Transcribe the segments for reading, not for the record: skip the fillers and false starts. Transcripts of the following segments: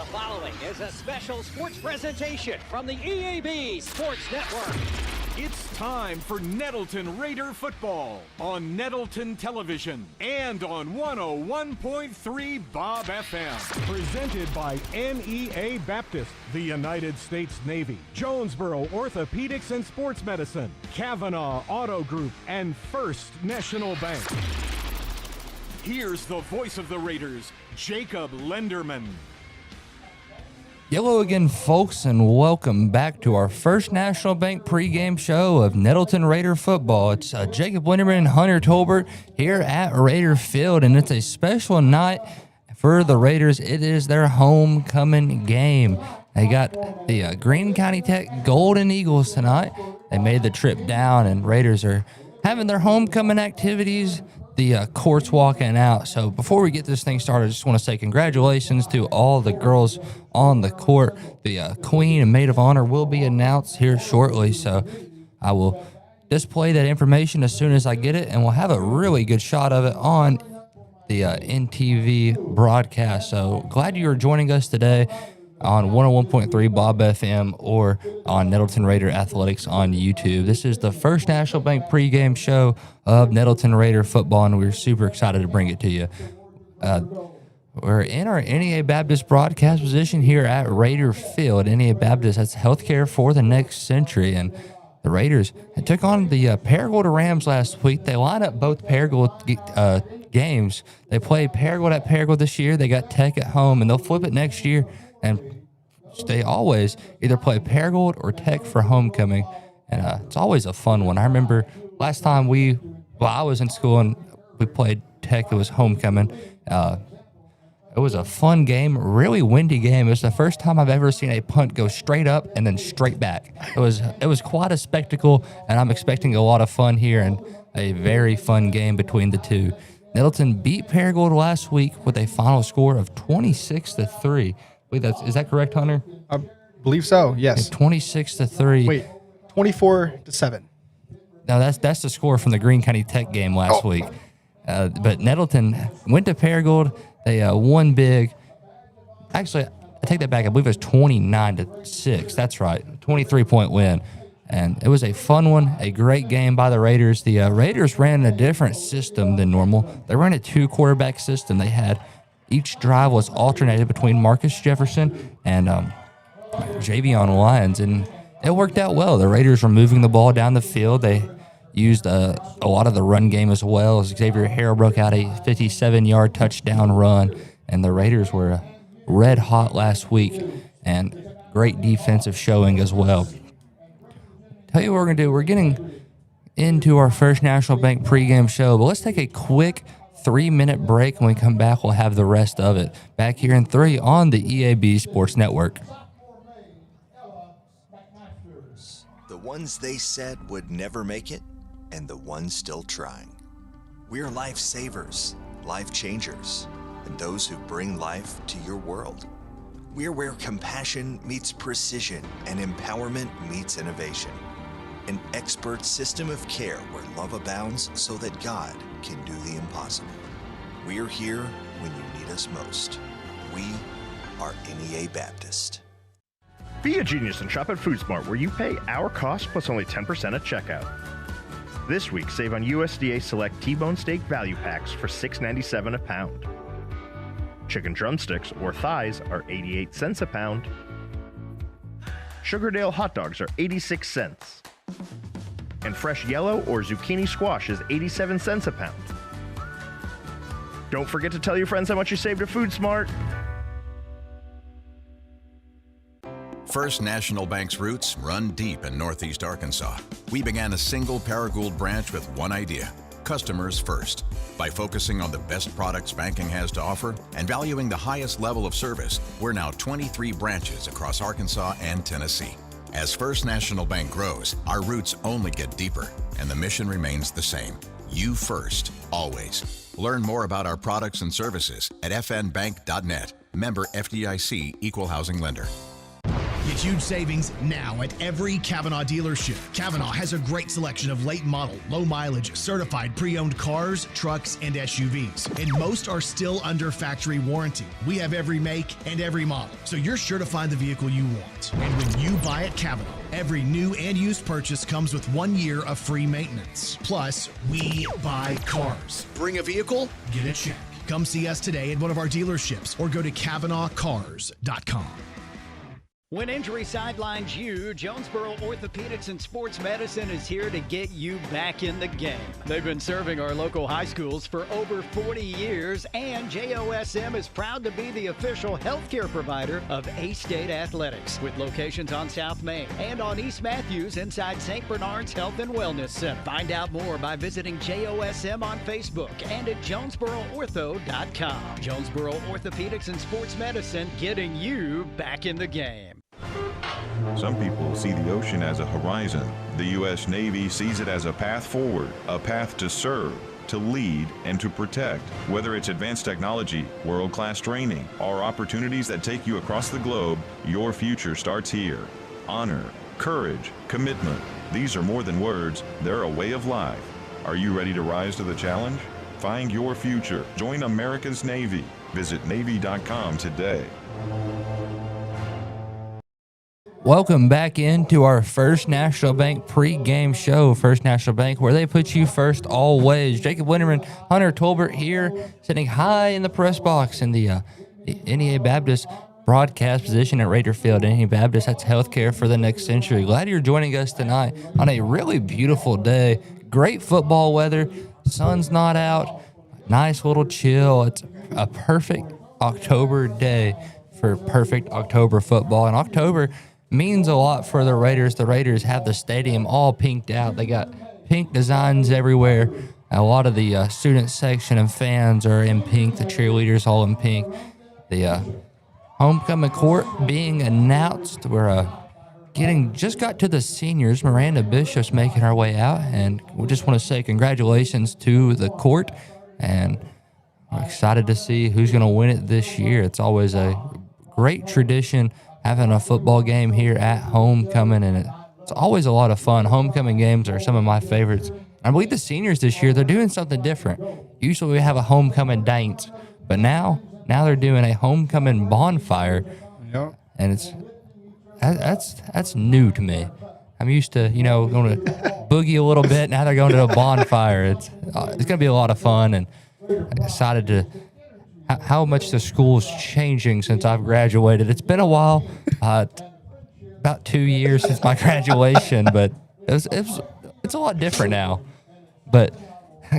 The following is a special sports presentation from the EAB Sports Network. It's time for Nettleton Raider football on Nettleton Television and on 101.3 Bob FM. Presented by NEA Baptist, the United States Navy, Jonesboro Orthopedics and Sports Medicine, Kavanaugh Auto Group, and First National Bank. Here's the voice of the Raiders, Jacob Lenderman. Hello again, folks, and welcome back to our First National Bank pregame show of Nettleton Raider football. It's Jacob Lenderman and Hunter Tolbert here at Raider Field, and it's a special night for the Raiders. It is their homecoming game. They got the Greene County Tech Golden Eagles tonight. They made the trip down, and Raiders are having their homecoming activities. The court's walking out. So before we get this thing started, I just want to say congratulations to all the girls on the court. The Queen and Maid of Honor will be announced here shortly, so I will display that information as soon as I get it, and we'll have a really good shot of it on the NTV broadcast. So glad you are joining us today on 101.3 Bob FM or on Nettleton Raider Athletics on YouTube. This is the First National Bank pregame show of Nettleton Raider football, and we're super excited to bring it to you. We're in our NEA Baptist broadcast position here at Raider Field. NEA Baptist, that's healthcare for the next century, and the Raiders took on the Paragould Rams last week. They lined up both Paragould games. They played Paragould at Paragould this year. They got Tech at home, and they'll flip it next year. And they always either play Paragould or Tech for homecoming, and it's always a fun one. I remember last time I was in school and we played Tech, it was homecoming. It was a fun game, really windy game. It was the first time I've ever seen a punt go straight up and then straight back. It was quite a spectacle, and I'm expecting a lot of fun here and a very fun game between the two. Nettleton beat Paragould last week with a final score of 26-3. Wait, is that correct, Hunter? I believe so, yes. 26-3. Wait, 24-7. No, that's the score from the Greene County Tech game last week. But Nettleton went to Paragould. They won big. Actually, I take that back. I believe it was 29-6. That's right, 23-point win. And it was a fun one, a great game by the Raiders. The Raiders ran a different system than normal. They ran a two-quarterback system. They had each drive was alternated between Marcus Jefferson and Javion Lyons, and it worked out well. The Raiders were moving the ball down the field. They used a lot of the run game as well. Xavier Harrell broke out a 57-yard touchdown run, and the Raiders were red hot last week, and great defensive showing as well. Tell you what we're going to do. We're getting into our First National Bank pregame show, but let's take a quick 3-minute break. When we come back, we'll have the rest of it. Back here in 3 on the EAB Sports Network. The ones they said would never make it, and the ones still trying. We're lifesavers, life changers, and those who bring life to your world. We're where compassion meets precision and empowerment meets innovation. An expert system of care where love abounds so that God can do the impossible. We're here when you need us most. We are NEA Baptist. Be a genius and shop at Food Smart, where you pay our cost plus only 10% at checkout. This week, save on USDA Select T-Bone Steak Value Packs for $6.97 a pound. Chicken drumsticks or thighs are 88 cents a pound. Sugardale hot dogs are 86 cents. And fresh yellow or zucchini squash is 87 cents a pound. Don't forget to tell your friends how much you saved at Food Smart. First National Bank's roots run deep in Northeast Arkansas. We began a single Paragould branch with one idea: customers first. By focusing on the best products banking has to offer and valuing the highest level of service, we're now 23 branches across Arkansas and Tennessee. As First National Bank grows, our roots only get deeper, and the mission remains the same: you first, always. Learn more about our products and services at fnbank.net. Member FDIC, Equal Housing Lender. Get huge savings now at every Kavanaugh dealership. Kavanaugh has a great selection of late model, low mileage, certified pre-owned cars, trucks, and SUVs. And most are still under factory warranty. We have every make and every model, so you're sure to find the vehicle you want. And when you buy at Kavanaugh, every new and used purchase comes with 1 year of free maintenance. Plus, we buy cars. Bring a vehicle, get a check. Come see us today at one of our dealerships or go to KavanaughCars.com. When injury sidelines you, Jonesboro Orthopedics and Sports Medicine is here to get you back in the game. They've been serving our local high schools for over 40 years, and JOSM is proud to be the official healthcare provider of A-State Athletics, with locations on South Main and on East Matthews inside St. Bernard's Health and Wellness Center. Find out more by visiting JOSM on Facebook and at JonesboroOrtho.com. Jonesboro Orthopedics and Sports Medicine, getting you back in the game. Some people see the ocean as a horizon. The U.S. Navy sees it as a path forward, a path to serve, to lead, and to protect. Whether it's advanced technology, world-class training, or opportunities that take you across the globe, your future starts here. Honor, courage, commitment. These are more than words, they're a way of life. Are you ready to rise to the challenge? Find your future. Join America's Navy. Visit Navy.com today. Welcome back into our First National Bank pregame show. First National Bank, where they put you first always. Jacob Winterman, Hunter Tolbert here, sitting high in the press box in the NEA Baptist broadcast position at Raider Field. NEA Baptist, that's healthcare for the next century. Glad you're joining us tonight on a really beautiful day. Great football weather. Sun's not out. Nice little chill. It's a perfect October day for perfect October football. And October means a lot for the Raiders. The Raiders have the stadium all pinked out. They got pink designs everywhere. A lot of the student section and fans are in pink. The cheerleaders all in pink. The homecoming court being announced. We're just got to the seniors. Miranda Bishop's making our way out, and we just want to say congratulations to the court, and I'm excited to see who's going to win it this year. It's always a great tradition having a football game here at homecoming, and it's always a lot of fun. Homecoming games are some of my favorites. I believe the seniors this year, they're doing something different. Usually we have a homecoming dance, but now they're doing a homecoming bonfire. Yep. And that's new to me. I'm used to, going to boogie a little bit. Now they're going to a bonfire. It's going to be a lot of fun, and I decided to how much the school's changing since I've graduated. It's been a while, about 2 years since my graduation, but it's a lot different now. But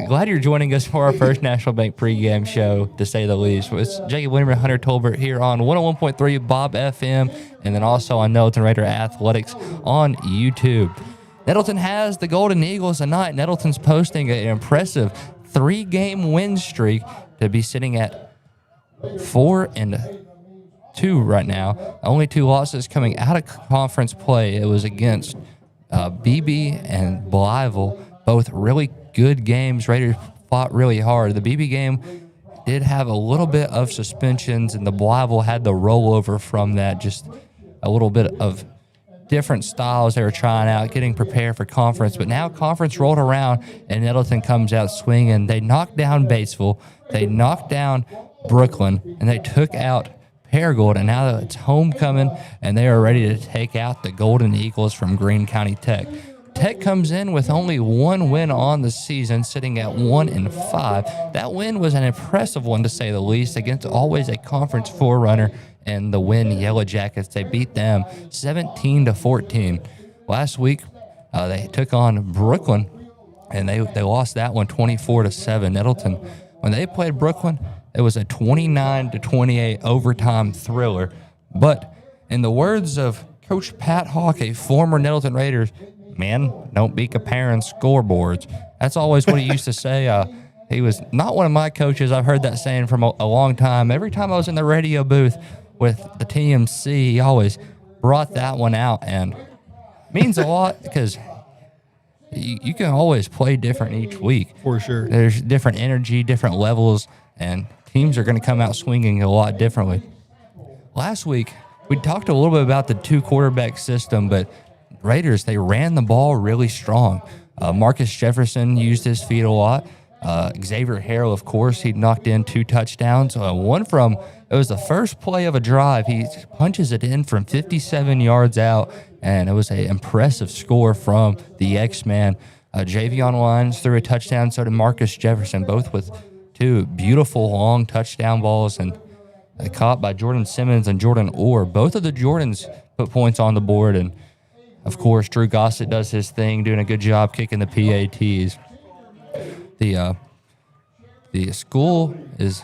glad you're joining us for our First National Bank pregame show, to say the least. It's Jacob Winterman, Hunter Tolbert here on 101.3 Bob FM, and then also on Nettleton Raider Athletics on YouTube. Nettleton has the Golden Eagles tonight. Nettleton's posting an impressive 3-game win streak to be sitting at 4-2 right now. Only 2 losses coming out of conference play. It was against BB and Blytheville, both really good games. Raiders fought really hard. The BB game did have a little bit of suspensions, and the Blytheville had the rollover from that, just a little bit of different styles they were trying out, getting prepared for conference. But now conference rolled around, and Nettleton comes out swinging. They knocked down Batesville. They knocked down Brooklyn, and they took out Paragould, and now it's homecoming, and they are ready to take out the Golden Eagles from Greene County Tech. Tech comes in with only 1 win on the season, sitting at 1-5. That win was an impressive one, to say the least, against always a conference forerunner and the Win Yellow Jackets. They beat them 17-14. Last week, they took on Brooklyn, and they lost that one 24-7. Nettleton, when they played Brooklyn, it was a 29-28 overtime thriller. But in the words of Coach Pat Hawk, a former Nettleton Raider, man, don't be comparing scoreboards. That's always what he used to say. He was not one of my coaches. I've heard that saying from a long time. Every time I was in the radio booth with the TMC, he always brought that one out, and it means a lot because you can always play different each week. For sure. There's different energy, different levels, and teams are going to come out swinging a lot differently. Last week, we talked a little bit about the 2-quarterback system, but Raiders, they ran the ball really strong. Marcus Jefferson used his feet a lot. Xavier Harrell, of course, he knocked in 2 touchdowns. One from, it was the first play of a drive. He punches it in from 57 yards out, and it was an impressive score from the X-Man. Javion Lyons threw a touchdown, so did Marcus Jefferson, both with 2 beautiful long touchdown balls, and caught by Jordan Simmons and Jordan Orr. Both of the Jordans put points on the board, and of course, Drew Gossett does his thing, doing a good job kicking the PATs. The school is,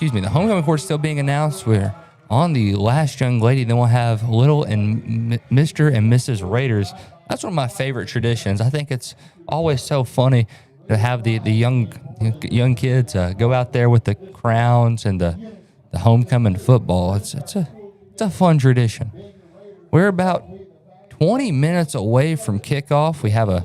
the homecoming court is still being announced. We're on the last young lady. Then we'll have Little and Mr. and Mrs. Raiders. That's one of my favorite traditions. I think it's always so funny to have the young kids go out there with the crowns and the homecoming football. It's a fun tradition. We're about 20 minutes away from kickoff. We have a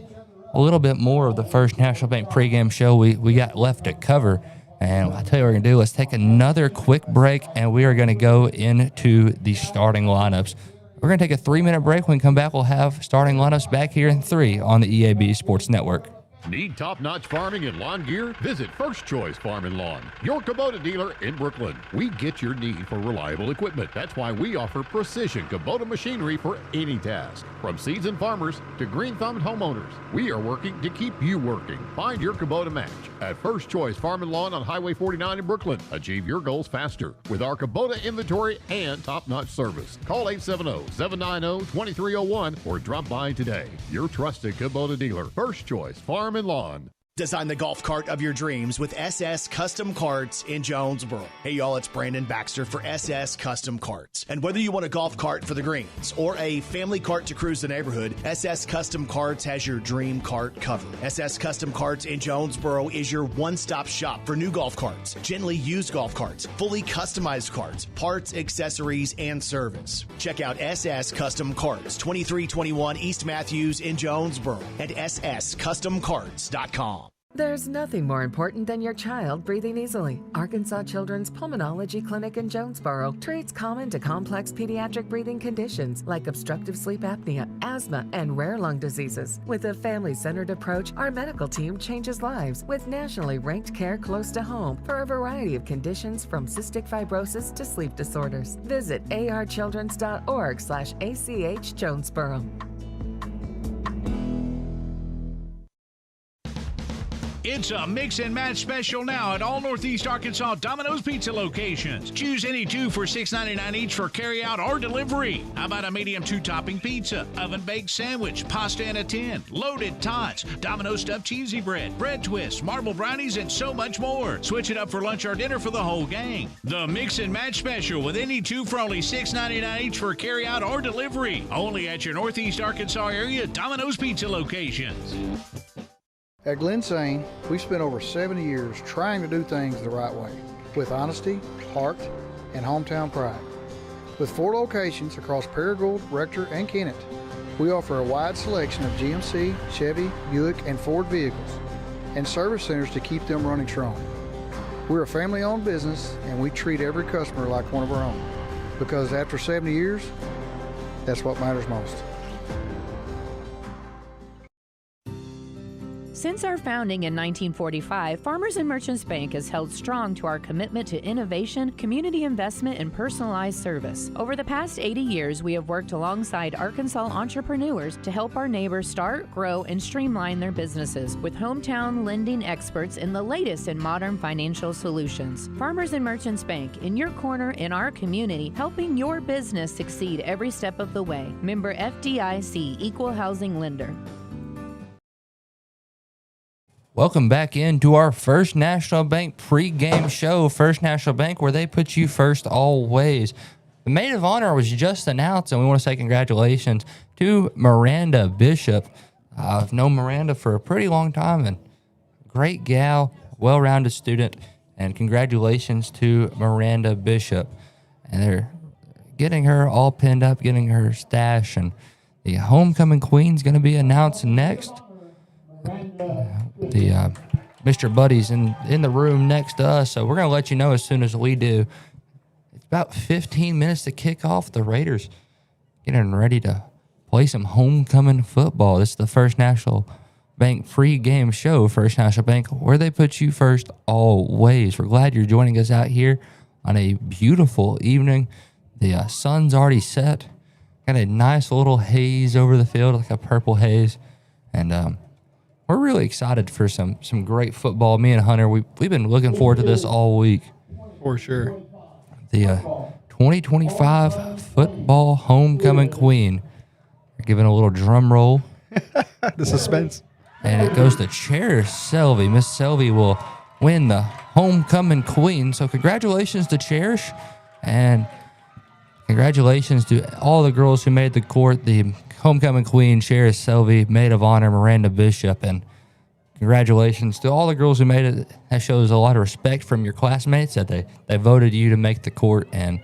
little bit more of the First National Bank pregame show we got left to cover. And I'll tell you what we're going to do. Let's take another quick break, and we are going to go into the starting lineups. We're going to take a 3-minute break. When we come back, we'll have starting lineups back here in 3 on the EAB Sports Network. Need top-notch farming and lawn gear? Visit First Choice Farm and Lawn, your Kubota dealer in Brooklyn. We get your need for reliable equipment. That's why we offer precision Kubota machinery for any task. From seasoned farmers to green-thumbed homeowners, we are working to keep you working. Find your Kubota match at First Choice Farm and Lawn on Highway 49 in Brooklyn. Achieve your goals faster with our Kubota inventory and top-notch service. Call 870-790-2301 or drop by today. Your trusted Kubota dealer, First Choice Farm and Lawn. Design the golf cart of your dreams with SS Custom Carts in Jonesboro. Hey y'all, it's Brandon Baxter for SS Custom Carts. And whether you want a golf cart for the greens or a family cart to cruise the neighborhood, SS Custom Carts has your dream cart covered. SS Custom Carts in Jonesboro is your one-stop shop for new golf carts, gently used golf carts, fully customized carts, parts, accessories, and service. Check out SS Custom Carts, 2321 East Matthews in Jonesboro at sscustomcarts.com. There's nothing more important than your child breathing easily. Arkansas Children's Pulmonology Clinic in Jonesboro treats common to complex pediatric breathing conditions like obstructive sleep apnea, asthma, and rare lung diseases. With a family-centered approach, our medical team changes lives with nationally ranked care close to home for a variety of conditions from cystic fibrosis to sleep disorders. Visit archildrens.org/ACH Jonesboro. It's a mix and match special now at all Northeast Arkansas Domino's Pizza locations. Choose any 2 for $6.99 each for carryout or delivery. How about a medium 2-topping pizza, oven-baked sandwich, pasta in a tin, loaded tots, Domino's stuffed cheesy bread, bread twists, marble brownies, and so much more. Switch it up for lunch or dinner for the whole gang. The mix and match special with any 2 for only $6.99 each for carryout or delivery. Only at your Northeast Arkansas area Domino's Pizza locations. At Glen Sane, we've spent over 70 years trying to do things the right way, with honesty, heart, and hometown pride. With 4 locations across Paragould, Rector, and Kennett, we offer a wide selection of GMC, Chevy, Buick, and Ford vehicles, and service centers to keep them running strong. We're a family-owned business, and we treat every customer like one of our own, because after 70 years, that's what matters most. Since our founding in 1945, Farmers and Merchants Bank has held strong to our commitment to innovation, community investment, and personalized service. Over the past 80 years, we have worked alongside Arkansas entrepreneurs to help our neighbors start, grow, and streamline their businesses with hometown lending experts in the latest in modern financial solutions. Farmers and Merchants Bank, in your corner in our community, helping your business succeed every step of the way. Member FDIC, Equal Housing Lender. Welcome back into our First National Bank pregame show. First National Bank, where they put you first always. The maid of honor was just announced, and we want to say congratulations to Miranda Bishop. I've known Miranda for a pretty long time, and great gal, well-rounded student, and congratulations to Miranda Bishop. And they're getting her all pinned up, getting her stash, and the homecoming queen's going to be announced next. The Mr. Buddy's in the room next to us, so we're going to let you know as soon as we do. about 15 minutes to kick off. The Raiders getting ready to play some homecoming football. This is the First National Bank pregame show, First National Bank, where they put you first always. We're glad you're joining us out here on a beautiful evening. The sun's already set. Got a nice little haze over the field, like a purple haze. And we're really excited for some great football. Me and Hunter, we've been looking forward to this all week. For sure. The 2025 football homecoming queen. We're giving a little drum roll. The suspense. And it goes to Cherish Selvey. Miss Selvey will win the homecoming queen. So congratulations to Cherish. And congratulations to all the girls who made the court. The homecoming queen, Cherish Selvey, maid of honor, Miranda Bishop. And congratulations to all the girls who made it. That shows a lot of respect from your classmates that they voted you to make the court. And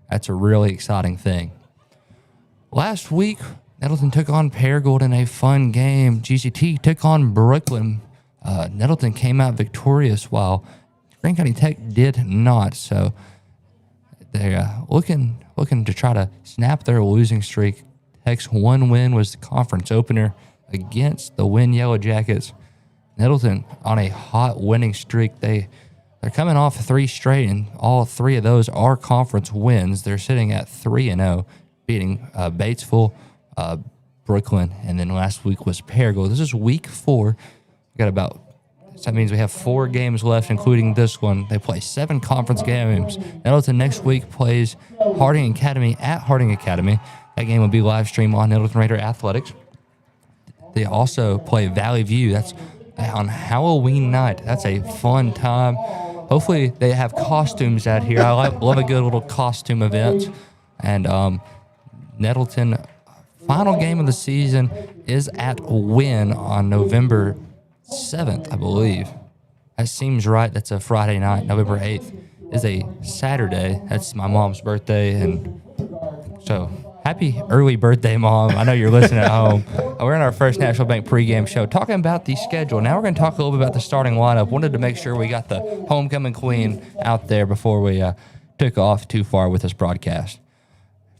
that's a really exciting thing. Last week, Nettleton took on Paragould in a fun game. GCT took on Brooklyn. Nettleton came out victorious while Green County Tech did not. So they're looking to try to snap their losing streak. Tech's one win was the conference opener against the Win Yellow Jackets. Nettleton on a hot winning streak. They're coming off 3 straight, and all 3 of those are conference wins. They're sitting at 3-0, beating Batesville, Brooklyn, and then last week was Paragould. This is week 4. That means we have 4 games left, including this one. They play 7 conference games. Nettleton next week plays Harding Academy at Harding Academy. That game will be live streamed on Nettleton Raider Athletics. They also play Valley View. That's on Halloween night. That's a fun time. Hopefully they have costumes out here. I love a good little costume event. And Nettleton, final game of the season is at Win on November 7th, I believe. That seems right. That's a Friday night. November 8th is a Saturday. That's my mom's birthday. And so happy early birthday, Mom. I know you're listening at home. We're in our First National Bank pregame show talking about the schedule. Now we're going to talk a little bit about the starting lineup. Wanted to make sure we got the homecoming queen out there before we took off too far with this broadcast.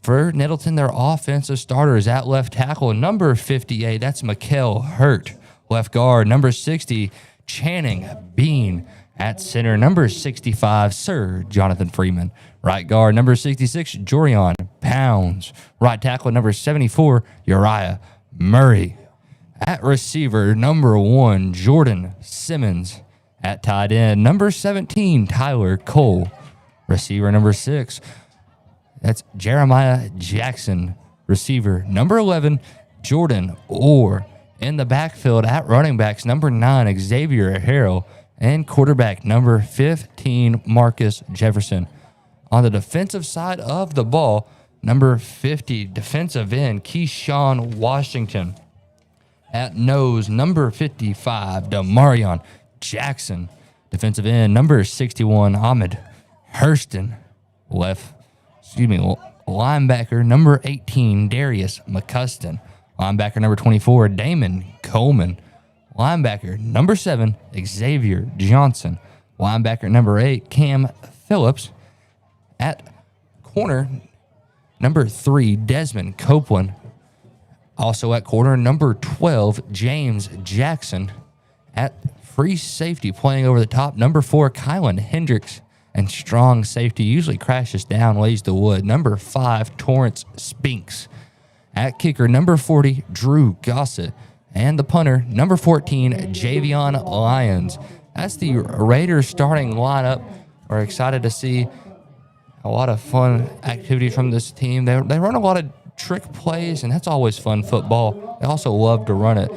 For Nettleton, their offensive starters at left tackle, number 58, that's Mikkel Hurt. Left guard, number 60, Channing Bean. At center, number 65, Sir Jonathan Freeman. Right guard, number 66, Jorion Pounds. Right tackle, number 74, Uriah Murray. At receiver, number 1, Jordan Simmons. At tight end, number 17, Tyler Cole. Receiver, number 6, that's Jeremiah Jackson. Receiver, number 11, Jordan Orr. In the backfield at running backs, number 9, Xavier Harrell. And quarterback, number 15, Marcus Jefferson. On the defensive side of the ball, number 50, defensive end, Keyshawn Washington. At nose, number 55, Damarion Jackson. Defensive end, number 61, Ahmed Hurston. Linebacker, number 18, Darius McCuston. Linebacker, number 24, Damon Coleman. Linebacker, number 7, Xavier Johnson. Linebacker, number 8, Cam Phillips. At corner, number 3, Desmond Copeland. Also at corner, number 12, James Jackson. At free safety, playing over the top, number 4, Kylan Hendricks. And strong safety, usually crashes down, lays the wood, number 5, Torrance Spinks. At kicker, number 40, Drew Gossett. And the punter, number 14, Javion Lyons. That's the Raiders starting lineup. We're excited to see a lot of fun activities from this team. They run a lot of trick plays, and that's always fun football. They also love to run it.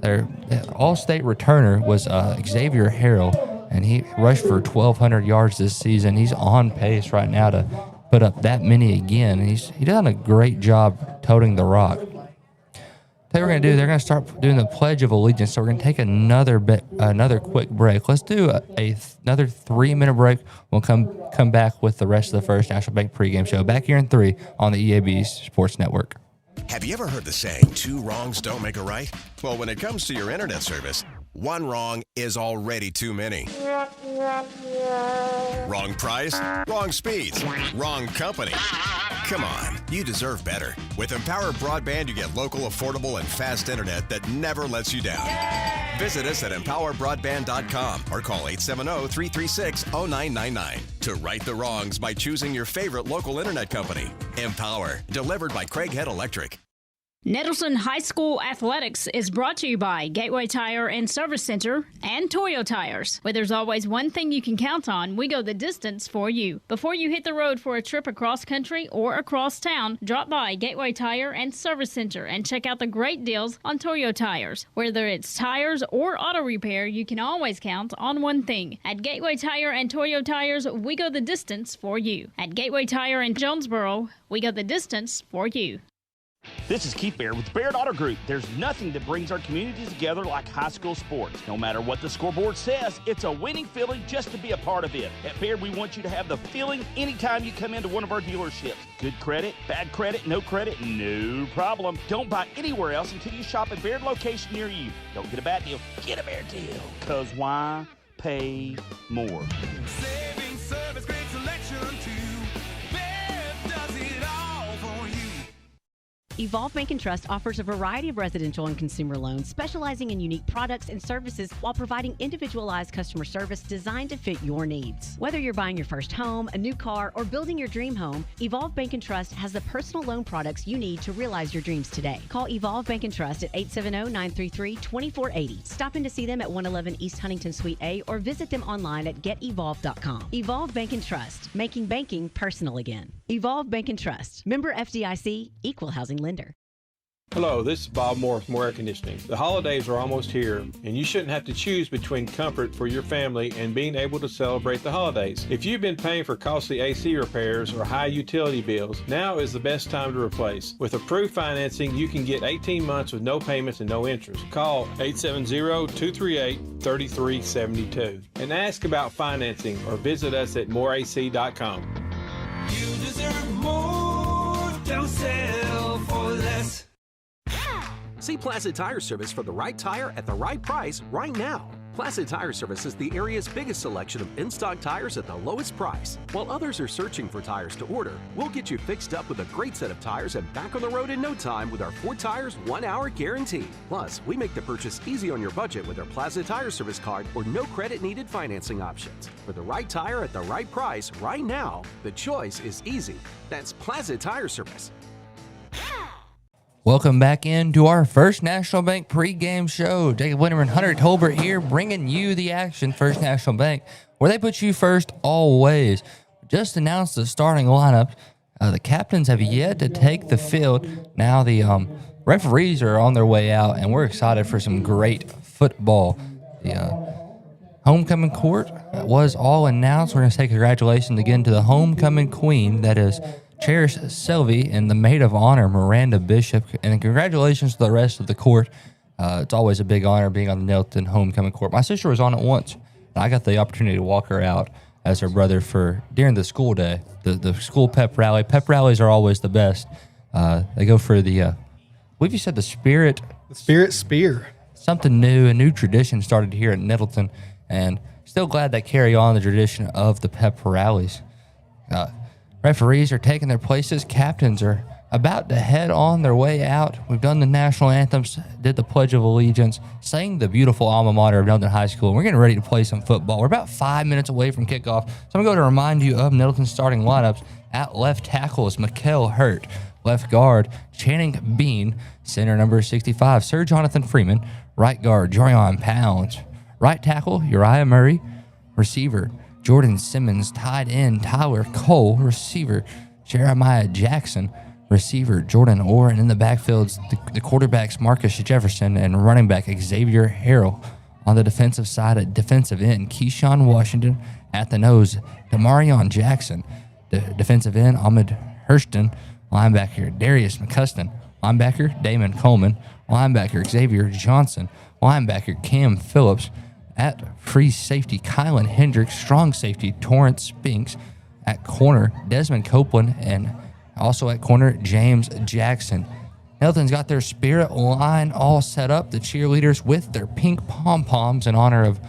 Their all-state returner was Xavier Harrell, and he rushed for 1,200 yards this season. He's on pace right now to put up that many again. And he's done a great job toting the rock. What we're going to do, they're going to start doing the Pledge of Allegiance, so we're going to take another quick break. Let's do another 3-minute break. We'll come back with the rest of the First National Bank pregame show back here in 3 on the EAB Sports Network. Have you ever heard the saying, 2 wrongs don't make a right? Well, when it comes to your internet service, 1 wrong is already too many. Wrong price, wrong speeds, wrong company. Come on, you deserve better. With Empower Broadband, you get local, affordable, and fast internet that never lets you down. Visit us at empowerbroadband.com or call 870-336-0999 to right the wrongs by choosing your favorite local internet company. Empower, delivered by Craighead Electric. Nettleton High School Athletics is brought to you by Gateway Tire and Service Center and Toyo Tires. Where there's always one thing you can count on, we go the distance for you. Before you hit the road for a trip across country or across town, drop by Gateway Tire and Service Center and check out the great deals on Toyo Tires. Whether it's tires or auto repair, you can always count on one thing. At Gateway Tire and Toyo Tires, we go the distance for you. At Gateway Tire in Jonesboro, we go the distance for you. This is Keith Baird with the Baird Auto Group. There's nothing that brings our communities together like high school sports. No matter what the scoreboard says, it's a winning feeling just to be a part of it. At Baird, we want you to have the feeling anytime you come into one of our dealerships. Good credit, bad credit, no problem. Don't buy anywhere else until you shop at Baird location near you. Don't get a bad deal, get a Baird deal. Because why pay more? Saving service, great selection too. Baird does it all for you. Evolve Bank & Trust offers a variety of residential and consumer loans, specializing in unique products and services while providing individualized customer service designed to fit your needs. Whether you're buying your first home, a new car, or building your dream home, Evolve Bank & Trust has the personal loan products you need to realize your dreams today. Call Evolve Bank & Trust at 870-933-2480. Stop in to see them at 111 East Huntington Suite A or visit them online at getevolve.com. Evolve Bank & Trust, making banking personal again. Evolve Bank & Trust. Member FDIC, Equal Housing Lender. Hello, this is Bob Morris from Air Conditioning. The holidays are almost here, and you shouldn't have to choose between comfort for your family and being able to celebrate the holidays. If you've been paying for costly AC repairs or high utility bills, now is the best time to replace. With approved financing, you can get 18 months with no payments and no interest. Call 870-238-3372 and ask about financing or visit us at moreac.com. You deserve more. Don't settle for less. See Plaza Tire Service for the right tire at the right price right now. Plaza Tire Service is the area's biggest selection of in-stock tires at the lowest price. While others are searching for tires to order, we'll get you fixed up with a great set of tires and back on the road in no time with our 4 tires, 1 hour guarantee. Plus, we make the purchase easy on your budget with our Plaza Tire Service card or no credit needed financing options. For the right tire at the right price right now, the choice is easy. That's Plaza Tire Service. Welcome back into our First National Bank pregame show. Jacob Winter and Hunter Tolbert here, bringing you the action. First National Bank, where they put you first always. Just announced the starting lineup. The captains have yet to take the field. Now the referees are on their way out, and we're excited for some great football. The homecoming court was all announced. We're going to say congratulations again to the homecoming queen, that is Cherish Selvey, and the maid of honor, Miranda Bishop. And congratulations to the rest of the court. It's always a big honor being on the Nettleton homecoming court. My sister was on it once, and I got the opportunity to walk her out as her brother during the school day, the school pep rally. Pep rallies are always the best. They go for what have you said, the Spirit Spear. Something new, a new tradition started here at Nettleton, and still glad they carry on the tradition of the pep rallies. Referees are taking their places. Captains are about to head on their way out. We've done the national anthems, did the Pledge of Allegiance, sang the beautiful alma mater of Nettleton High School, and we're getting ready to play some football. We're about 5 minutes away from kickoff, so I'm going to remind you of Nettleton's starting lineups. At left tackle is Mikkel Hurt. Left guard, Channing Bean. Center number 65, Sir Jonathan Freeman. Right guard, Jorion Pounds. Right tackle, Uriah Murray. Receiver, Jordan Simmons. Tight end, Tyler Cole. Receiver, Jeremiah Jackson. Receiver, Jordan Orr. And in the backfields, the quarterbacks, Marcus Jefferson, and running back, Xavier Harrell. On the defensive side, at defensive end, Keyshawn Washington. At the nose, Demarion Jackson. Defensive end, Ahmed Hurston. Linebacker, Darius McCuston. Linebacker, Damon Coleman. Linebacker, Xavier Johnson. Linebacker, Cam Phillips. At free safety, Kylan Hendricks. Strong safety, Torrance Spinks. At corner, Desmond Copeland. And also at corner, James Jackson. Nettleton's got their spirit line all set up. The cheerleaders with their pink pom-poms in honor of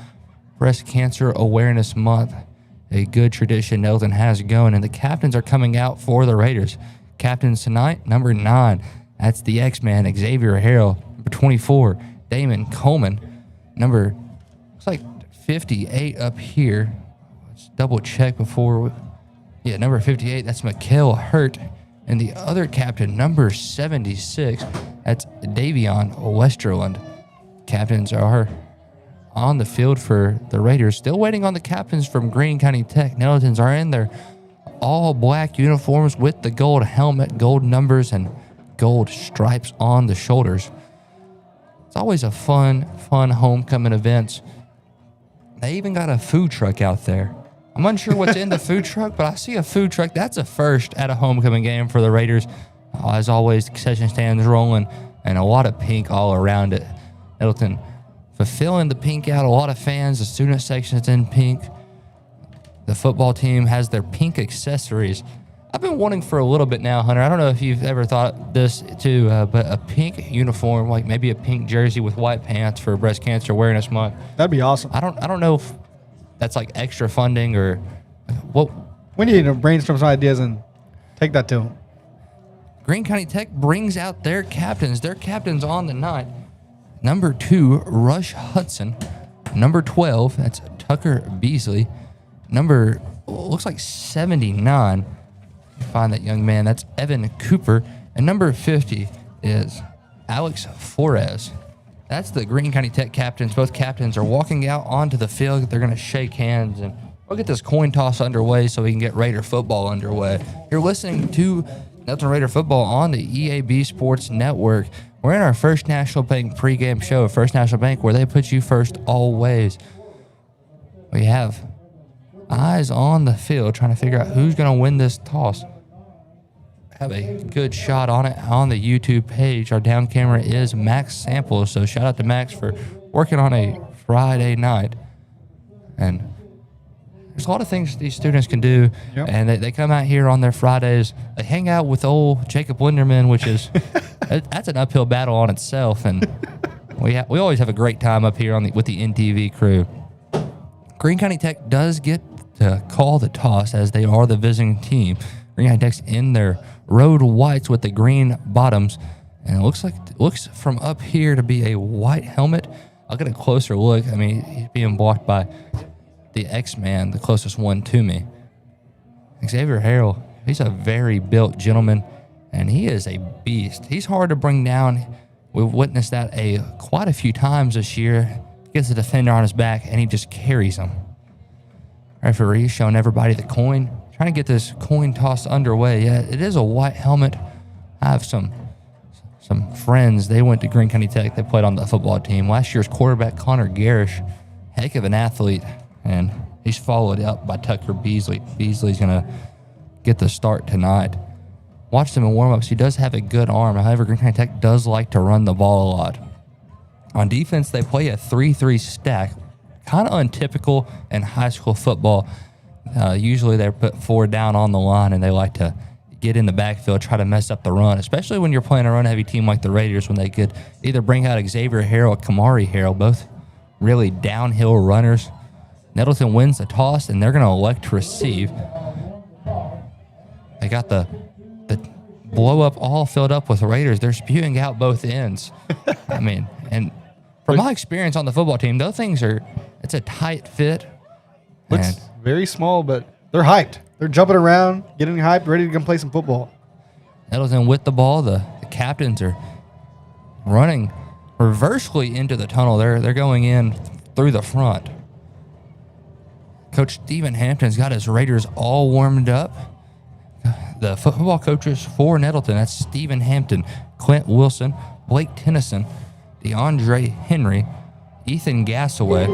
Breast Cancer Awareness Month. a good tradition Nettleton has going, and the captains are coming out for the Raiders. Captains tonight, number 9, that's the X-Man, Xavier Harrell. Number 24, Damon Coleman. Number, looks like 58 up here. Let's double check before. Yeah, number 58, that's Mikael Hurt. And the other captain, number 76, that's Davion Westerland. Captains are on the field for the Raiders. Still waiting on the captains from Greene County Tech. Nettletons are in their all black uniforms with the gold helmet, gold numbers, and gold stripes on the shoulders. It's always a fun homecoming event. They even got a food truck out there. I'm unsure what's in the food truck, but I see a food truck. That's a first at a homecoming game for the Raiders. As always, the concession stands rolling and a lot of pink all around it. Nettleton fulfilling the pink out. A lot of fans. The student section is in pink. The football team has their pink accessories. I've been wanting for a little bit now, Hunter. I don't know if you've ever thought this too, but a pink uniform, like maybe a pink jersey with white pants for Breast Cancer Awareness Month. That'd be awesome. I don't know if that's like extra funding or what. We need to brainstorm some ideas and take that to them. Greene County Tech brings out their captains. Their captains on the night. Number 2, Rush Hudson. Number 12, that's Tucker Beasley. Number, looks like 79. Find that young man. That's Evan Cooper. And number 50 is Alex Flores. That's the Greene County Tech captains. Both captains are walking out onto the field. They're going to shake hands, and we'll get this coin toss underway so we can get Raider football underway. You're listening to Nettleton Raider football on the EAB Sports Network. We're in our First National Bank pregame show. First National Bank, where they put you first always. We have eyes on the field trying to figure out who's going to win this toss. Have a good shot on it on the YouTube page. Our down camera is Max Samples, so shout out to Max for working on a Friday night. And there's a lot of things these students can do, and they come out here on their Fridays. They hang out with old Jacob Linderman, which is that's an uphill battle on itself, and we always have a great time up here with the NTV crew. Greene County Tech does get to call the toss as they are the visiting team. Greene County Tech's in their road whites with the green bottoms, and it looks from up here to be a white helmet. I'll get a closer look. I mean, he's being blocked by the X-Man, the closest one to me. Xavier Harrell, he's a very built gentleman, and he is a beast. He's hard to bring down. We've witnessed that quite a few times this year. He gets the defender on his back, and he just carries him. Referee showing everybody the coin. Trying to get this coin toss underway. Yeah, it is a white helmet. I have some friends. They went to Greene County Tech. They played on the football team. Last year's quarterback, Connor Garish, heck of an athlete, and he's followed up by Tucker Beasley. Beasley's going to get the start tonight. Watched him in warm-ups. He does have a good arm. However, Greene County Tech does like to run the ball a lot. On defense, they play a 3-3 stack. Kind of untypical in high school football. Usually they're put 4 down on the line, and they like to get in the backfield, try to mess up the run, especially when you're playing a run-heavy team like the Raiders, when they could either bring out Xavier Harrell or Kamari Harrell, both really downhill runners. Nettleton wins the toss, and they're going to elect to receive. They got the blow-up all filled up with Raiders. They're spewing out both ends. I mean, and from my experience on the football team, those things it's a tight fit. Looks very small, but they're hyped. They're jumping around, getting hyped, ready to come play some football. Nettleton with the ball. The captains are running reversely into the tunnel. They're going in through the front. Coach Stephen Hampton's got his Raiders all warmed up. The football coaches for Nettleton, that's Stephen Hampton, Clint Wilson, Blake Tennyson, DeAndre Henry, Ethan Gassaway,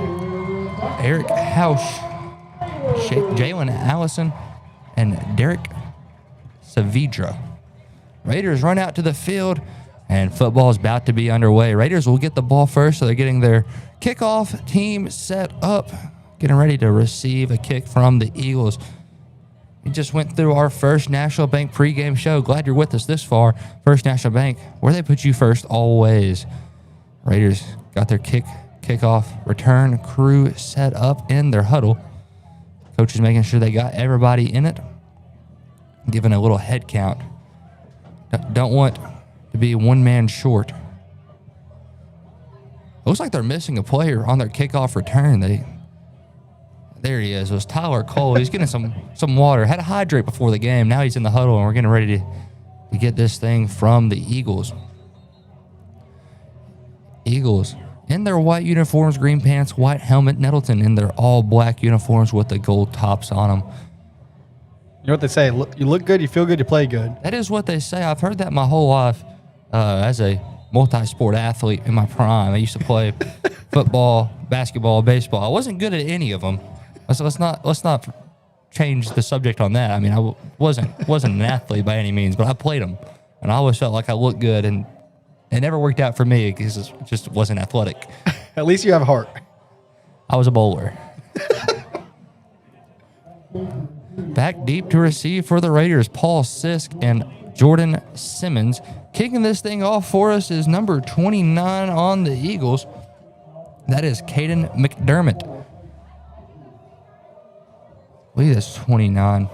Eric Hausch, Jalen Allison, and Derek Saavedra. Raiders run out to the field, and football is about to be underway. Raiders will get the ball first, so they're getting their kickoff team set up, getting ready to receive a kick from the Eagles. We just went through our First National Bank pregame show. Glad you're with us this far. First National Bank, where they put you first always. Raiders got their kickoff return crew set up in their huddle. Coach is making sure they got everybody in it, giving a little head count. Don't want to be one man short. Looks like they're missing a player on their kickoff return. There he is. It was Tyler Cole. He's getting some water. Had to hydrate before the game. Now he's in the huddle, and we're getting ready to get this thing from the Eagles. Eagles in their white uniforms, green pants, white helmet. Nettleton in their all black uniforms with the gold tops on them. You know what they say? You look good, you feel good, you play good. That is what they say. I've heard that my whole life as a multi-sport athlete in my prime. I used to play football, basketball, baseball. I wasn't good at any of them. Let's not change the subject on that. I mean, I wasn't an athlete by any means, but I played them, and I always felt like I looked good, and it never worked out for me because it just wasn't athletic. At least you have heart. I was a bowler. Back deep to receive for the Raiders, Paul Sisk and Jordan Simmons. Kicking this thing off for us is number 29 on the Eagles. That is Caden McDermott. I believe that's 29.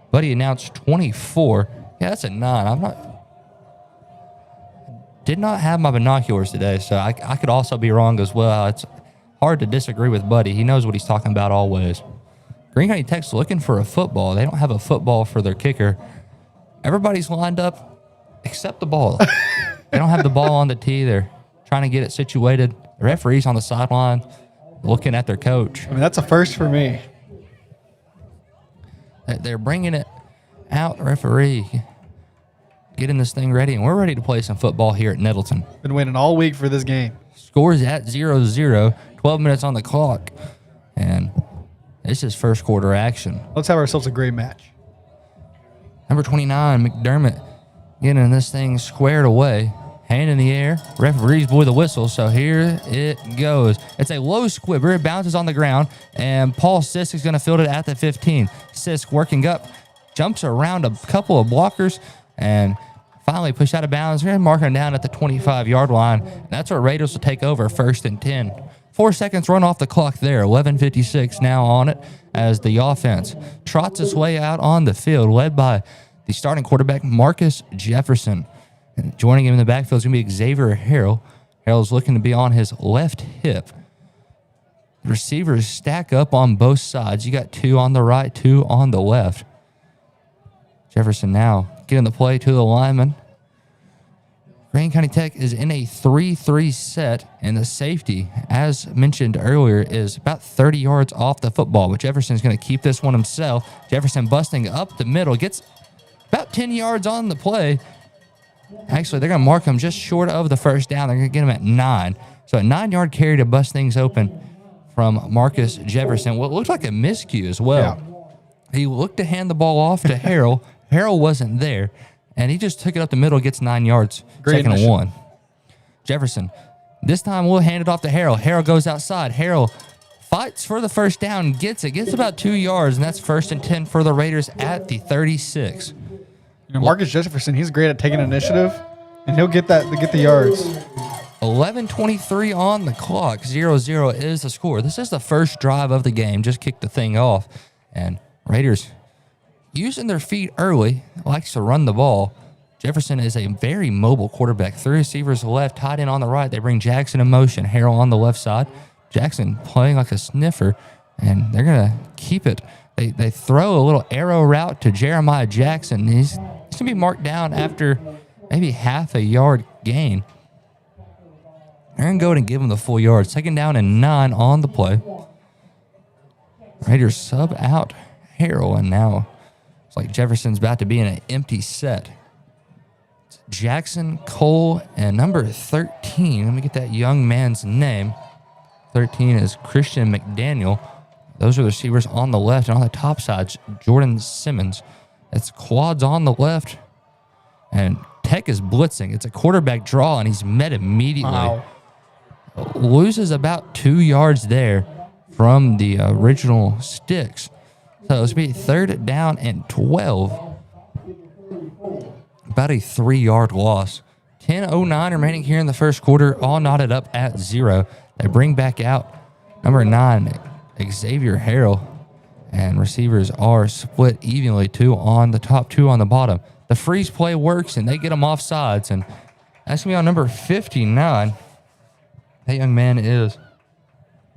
Buddy announced 24. Yeah, that's a 9. Did not have my binoculars today, so I could also be wrong as well. It's hard to disagree with Buddy. He knows what he's talking about always. Greene County Tech's looking for a football. They don't have a football for their kicker. Everybody's lined up except the ball. They don't have the ball on the tee. They're trying to get it situated. The referee's on the sideline looking at their coach. I mean, that's a first for me. They're bringing it out, referee, getting this thing ready, and we're ready to play some football here at Nettleton. Been waiting all week for this game. Scores at 0-0, 12 minutes on the clock, and this is first quarter action. Let's have ourselves a great match. Number 29, McDermott, getting this thing squared away. Hand in the air. Referees blew the whistle, so here it goes. It's a low squibber. It bounces on the ground, and Paul Sisk is going to field it at the 15. Sisk working up, jumps around a couple of blockers, and finally pushed out of bounds. We're marking down at the 25-yard line. That's where Raiders will take over, 1st and 10. 4 seconds run off the clock there. 11:56 now on it as the offense trots its way out on the field, led by the starting quarterback, Marcus Jefferson. And joining him in the backfield is going to be Xavier Harrell. Harrell's looking to be on his left hip. The receivers stack up on both sides. You got 2 on the right, 2 on the left. Jefferson now getting the play to the lineman. Greene County Tech is in a 3-3 set, and the safety, as mentioned earlier, is about 30 yards off the football, but Jefferson's going to keep this one himself. Jefferson busting up the middle, gets about 10 yards on the play. Actually, they're going to mark him just short of the first down. They're going to get him at 9. So a 9-yard carry to bust things open from Marcus Jefferson. What looked like a miscue as well. Yeah. He looked to hand the ball off to Harrell. Harrell wasn't there, and he just took it up the middle, gets 9 yards. Great 2nd and 1. Jefferson. This time we'll hand it off to Harrell. Harrell goes outside. Harrell fights for the first down, gets about 2 yards, and that's 1st and 10 for the Raiders at the 36. You know, Marcus Jefferson, he's great at taking initiative, and he'll get the yards. 11:23 on the clock. 0-0 is the score. This is the first drive of the game. Just kicked the thing off. And Raiders using their feet early, likes to run the ball. Jefferson is a very mobile quarterback. 3 receivers left, tight end on the right. They bring Jackson in motion. Harrell on the left side. Jackson playing like a sniffer, and they're going to keep it. They throw a little arrow route to Jeremiah Jackson. He's going to be marked down after maybe half a yard gain. They're going to go ahead and give him the full yard. 2nd down and 9 on the play. Raiders sub out Harrell, and now it's like Jefferson's about to be in an empty set. It's Jackson, Cole, and number 13. Let me get that young man's name. 13 is Christian McDaniel. Those are the receivers on the left, and on the top side, Jordan Simmons. It's quads on the left, and Tech is blitzing. It's a quarterback draw, and he's met immediately. Wow. Loses about 2 yards there from the original sticks. So it's going to be 3rd down and 12. About a 3-yard loss. 10:09 remaining here in the first quarter, all knotted up at 0. They bring back out number 9, Xavier Harrell. And receivers are split evenly, 2 on the top, 2 on the bottom. The freeze play works, and they get them off sides. And that's going to be on number 59. That young man is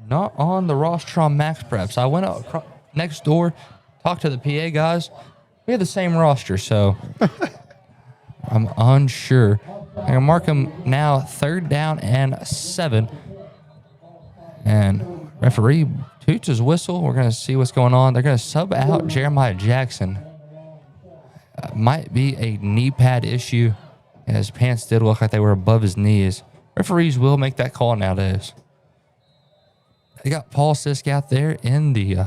not on the roster on Max Prep. So I went up next door, talked to the PA guys. We have the same roster, so I'm unsure. I'm going to mark him now 3rd down and 7. And referee toots his whistle. We're going to see what's going on. They're going to sub out Jeremiah Jackson. Might be a knee pad issue. And his pants did look like they were above his knees. Referees will make that call nowadays. They got Paul Sisk out there in the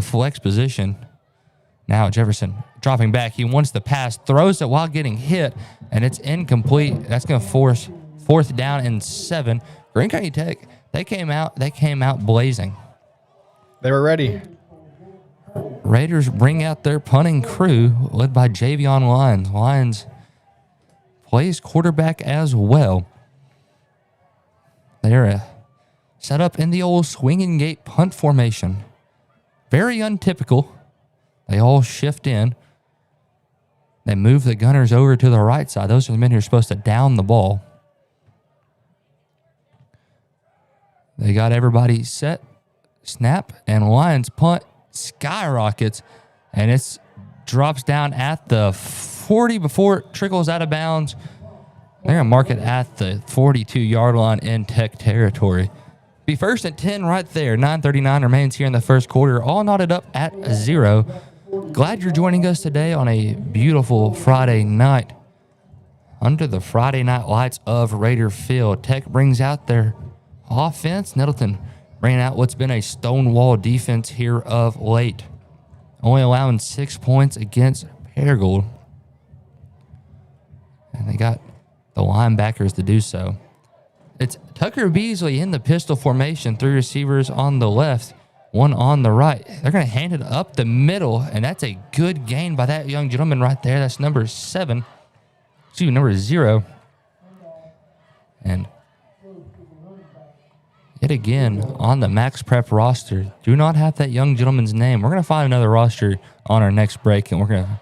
flex position. Now Jefferson dropping back. He wants the pass, throws it while getting hit, and it's incomplete. That's going to force 4th down and 7. Greene County Tech, they came out blazing. They were ready. Raiders bring out their punting crew led by Javion Lyons. Lyons plays quarterback as well. They're set up in the old swinging gate punt formation. Very untypical. They all shift in. They move the gunners over to the right side. Those are the men who are supposed to down the ball. They got everybody set. Snap, and Lions punt skyrockets, and it drops down at the 40 before it trickles out of bounds. They're going to mark it at the 42-yard line in Tech territory. Be 1st and 10 right there. 9:39 remains here in the first quarter, all knotted up at 0. Glad you're joining us today on a beautiful Friday night. Under the Friday night lights of Raider Field, Tech brings out their offense. Nettleton bringing out what's been a stonewall defense here of late. Only allowing 6 points against Paragould. And they got the linebackers to do so. It's Tucker Beasley in the pistol formation, 3 receivers on the left, 1 on the right. They're going to hand it up the middle, and that's a good gain by that young gentleman right there. That's number 0. And yet again, on the Max Prep roster, do not have that young gentleman's name. We're going to find another roster on our next break, and we're going to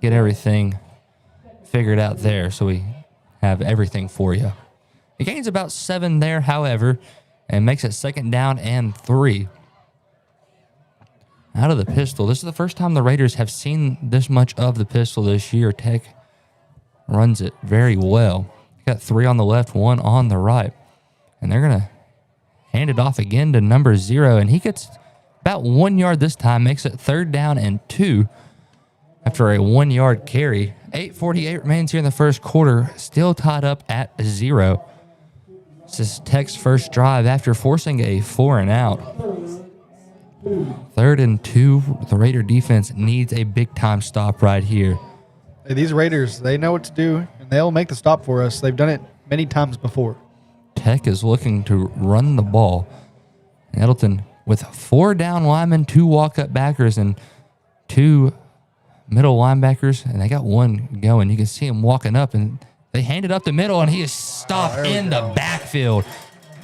get everything figured out there so we have everything for you. He gains about 7 there, however, and makes it 2nd down and 3. Out of the pistol. This is the first time the Raiders have seen this much of the pistol this year. Tech runs it very well. Got 3 on the left, 1 on the right. And they're going to hand it off again to number 0, and he gets about 1 yard this time, makes it 3rd down and 2 after a 1-yard carry. 8:48 remains here in the first quarter, still tied up at 0. This is Tech's first drive after forcing a 4-and-out. 3rd and 2, the Raider defense needs a big-time stop right here. Hey, these Raiders, they know what to do, and they'll make the stop for us. They've done it many times before. Tech is looking to run the ball. Nettleton with 4 down linemen, 2 walk-up backers, and 2 middle linebackers, and they got 1 going. You can see him walking up, and they hand it up the middle, and he is stopped in the backfield.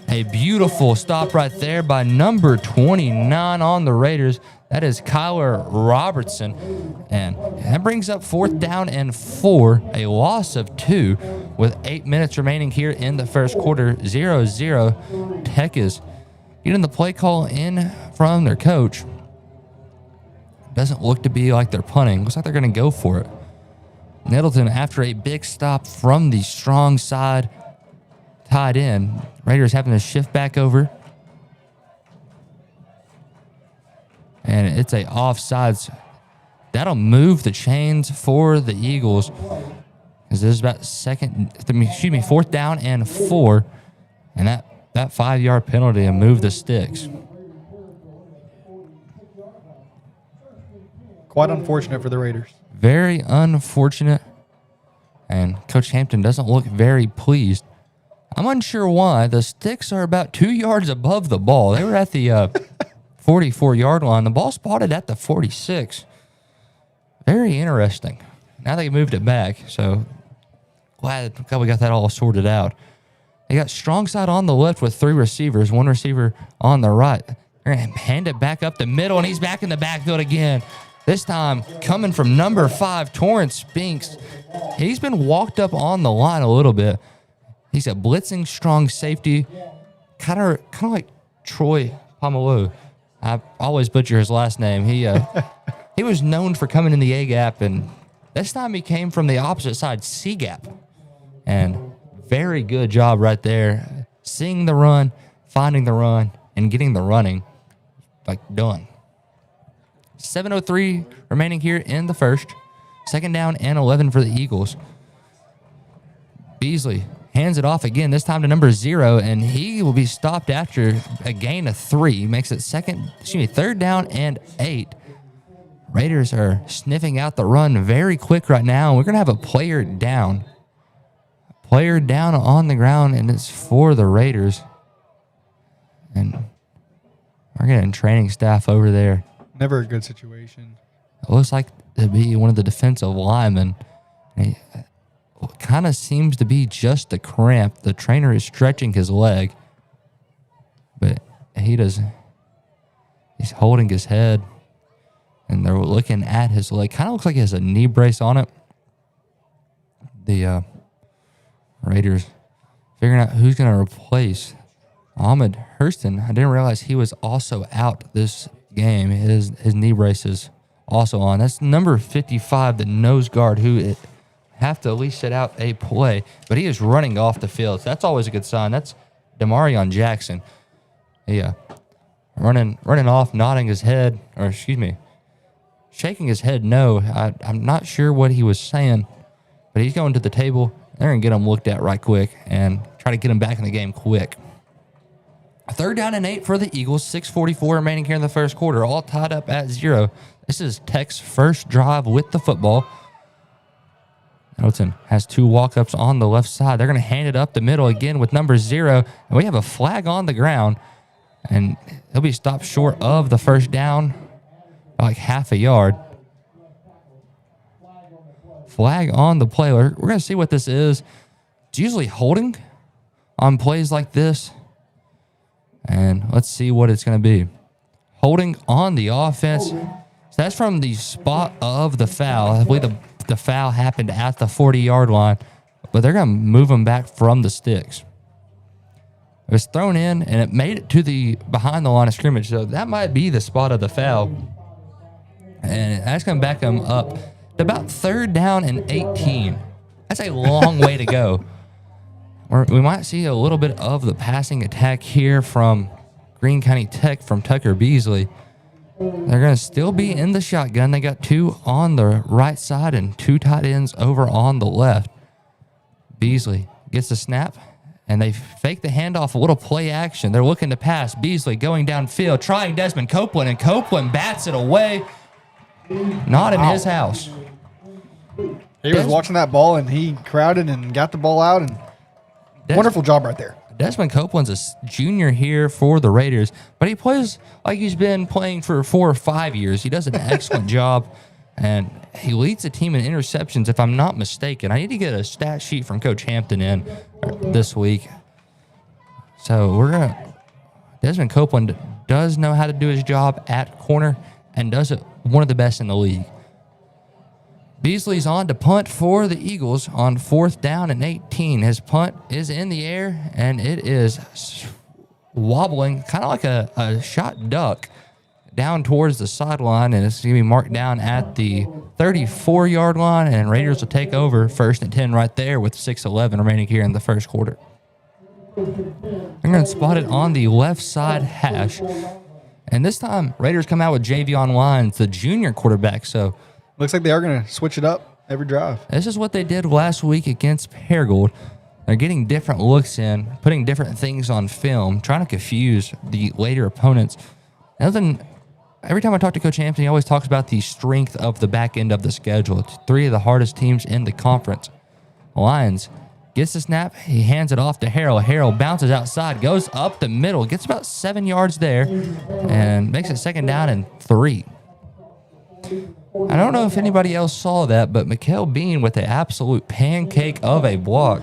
A beautiful stop right there by number 29 on the Raiders. That is Kyler Robertson. And that brings up 4th down and 4, a loss of 2 with 8 minutes remaining here in the first quarter. 0-0. Tech is getting the play call in from their coach. Doesn't look to be like they're punting. Looks like they're going to go for it. Nettleton, after a big stop from the strong side, tied in. Raiders having to shift back over. And it's a offsides. That'll move the chains for the Eagles. Because this is about 4th down and 4. And that 5-yard penalty will move the sticks. Quite unfortunate for the Raiders. Very unfortunate. And Coach Hampton doesn't look very pleased. I'm unsure why. The sticks are about 2 yards above the ball. They were at the 44-yard line. The ball spotted at the 46. Very interesting. Now they moved it back, so glad we got that all sorted out. They got strong side on the left with 3 receivers, 1 receiver on the right. They're They're going to hand it back up the middle, and he's back in the backfield again. This time coming from number 5, Torrance Spinks. He's been walked up on the line a little bit. He's a blitzing strong safety, kind of like Troy Pomeloy. I always butcher his last name. He was known for coming in the A gap, and this time he came from the opposite side, C gap. And very good job right there, seeing the run, finding the run, and getting the running done. 7:03 remaining here in the first. Second down and 11 for the Eagles. Beasley hands it off again, this time to number 0, and he will be stopped after a gain of 3. Makes it third down and 8. Raiders are sniffing out the run very quick right now, and we're going to have a player down. Player down on the ground, and it's for the Raiders. And we're getting training staff over there. Never a good situation. It looks like to be one of the defensive linemen. It kind of seems to be just a cramp. The trainer is stretching his leg, but he's holding his head, and they're looking at his leg. Kind of looks like he has a knee brace on it. The Raiders figuring out who's going to replace Ahmed Hurston. I didn't realize he was also out this game. His knee brace is also on. That's number 55, the nose guard, who have to at least set out a play, but he is running off the field. So that's always a good sign. That's Demarion Jackson. Running off, nodding his head, shaking his head no. I'm not sure what he was saying, but he's going to the table. They're going to get him looked at right quick and try to get him back in the game quick. Third down and 8 for the Eagles. 6:44 remaining here in the first quarter. All tied up at 0. This is Tech's first drive with the football. Nettleton has 2 walk-ups on the left side. They're going to hand it up the middle again with number 0. And we have a flag on the ground. And he'll be stopped short of the first down by half a yard. Flag on the play. We're going to see what this is. It's usually holding on plays like this. And let's see what it's going to be. Holding on the offense. So that's from the spot of the foul. I believe the foul happened at the 40-yard line, but they're going to move them back from the sticks. It was thrown in, and it made it to the behind the line of scrimmage. So that might be the spot of the foul. And that's going to back them up to about third down and 18. That's a long way to go. We might see a little bit of the passing attack here from Greene County Tech from Tucker Beasley. They're going to still be in the shotgun. They got 2 on the right side and 2 tight ends over on the left. Beasley gets the snap, and they fake the handoff, a little play action. They're looking to pass. Beasley going downfield, trying Desmond Copeland, and Copeland bats it away. Not in his house. He was watching that ball, and he crowded and got the ball out, and wonderful job right there. Desmond Copeland's a junior here for the Raiders, but he plays like he's been playing for 4 or 5 years. He does an excellent job, and he leads the team in interceptions, if I'm not mistaken. I need to get a stat sheet from Coach Hampton in this week. So Desmond Copeland does know how to do his job at corner and does it one of the best in the league. Beasley's on to punt for the Eagles on 4th down and 18. His punt is in the air, and it is wobbling, kind of like a shot duck, down towards the sideline, and it's going to be marked down at the 34-yard line, and Raiders will take over 1st and 10 right there with 6:11 remaining here in the first quarter. They're going to spot it on the left side hash, and this time Raiders come out with Javion Lyons, the junior quarterback, so looks like they are going to switch it up every drive. This is what they did last week against Paragould. They're getting different looks in, putting different things on film, trying to confuse the later opponents. Every time I talk to Coach Hampton, he always talks about the strength of the back end of the schedule. It's 3 of the hardest teams in the conference. Lyons gets the snap. He hands it off to Harrell. Harrell bounces outside, goes up the middle, gets about 7 yards there, and makes it 2nd down and 3. I don't know if anybody else saw that, but Mikael Bean with an absolute pancake of a block.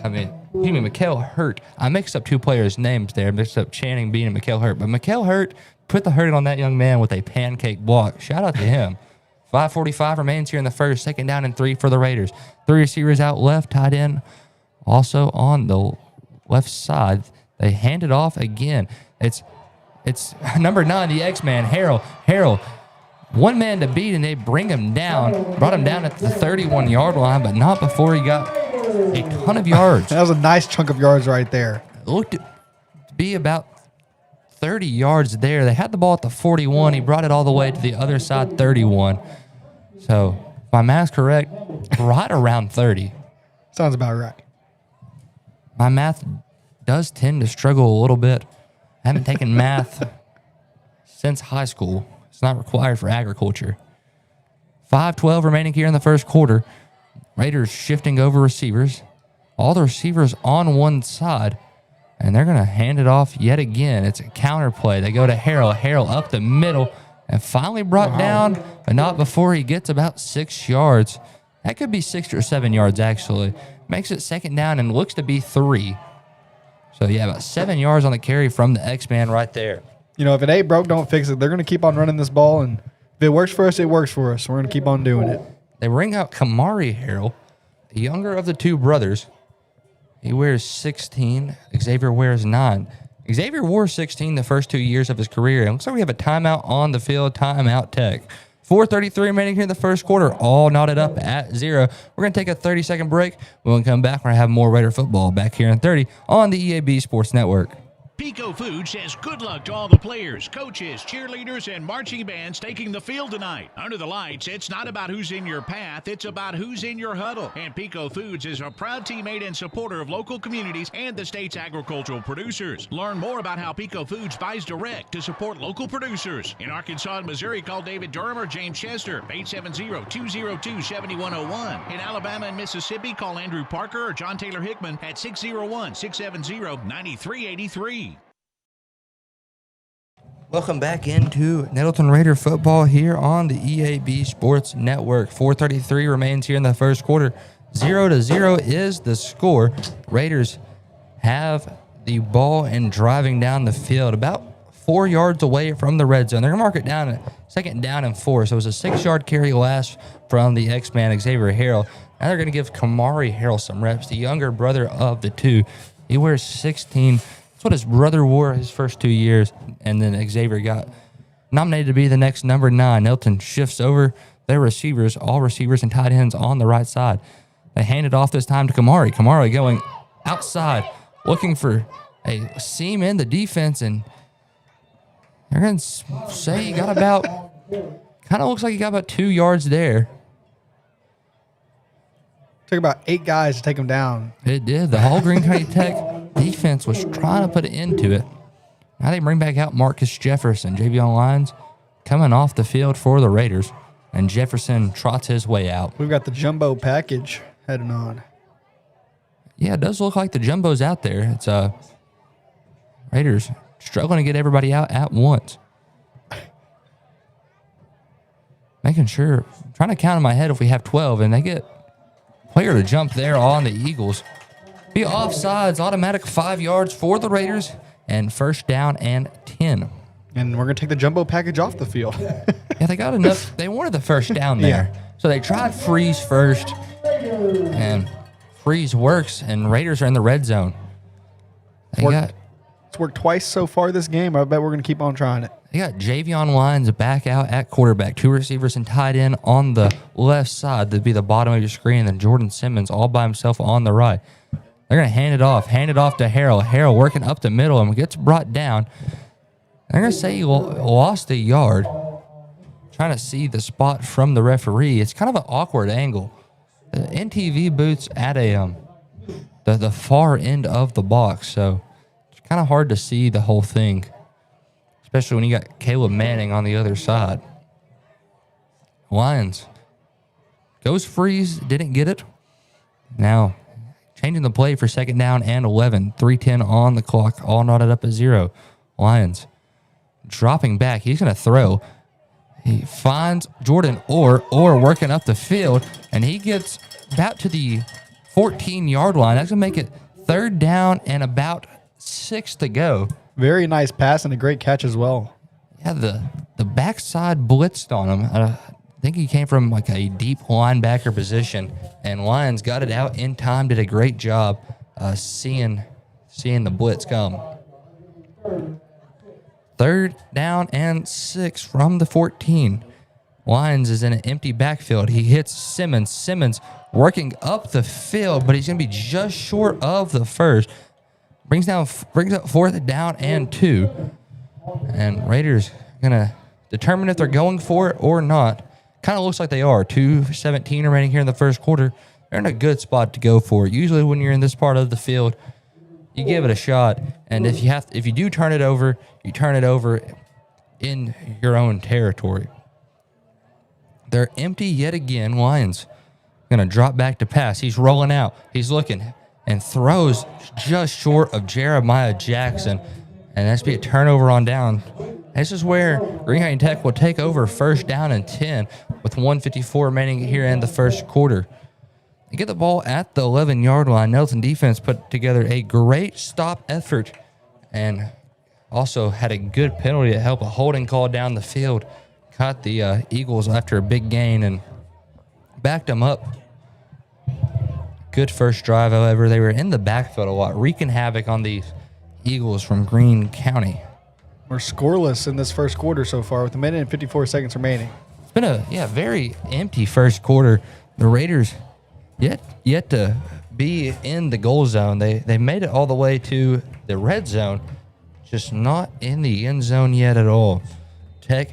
I mean, Mikael Hurt. I mixed up two players' names there. I mixed up Channing Bean and Mikael Hurt. But Mikael Hurt put the hurt on that young man with a pancake block. Shout out to him. 5:45 remains here in the first. 2nd down and 3 for the Raiders. 3 receivers out left, tied in. Also on the left side, they hand it off again. It's number 9, the X-Man, Harrell. One man to beat, and they bring him down. Brought him down at the 31-yard line, but not before he got a ton of yards. That was a nice chunk of yards right there. It looked to be about 30 yards there. They had the ball at the 41. He brought it all the way to the other side, 31. So, if my math's correct, right around 30. Sounds about right. My math does tend to struggle a little bit. I haven't taken math since high school. It's not required for agriculture. 5:12 remaining here in the first quarter. Raiders shifting over receivers. All the receivers on one side. And they're going to hand it off yet again. It's a counter play. They go to Harrell. Harrell up the middle and finally brought down, but not before he gets about 6 yards. That could be 6 or 7 yards, actually. Makes it 2nd down and looks to be 3. So, yeah, about 7 yards on the carry from the X-Man right there. You know, if it ain't broke, don't fix it. They're going to keep on running this ball, and if it works for us, it works for us. We're going to keep on doing it. They bring out Kamari Harrell, the younger of the two brothers. He wears 16. Xavier wears 9. Xavier wore 16 the first 2 years of his career. It looks like we have a timeout on the field, timeout Tech. 4:33 remaining here in the first quarter, all knotted up at 0. We're going to take a 30-second break. When we come back, we're going to have more Raider football back here in 30 on the EAB Sports Network. Pico Food says good luck to all the players, coaches, cheerleaders, and marching bands taking the field tonight. Under the lights, it's not about who's in your path, it's about who's in your huddle. And Pico Foods is a proud teammate and supporter of local communities and the state's agricultural producers. Learn more about how Pico Foods buys direct to support local producers. In Arkansas and Missouri, call David Durham or James Chester, 870-202-7101. In Alabama and Mississippi, call Andrew Parker or John Taylor Hickman at 601-670-9383. Welcome back into Nettleton Raider football here on the EAB Sports Network. 4:33 remains here in the first quarter. 0-0 is the score. Raiders have the ball and driving down the field about 4 yards away from the red zone. They're going to mark it down at 2nd down and 4. So it was a 6-yard carry last from the X-Man, Xavier Harrell. Now they're going to give Kamari Harrell some reps, the younger brother of the two. He wears 16. That's what his brother wore his first 2 years, and then Xavier got nominated to be the next number 9. Nettleton shifts over their receivers, all receivers and tight ends on the right side. They hand it off this time to Kamari. Kamari going outside, looking for a seam in the defense, and they're going to say he got about, kind of looks like he got about 2 yards there. Took about 8 guys to take him down. It did. The Hall Green County Tech defense was trying to put it into it. Now they bring back out Marcus Jefferson. Javion Lyons coming off the field for the Raiders, and Jefferson trots his way out. We've got the jumbo package heading on. Yeah, it does look like the jumbo's out there. It's Raiders struggling to get everybody out at once. Making sure, trying to count in my head if we have 12, and they get player to jump there on the Eagles. Be offsides, automatic 5 yards for the Raiders, and 1st down and 10. And we're going to take the jumbo package off the field. Yeah, they got enough. They wanted the 1st down there. Yeah. So they tried freeze first, and freeze works, and Raiders are in the red zone. It's worked twice so far this game. I bet we're going to keep on trying it. They got Javion Lyons back out at quarterback, 2 receivers and tight end on the left side. That'd be the bottom of your screen, and then Jordan Simmons all by himself on the right. They're going to hand it off to Harrell. Harrell working up the middle and gets brought down. They're going to say he lost a yard. Trying to see the spot from the referee. It's kind of an awkward angle. The NTV booth's at the far end of the box, so it's kind of hard to see the whole thing, especially when you got Caleb Manning on the other side. Lions goes freeze, didn't get it. Now changing the play for 2nd down and 11. 3:10 on the clock, all knotted up at 0. Lions dropping back. He's going to throw. He finds Jordan Orr working up the field, and he gets about to the 14-yard line. That's going to make it 3rd down and about 6 to go. Very nice pass and a great catch as well. Yeah, the backside blitzed on him. I think he came from like a deep linebacker position, and Lions got it out in time, did a great job seeing the blitz come. 3rd down and 6 from the 14. Lions is in an empty backfield. He hits Simmons. Simmons working up the field, but he's going to be just short of the first. Brings up 4th down and 2. And Raiders going to determine if they're going for it or not. Kind of looks like they are. 2:17 remaining here in the first quarter. They're in a good spot to go for it. Usually when you're in this part of the field, you give it a shot. And if you do turn it over, you turn it over in your own territory. They're empty yet again. Lions going to drop back to pass. He's rolling out. He's looking and throws just short of Jeremiah Jackson. And that's be a turnover on down. This is where Green County Tech will take over 1st down and 10 with 1:54 remaining here in the first quarter. They get the ball at the 11-yard line. Nettleton defense put together a great stop effort and also had a good penalty to help a holding call down the field. Caught the Eagles after a big gain and backed them up. Good first drive, however. They were in the backfield a lot, wreaking havoc on these Eagles from Greene County. We're scoreless in this first quarter so far with 1 minute and 54 seconds remaining. It's been a very empty first quarter. The Raiders yet to be in the goal zone. They made it all the way to the red zone, just not in the end zone yet at all. Tech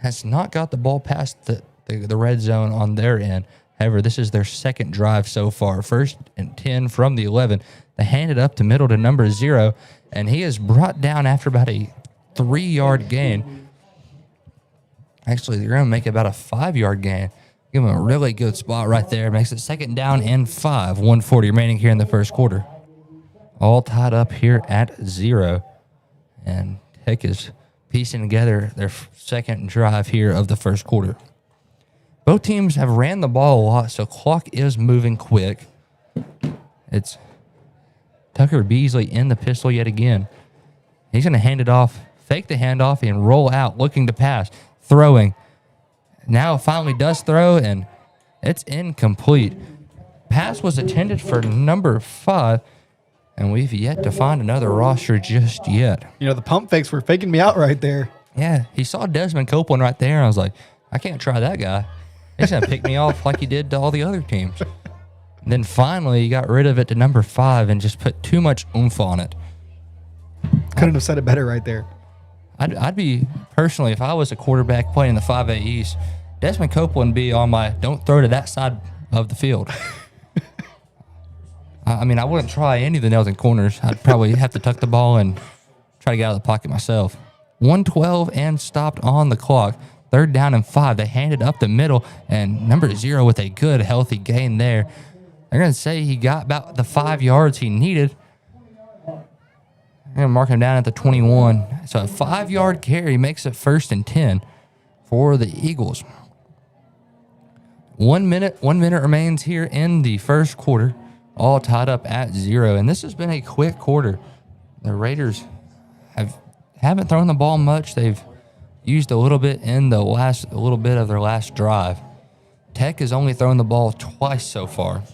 has not got the ball past the red zone on their end. However, this is their second drive so far. 1st and 10 from the 11. They hand it up to middle to number 0, and he is brought down after about a 3-yard gain. Actually, they're going to make about a 5-yard gain. Give him a really good spot right there. Makes it 2nd down and 5. 1:40 remaining here in the first quarter. All tied up here at 0. And Tech is piecing together their second drive here of the first quarter. Both teams have ran the ball a lot, so clock is moving quick. It's Tucker Beasley in the pistol yet again. He's going to hand it off, fake the handoff, and roll out, looking to pass, throwing. Now finally does throw, and it's incomplete. Pass was intended for number 5, and we've yet to find another roster just yet. You know, the pump fakes were faking me out right there. Yeah, he saw Desmond Copeland right there, and I was like, I can't try that guy. He's going to pick me off like he did to all the other teams. And then finally, he got rid of it to number 5 and just put too much oomph on it. Couldn't have said it better right there. I'd be, personally, if I was a quarterback playing the 5A East, Desmond Copeland would be on my don't throw to that side of the field. I mean, I wouldn't try any of the nails and corners. I'd probably have to tuck the ball and try to get out of the pocket myself. 1:12 and stopped on the clock. 3rd down and 5. They handed up the middle, and number 0 with a good, healthy gain there. They're going to say he got about the 5 yards he needed. I'm going to mark him down at the 21. So a 5-yard carry makes it 1st and 10 for the Eagles. 1 minute remains here in the first quarter, all tied up at 0. And this has been a quick quarter. The Raiders haven't thrown the ball much. They've used a little bit in the little bit of their last drive. Tech has only thrown the ball twice so far.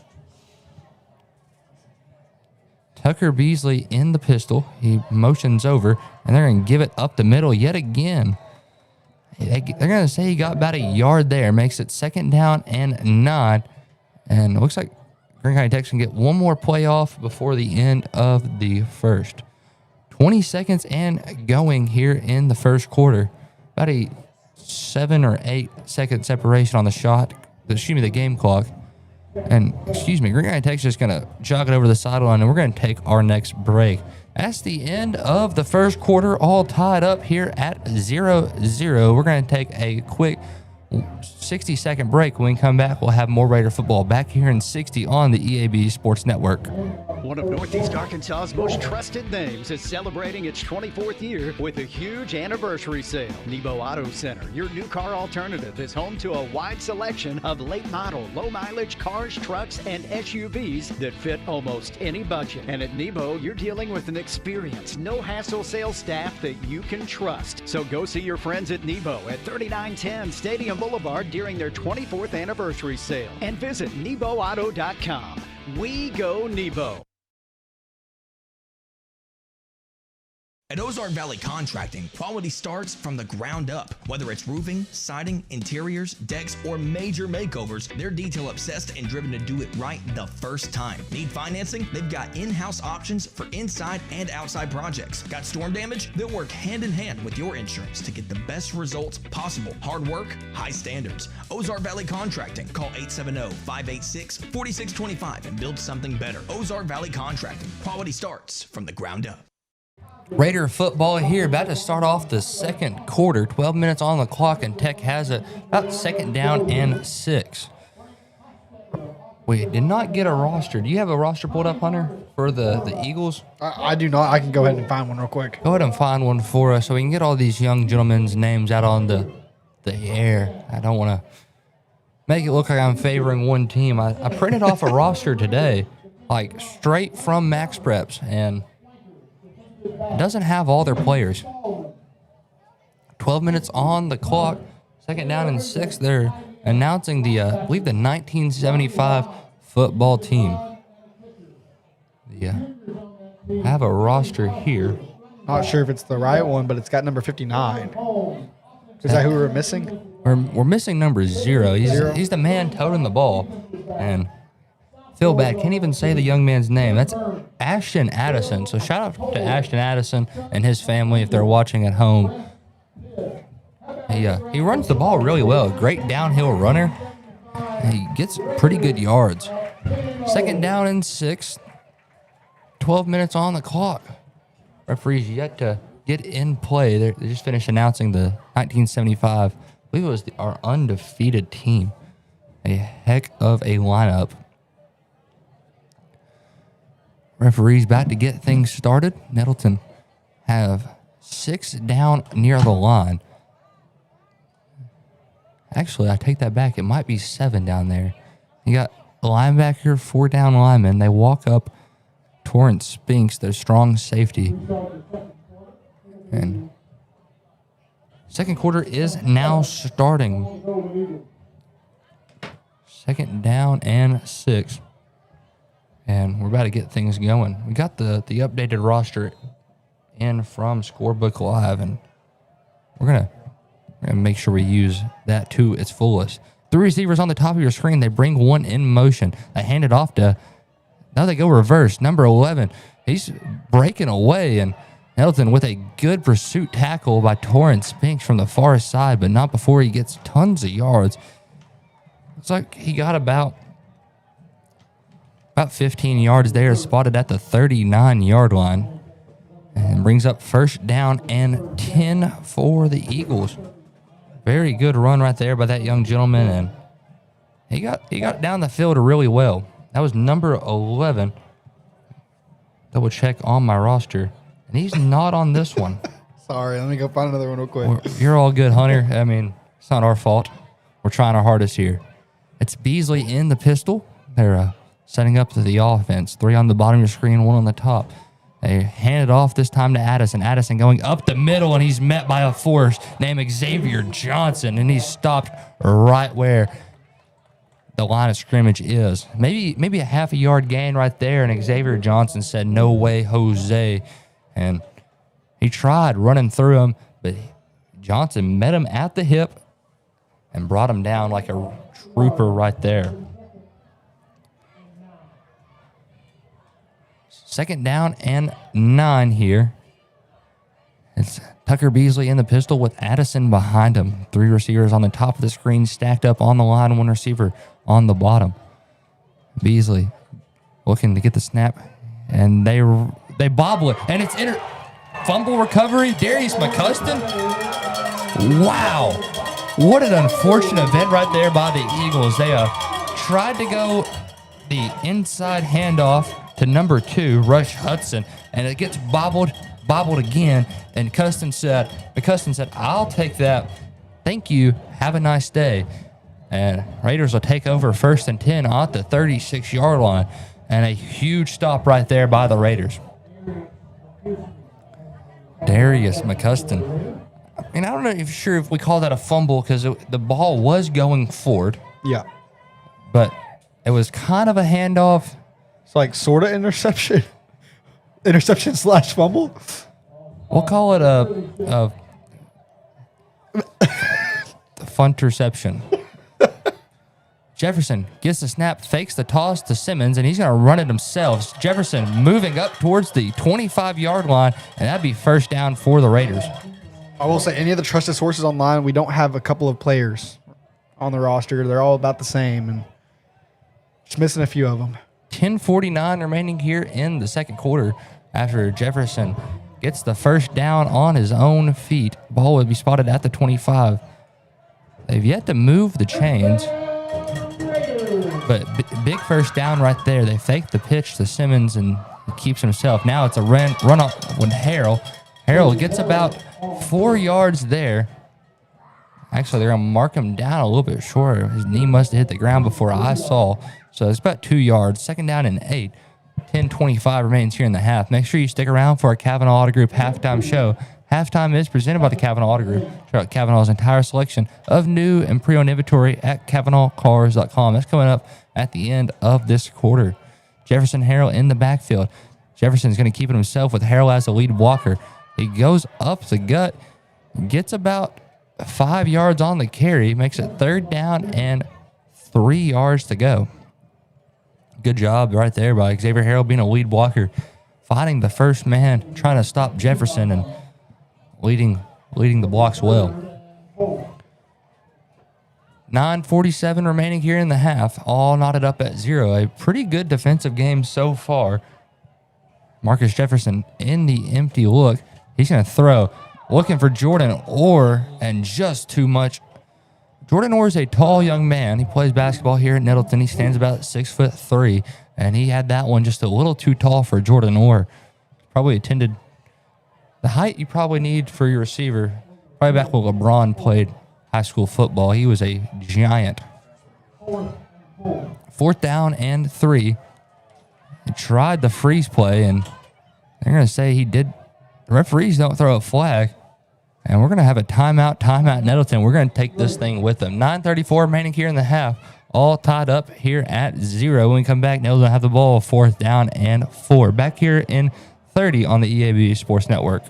Tucker Beasley in the pistol. He motions over, and they're going to give it up the middle yet again. They're going to say he got about a yard there. Makes it 2nd down and 9. And it looks like Greene County Tech can get one more play off before the end of the first. 20 seconds and going here in the first quarter. About a 7 or 8 second separation on the game clock. And, Green County Tech's just going to jog it over the sideline, and we're going to take our next break. That's the end of the first quarter, all tied up here at 0-0. We're going to take a quick 60-second break. When we come back, we'll have more Raider football back here in 60 on the EAB Sports Network. One of Northeast Arkansas's most trusted names is celebrating its 24th year with a huge anniversary sale. Nebo Auto Center, your new car alternative, is home to a wide selection of late model, low mileage cars, trucks, and SUVs that fit almost any budget. And at Nebo, you're dealing with an experienced, no hassle sales staff that you can trust. So go see your friends at Nebo at 3910 Stadium Boulevard during their 24th anniversary sale. And visit NeboAuto.com. We go Nebo. At Ozark Valley Contracting, quality starts from the ground up. Whether it's roofing, siding, interiors, decks, or major makeovers, they're detail obsessed and driven to do it right the first time. Need financing? They've got in-house options for inside and outside projects. Got storm damage? They'll work hand in hand with your insurance to get the best results possible. Hard work, high standards. Ozark Valley Contracting. Call 870-586-4625 and build something better. Ozark Valley Contracting. Quality starts from the ground up. Raider football here, about to start off the second quarter. 12 minutes on the clock, and Tech has it about second down and 6. We did not get a roster. Do you have a roster pulled up, Hunter, for the Eagles? I do not. I can go ahead and find one real quick. Go ahead and find one for us so we can get all these young gentlemen's names out on the air. I don't want to make it look like I'm favoring one team. I printed off a roster today, like straight from Max Preps, and it doesn't have all their players. 12 minutes on the clock, second down and 6. They're announcing I believe the 1975 football team. I have a roster here. Not sure if it's the right one, but it's got number 59. Is that who we're missing? We're missing number 0. He's the man toting the ball, and feel bad. Can't even say the young man's name. That's Ashton Addison. So shout out to Ashton Addison and his family if they're watching at home. He runs the ball really well. Great downhill runner. He gets pretty good yards. Second down and 6. 12 minutes on the clock. Referees yet to get in play. They just finished announcing the 1975. I believe it was our undefeated team. A heck of a lineup. Referees about to get things started. Nettleton have 6 down near the line. Actually, I take that back. It might be 7 down there. You got a linebacker, 4 down linemen. They walk up. Torrance Spinks, their strong safety. And second quarter is now starting. Second down and 6. And we're about to get things going. We got the updated roster in from Scorebook Live, and we're gonna make sure we use that to its fullest. 3 receivers on the top of your screen. They bring one in motion. They hand it off to, now they go reverse. Number 11, he's breaking away, and Nettleton with a good pursuit tackle by Torrance Spinks from the far side, but not before he gets tons of yards. Looks like he got about 15 yards there, spotted at the 39-yard line, and brings up first down and 10 for the Eagles. Very good run right there by that young gentleman, and he got down the field really well. That was number 11. Double check on my roster, and he's not on this one. Sorry, let me go find another one real quick. You're all good, Hunter. I mean, it's not our fault. We're trying our hardest here. It's Beasley in the pistol. They're setting up to the offense. 3 on the bottom of your screen, 1 on the top. They hand it off this time to Addison. Addison going up the middle, and he's met by a force named Xavier Johnson, and he's stopped right where the line of scrimmage is. Maybe a half a yard gain right there, and Xavier Johnson said, "No way, Jose." And he tried running through him, but Johnson met him at the hip and brought him down like a trooper right there. Second down and 9 here. It's Tucker Beasley in the pistol with Addison behind him. 3 receivers on the top of the screen stacked up on the line, 1 receiver on the bottom. Beasley looking to get the snap, and they bobble it, and it's fumble recovery. Darius McCuston. Wow. What an unfortunate event right there by the Eagles. They tried to go the inside handoff to number 2, Rush Hudson, and it gets bobbled again. And Custon said, "I'll take that. Thank you. Have a nice day." And Raiders will take over 1st and 10 at the 36-yard line, and a huge stop right there by the Raiders. Darius McCuston. I mean, I don't know if we call that a fumble because the ball was going forward. Yeah. But it was kind of a handoff. It's like sort of interception. Interception / fumble. We'll call it a funterception. Jefferson gets the snap, fakes the toss to Simmons, and he's going to run it himself. Jefferson moving up towards the 25-yard line, and that'd be 1st down for the Raiders. I will say, any of the trusted sources online, we don't have a couple of players on the roster. They're all about the same, and just missing a few of them. 10:49 remaining here in the second quarter after Jefferson gets the 1st down on his own feet. Ball would be spotted at the 25. They've yet to move the chains. But big 1st down right there. They fake the pitch to Simmons, and he keeps himself. Now it's a run up with Harrell. Harrell gets about 4 yards there. Actually, they're going to mark him down a little bit shorter. His knee must have hit the ground before I saw. So it's about 2 yards. 2nd down and 8. 10:25 remains here in the half. Make sure you stick around for our Kavanaugh Auto Group halftime show. Halftime is presented by the Kavanaugh Auto Group. Check out Kavanaugh's entire selection of new and pre-owned inventory at KavanaughCars.com. That's coming up at the end of this quarter. Jefferson Harrell in the backfield. Jefferson's going to keep it himself with Harrell as the lead blocker. He goes up the gut, gets about 5 yards on the carry, makes it 3rd down and 3 yards to go. Good job right there by Xavier Harrell being a lead blocker, fighting the first man, trying to stop Jefferson and leading the blocks well. 9:47 remaining here in the half, all knotted up at 0. A pretty good defensive game so far. Marcus Jefferson in the empty look. He's going to throw, looking for Jordan Orr, and just too much. Jordan Orr is a tall young man. He plays basketball here at Nettleton. He stands about 6'3", and he had that one just a little too tall for Jordan Orr. Probably attended the height you probably need for your receiver. Probably back when LeBron played high school football. He was a giant. 4th down and 3. He tried the freeze play, and they're going to say he did. The referees don't throw a flag. And we're going to have a timeout Nettleton. We're going to take this thing with them. 9:34 remaining here in the half. All tied up here at 0. When we come back, Nettleton will have the ball. 4th down and 4. Back here in 30 on the EAB Sports Network.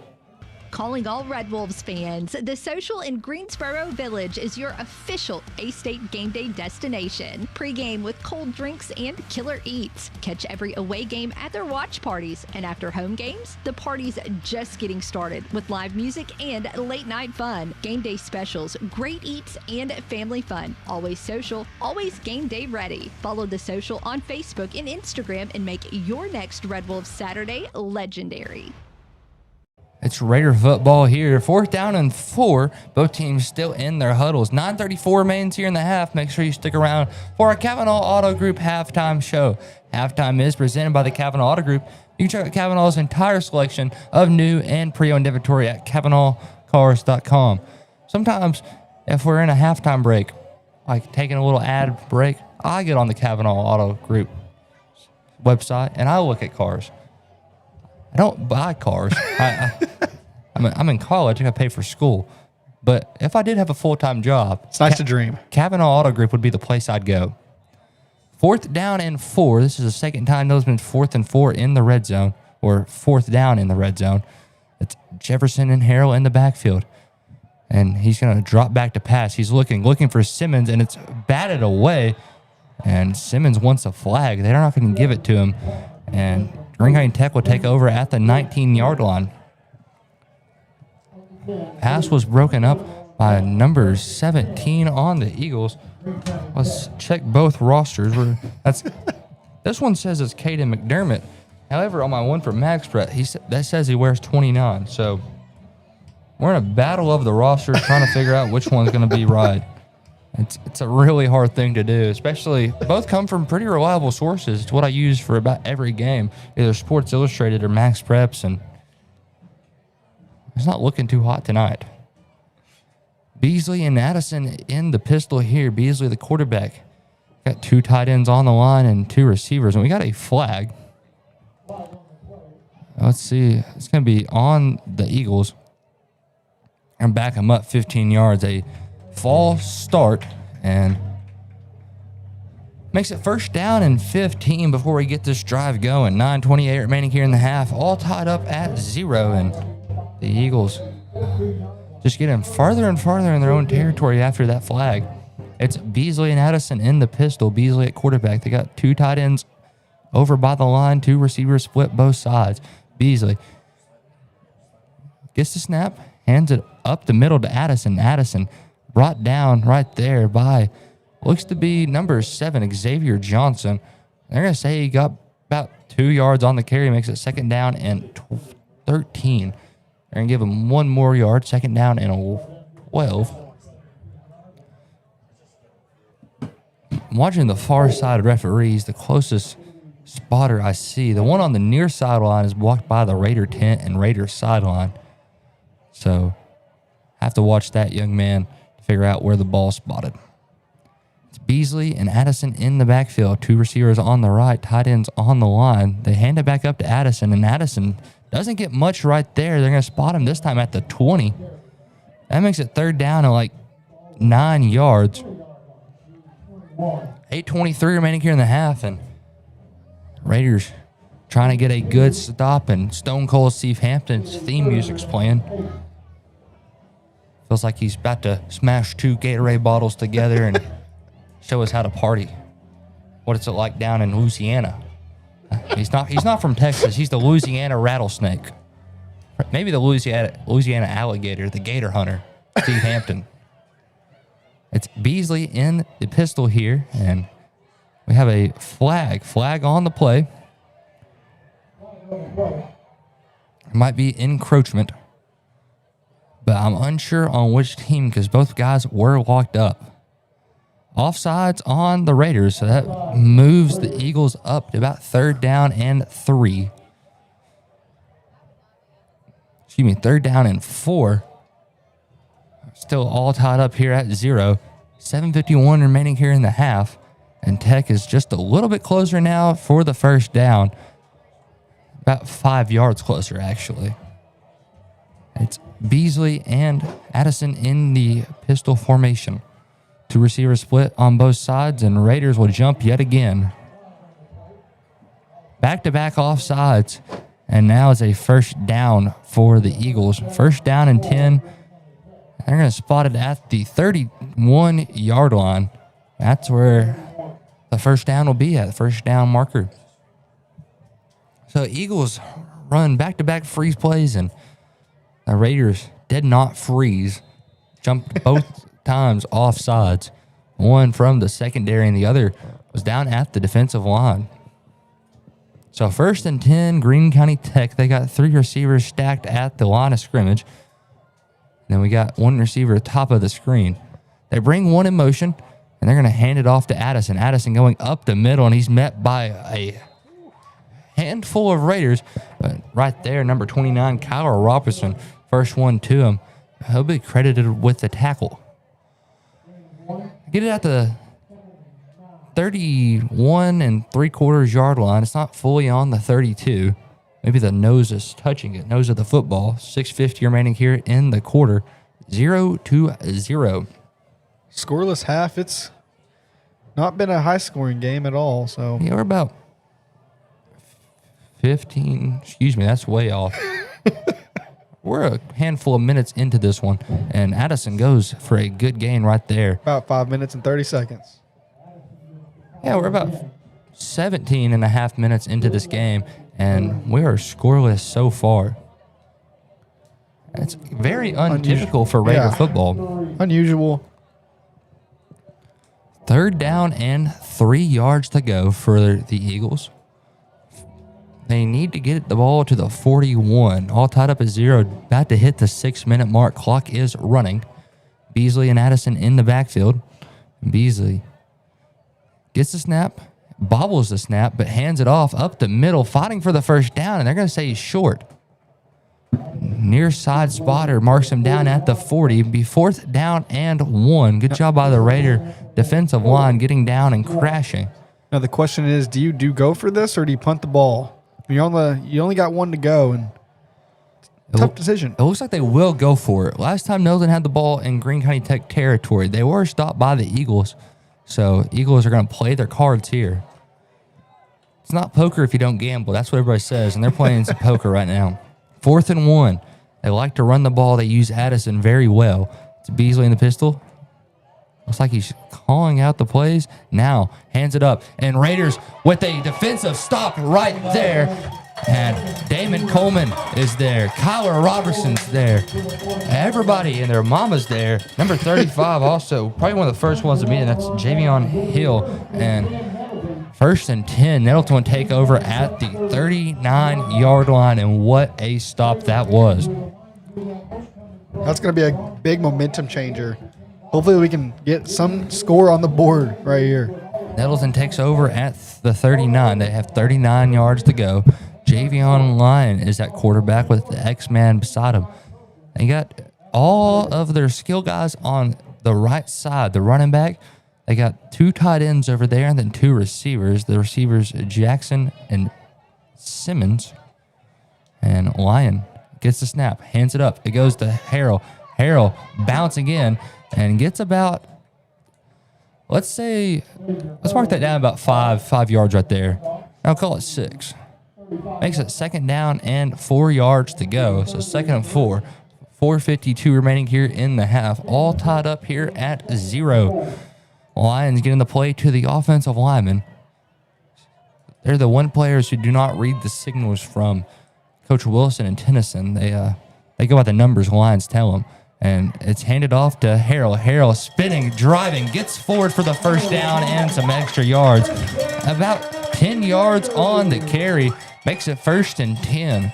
Calling all Red Wolves fans, the Social in Greensboro Village is your official A-State game day destination. Pregame with cold drinks and killer eats. Catch every away game at their watch parties. And after home games, the party's just getting started with live music and late night fun. Game day specials, great eats, and family fun. Always social, always game day ready. Follow the Social on Facebook and Instagram and make your next Red Wolves Saturday legendary. It's Raider football here. 4th down and 4. Both teams still in their huddles. 9:34 remains here in the half. Make sure you stick around for our Kavanaugh Auto Group halftime show. Halftime is presented by the Kavanaugh Auto Group. You can check out Kavanaugh's entire selection of new and pre-owned inventory at KavanaughCars.com. Sometimes, if we're in a halftime break, like taking a little ad break, I get on the Kavanaugh Auto Group website and I look at cars. I don't buy cars. I'm in college. I got to pay for school. But if I did have a full-time job, it's nice to dream. Kavanaugh Auto Group would be the place I'd go. 4th down and 4. This is the second time there's been 4th and 4 in the red zone, or 4th down in the red zone. It's Jefferson and Harrell in the backfield. And he's going to drop back to pass. He's looking for Simmons, and it's batted away. And Simmons wants a flag. They're not going to give it to him. And Green County Tech will take over at the 19-yard line. Pass was broken up by number 17 on the Eagles. Let's check both rosters. This one says it's Caden McDermott. However, on my one for MaxPret, that says he wears 29. So we're in a battle of the roster trying to figure out which one's going to be right. It's a really hard thing to do, especially both come from pretty reliable sources. It's what I use for about every game, either Sports Illustrated or Max Preps, and it's not looking too hot tonight. Beasley and Addison in the pistol here. Beasley, the quarterback, got 2 tight ends on the line and 2 receivers, and we got a flag. Let's see. It's going to be on the Eagles and back them up 15 yards. A false start and makes it first down and 15 before we get this drive going. 9:28 remaining here in the half, all tied up at 0, and the Eagles just getting farther and farther in their own territory after that flag. It's Beasley and Addison in the pistol. Beasley at quarterback. They got 2 tight ends over by the line, 2 receivers split both sides. Beasley gets the snap, hands it up the middle to Addison. Addison brought down right there by, looks to be number 7, Xavier Johnson. They're going to say he got about 2 yards on the carry, makes it second down and 13. They're going to give him 1 more yard, second down and 12. I'm watching the far side referees, the closest spotter I see. The one on the near sideline is blocked by the Raider tent and Raider sideline. So have to watch that young man to figure out where the ball spotted. It's Beasley and Addison in the backfield. 2 receivers on the right, tight ends on the line. They hand it back up to Addison, and Addison doesn't get much right there. They're going to spot him this time at the 20. That makes it third down and like 9 yards. 8:23 remaining here in the half, and Raiders trying to get a good stop, and Stone Cold Steve Hampton's theme music's playing. Feels like he's about to smash 2 Gatorade bottles together and show us how to party. What it's like down in Louisiana. He's not from Texas. He's the Louisiana rattlesnake. Maybe the Louisiana alligator, the gator hunter, Steve Hampton. It's Beasley in the pistol here, and we have a flag on the play. It might be encroachment, but I'm unsure on which team because both guys were locked up. Offsides on the Raiders, so that moves the Eagles up to about third down and 3. Third down and 4. Still all tied up here at 0. 7:51 remaining here in the half. And Tech is just a little bit closer now for the first down. About 5 yards closer, actually. It's Beasley and Addison in the pistol formation. 2 receivers split on both sides, and Raiders will jump yet again. Back-to-back offsides, and now is a first down for the Eagles. First down and 10. They're going to spot it at the 31-yard line. That's where the first down will be at, the first down marker. So Eagles run back-to-back freeze plays, and the Raiders did not freeze. Jumped both times off sides. One from the secondary, and the other was down at the defensive line. So 1st and 10, Greene County Tech. They got 3 receivers stacked at the line of scrimmage. Then we got 1 receiver top of the screen. They bring 1 in motion, and they're going to hand it off to Addison. Addison going up the middle, and he's met by a handful of Raiders. But right there, number 29, Kyle Robertson, first one to him. He'll be credited with the tackle. Get it at the 31 3/4 yard line. It's not fully on the 32. Maybe the nose is touching it. Nose of the football. 6:50 remaining here in the quarter. 0-0. Scoreless half. It's not been a high-scoring game at all. So yeah, we're about 15. Excuse me, that's way off. We're a handful of minutes into this one, and Addison goes for a good gain right there. About 5 minutes and 30 seconds. Yeah, we're about 17 and a half minutes into this game, and we are scoreless so far. It's very untypical for Raider football. Unusual. 3rd down and 3 yards to go for the Eagles. They need to get the ball to the 41. All tied up at 0. About to hit the 6-minute mark. Clock is running. Beasley and Addison in the backfield. Beasley gets the snap, bobbles the snap, but hands it off up the middle, fighting for the first down, and they're going to say he's short. Near side spotter marks him down at the 40. Be 4th down and 1. Good job by the Raider defensive line getting down and crashing. Now the question is, do you go for this or do you punt the ball? You only got one to go, and tough decision. It looks like they will go for it. Last time Nettleton had the ball in Greene County Tech territory, they were stopped by the Eagles. So Eagles are going to play their cards here. It's not poker if you don't gamble. That's what everybody says, and they're playing some poker right now. 4th and 1. They like to run the ball. They use Addison very well. It's Beasley in the pistol. Looks like he's calling out the plays. Now, hands it up. And Raiders with a defensive stop right there. And Damon Coleman is there. Kyler Robertson's there. Everybody and their mama's there. Number 35 also, probably one of the first ones to meet, and that's Javion Hill. And 1st and 10, Nettleton will take over at the 39-yard line, and what a stop that was. That's going to be a big momentum changer. Hopefully we can get some score on the board right here. Nettleton takes over at the 39. They have 39 yards to go. Javion Lyon is at quarterback with the X-Man beside him. They got all of their skill guys on the right side, the running back. They got 2 tight ends over there and then 2 receivers. The receivers, Jackson and Simmons. And Lyon gets the snap, hands it up. It goes to Harrell. Harrell bouncing in and gets about, let's mark that down about 5 yards right there. I'll call it 6. Makes it 2nd down and 4 yards to go. So 2nd and 4. 4:52 remaining here in the half. All tied up here at 0. Lions getting the play to the offensive lineman. They're the one players who do not read the signals from Coach Wilson and Tennyson. They go by the numbers Lions tell them. And it's handed off to Harrell. Harrell spinning, driving, gets forward for the first down and some extra yards. About 10 yards on the carry. Makes it 1st and 10.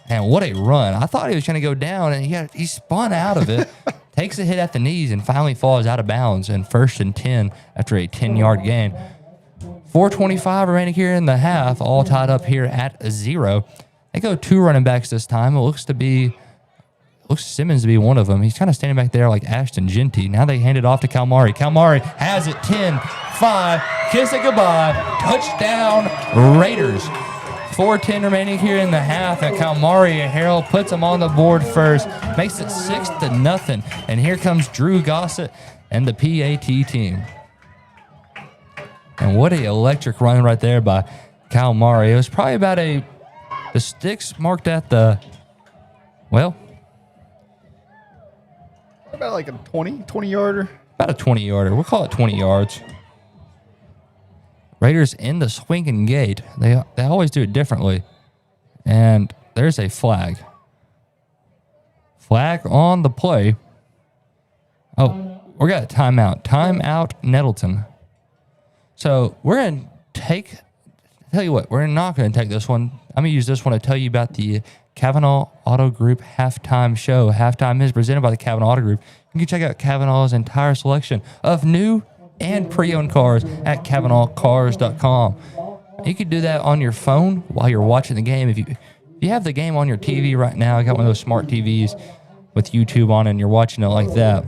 And what a run. I thought he was trying to go down, and he spun out of it. Takes a hit at the knees and finally falls out of bounds in 1st and 10 after a 10-yard gain. 4:25 remaining here in the half, all tied up here at 0. They go 2 running backs this time. It looks Simmons to be one of them. He's kind of standing back there like Ashton Genty. Now they hand it off to Kalmari. Kalmari has it 10-5. Kiss it goodbye. Touchdown Raiders. 4:10 remaining here in the half, and Kalmari Harrell puts them on the board first, makes it 6-0. And here comes Drew Gossett and the PAT team. And what a electric run right there by Kalmari. It was probably about the sticks marked at the, well, about like a 20-yarder? About a 20-yarder. We'll call it 20 yards. Raiders in the swinging gate. They always do it differently. And there's a flag. Flag on the play. Oh, we got a timeout. Timeout Nettleton. So we're going to tell you what, we're not going to take this one. I'm going to use this one to tell you about the Kavanaugh Auto Group halftime show. Halftime is presented by the Kavanaugh Auto Group. You can check out Kavanaugh's entire selection of new and pre-owned cars at KavanaughCars.com. You can do that on your phone while you're watching the game. If you have the game on your TV right now, I got one of those smart TVs with YouTube on it, and you're watching it like that.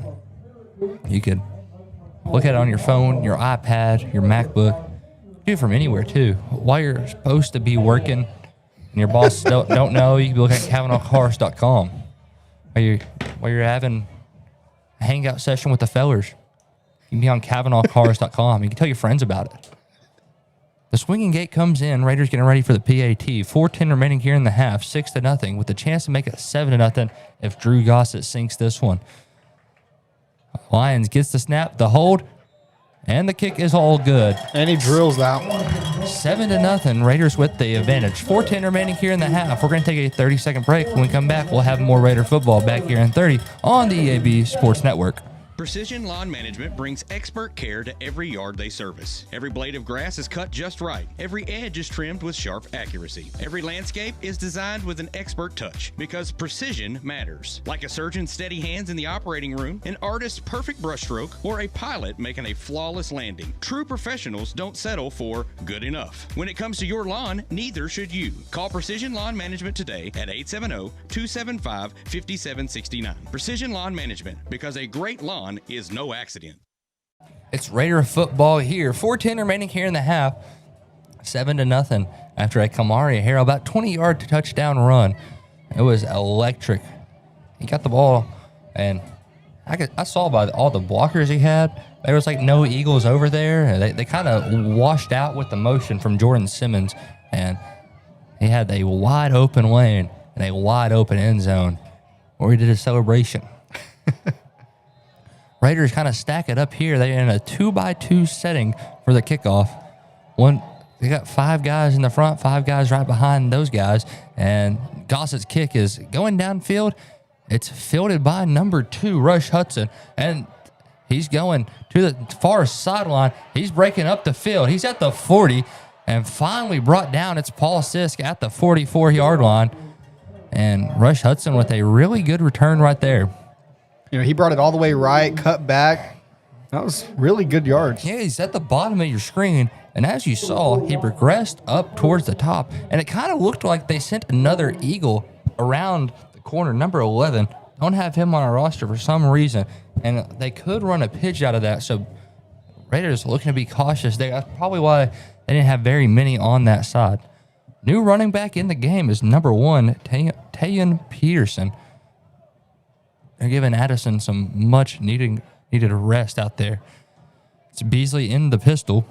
You could look at it on your phone, your iPad, your MacBook. Do it from anywhere too. While you're supposed to be working and your boss don't know, you can look at KavanaughCars.com. While you're having a hangout session with the fellers, you can be on KavanaughCars.com. You can tell your friends about it. The swinging gate comes in. Raiders getting ready for the PAT. 4:10 remaining here in the half. 6-0 with a chance to make it 7-0 if Drew Gossett sinks this one. Lions gets the snap, the hold, and the kick is all good. And he drills that one. 7-0. Raiders with the advantage. 4:10 remaining here in the half. We're going to take a 30-second break. When we come back, we'll have more Raider football back here in 30 on the EAB Sports Network. Precision Lawn Management brings expert care to every yard they service. Every blade of grass is cut just right. Every edge is trimmed with sharp accuracy. Every landscape is designed with an expert touch because precision matters. Like a surgeon's steady hands in the operating room, an artist's perfect brushstroke, or a pilot making a flawless landing. True professionals don't settle for good enough. When it comes to your lawn, neither should you. Call Precision Lawn Management today at 870-275-5769. Precision Lawn Management, because a great lawn is no accident. It's Raider football here. 4:10 remaining here in the half. 7-0 after a Kamari Harrell about 20-yard touchdown run. It was electric. He got the ball, and I saw by all the blockers he had, there was like no Eagles over there. They kind of washed out with the motion from Jordan Simmons, and he had a wide open lane and a wide open end zone where he did a celebration. Raiders kind of stack it up here. They're in a 2-by-2 setting for the kickoff. They got 5 guys in the front, 5 guys right behind those guys, and Gossett's kick is going downfield. It's fielded by number 2, Rush Hudson, and he's going to the far sideline. He's breaking up the field. He's at the 40, and finally brought down. It's Paul Sisk at the 44-yard line, and Rush Hudson with a really good return right there. You know, he brought it all the way right, cut back. That was really good yards. Yeah, he's at the bottom of your screen, and as you saw, he progressed up towards the top, and it kind of looked like they sent another Eagle around the corner. Number 11, don't have him on our roster for some reason, and they could run a pitch out of that, so Raiders looking to be cautious there. That's probably why they didn't have very many on that side. New running back in the game is number 1, Tayon Peterson. They're giving Addison some much needed rest out there. It's Beasley in the pistol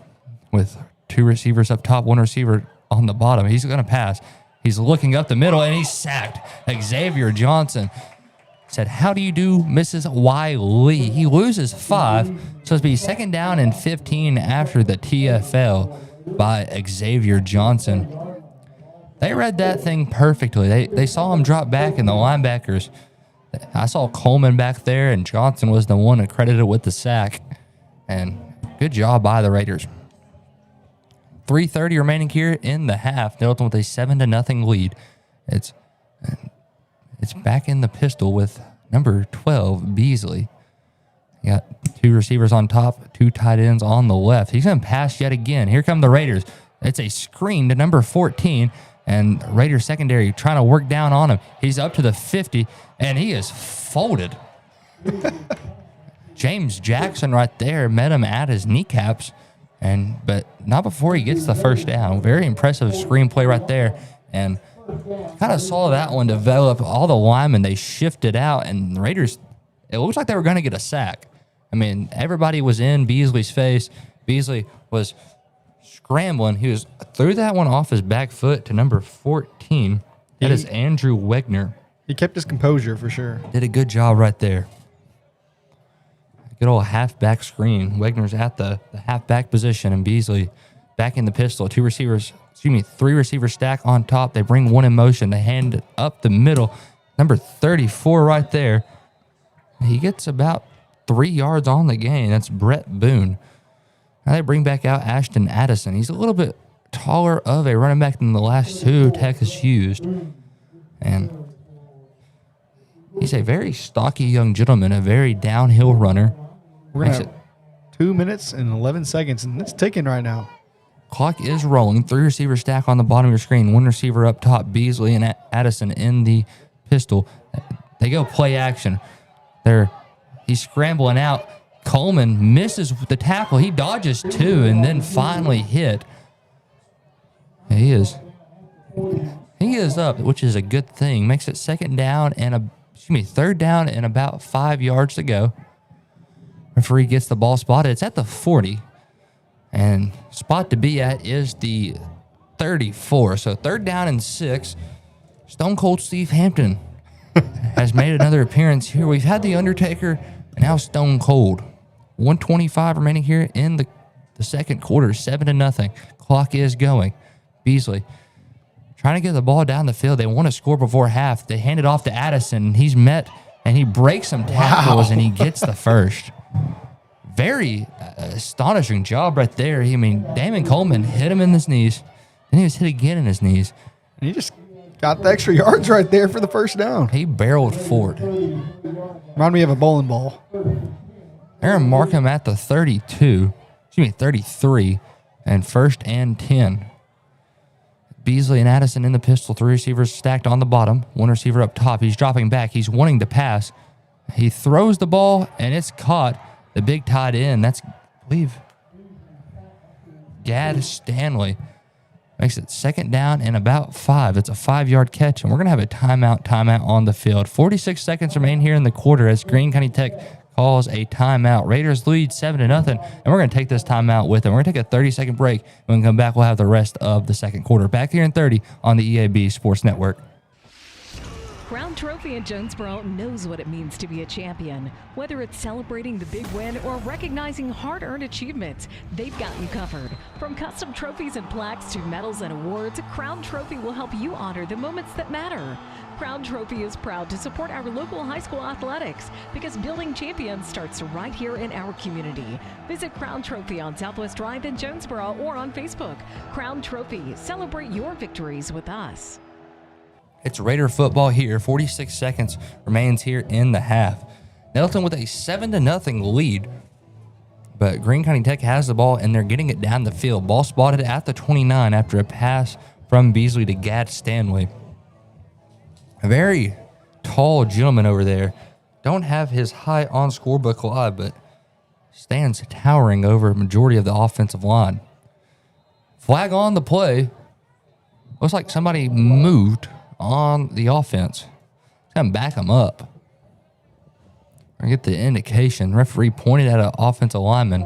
with 2 receivers up top, 1 receiver on the bottom. He's going to pass. He's looking up the middle, and he's sacked. Xavier Johnson said, "How do you do, Mrs. Wiley?" He loses 5, so it's be 2nd down and 15 after the TFL by Xavier Johnson. They read that thing perfectly. They saw him drop back, and the linebackers, I saw Coleman back there, and Johnson was the one accredited with the sack. And good job by the Raiders. 3:30 remaining here in the half. Nettleton with a 7-0 lead. It's back in the pistol with number 12, Beasley. You got 2 receivers on top, 2 tight ends on the left. He's going to pass yet again. Here come the Raiders. It's a screen to number 14. And Raiders secondary trying to work down on him. He's up to the 50, and he is folded. James Jackson right there met him at his kneecaps, but not before he gets the first down. Very impressive screenplay right there. And kind of saw that one develop. All the linemen, they shifted out, and the Raiders, it looks like they were going to get a sack. I mean, everybody was in Beasley's face. Beasley was scrambling. He threw that one off his back foot to number 14. That is Andrew Wegner. He kept his composure for sure. Did a good job right there. Good old halfback screen. Wegner's at the halfback position, and Beasley back in the pistol. 3 receiver stack on top. They bring one in motion. They hand it up the middle. Number 34 right there. He gets about 3 yards on the gain. That's Brett Boone. Now they bring back out Ashton Addison. He's a little bit taller of a running back than the last 2 Texas used. And he's a very stocky young gentleman, a very downhill runner. We're going to have 2 minutes and 11 seconds, and it's ticking right now. Clock is rolling. 3 receiver stack on the bottom of your screen. 1 receiver up top, Beasley and Addison in the pistol. They go play action. He's scrambling out. Coleman misses with the tackle. He dodges 2 and then finally hit. He is up, which is a good thing. Makes it 3rd down and about 5 yards to go. Referee gets the ball spotted. It's at the 40. And spot to be at is the 34. So 3rd down and 6. Stone Cold Steve Hampton has made another appearance here. We've had The Undertaker and now Stone Cold. 1:25 remaining here in the second quarter. 7-0. Clock is going. Beasley trying to get the ball down the field. They want to score before half. They hand it off to Addison. He's met and he breaks some tackles, and he gets the first. Very astonishing job right there. I mean, Damon Coleman hit him in his knees, and he was hit again in his knees. And he just got the extra yards right there for the first down. He barreled forward. Remind me of a bowling ball. They're going to mark him at the 33, and 1st and 10. Beasley and Addison in the pistol. 3 receivers stacked on the bottom. 1 receiver up top. He's dropping back. He's wanting to pass. He throws the ball, and it's caught. The big tight end. That's, I believe, Gad Stanley. Makes it 2nd down and about 5. It's a 5-yard catch, and we're going to have a timeout on the field. 46 seconds remain here in the quarter as Greene County Tech calls a timeout. Raiders lead 7-0, and we're going to take this timeout with them. We're going to take a 30-second break. When we come back, we'll have the rest of the second quarter. Back here in 30 on the EAB Sports Network. Crown Trophy in Jonesboro knows what it means to be a champion. Whether it's celebrating the big win or recognizing hard-earned achievements, they've got you covered. From custom trophies and plaques to medals and awards, Crown Trophy will help you honor the moments that matter. Crown Trophy is proud to support our local high school athletics because building champions starts right here in our community. Visit Crown Trophy on Southwest Drive in Jonesboro or on Facebook. Crown Trophy, celebrate your victories with us. It's Raider football here. 46 seconds remains here in the half. Nettleton with a 7-0 lead. But Greene County Tech has the ball, and they're getting it down the field. Ball spotted at the 29 after a pass from Beasley to Gad Stanley. A very tall gentleman over there. Don't have his height on scorebook live, but stands towering over a majority of the offensive line. Flag on the play. Looks like somebody moved on the offense. Come back them up. I get the indication. Referee pointed at an offensive lineman.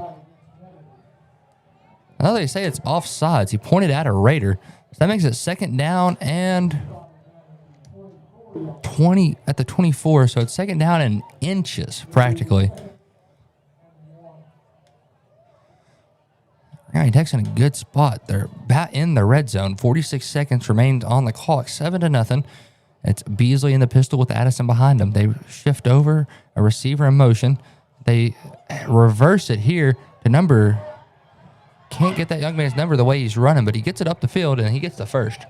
Now they say it's offsides. He pointed at a Raider. So that makes it 2nd down and 20 at the 24. So it's 2nd down in inches practically. County Tech's in a good spot. They're about in the red zone. 46 seconds remains on the clock. 7-0. It's Beasley in the pistol with Addison behind him. They shift over a receiver in motion. They reverse it here to number. Can't get that young man's number the way he's running, but he gets it up the field and he gets the first.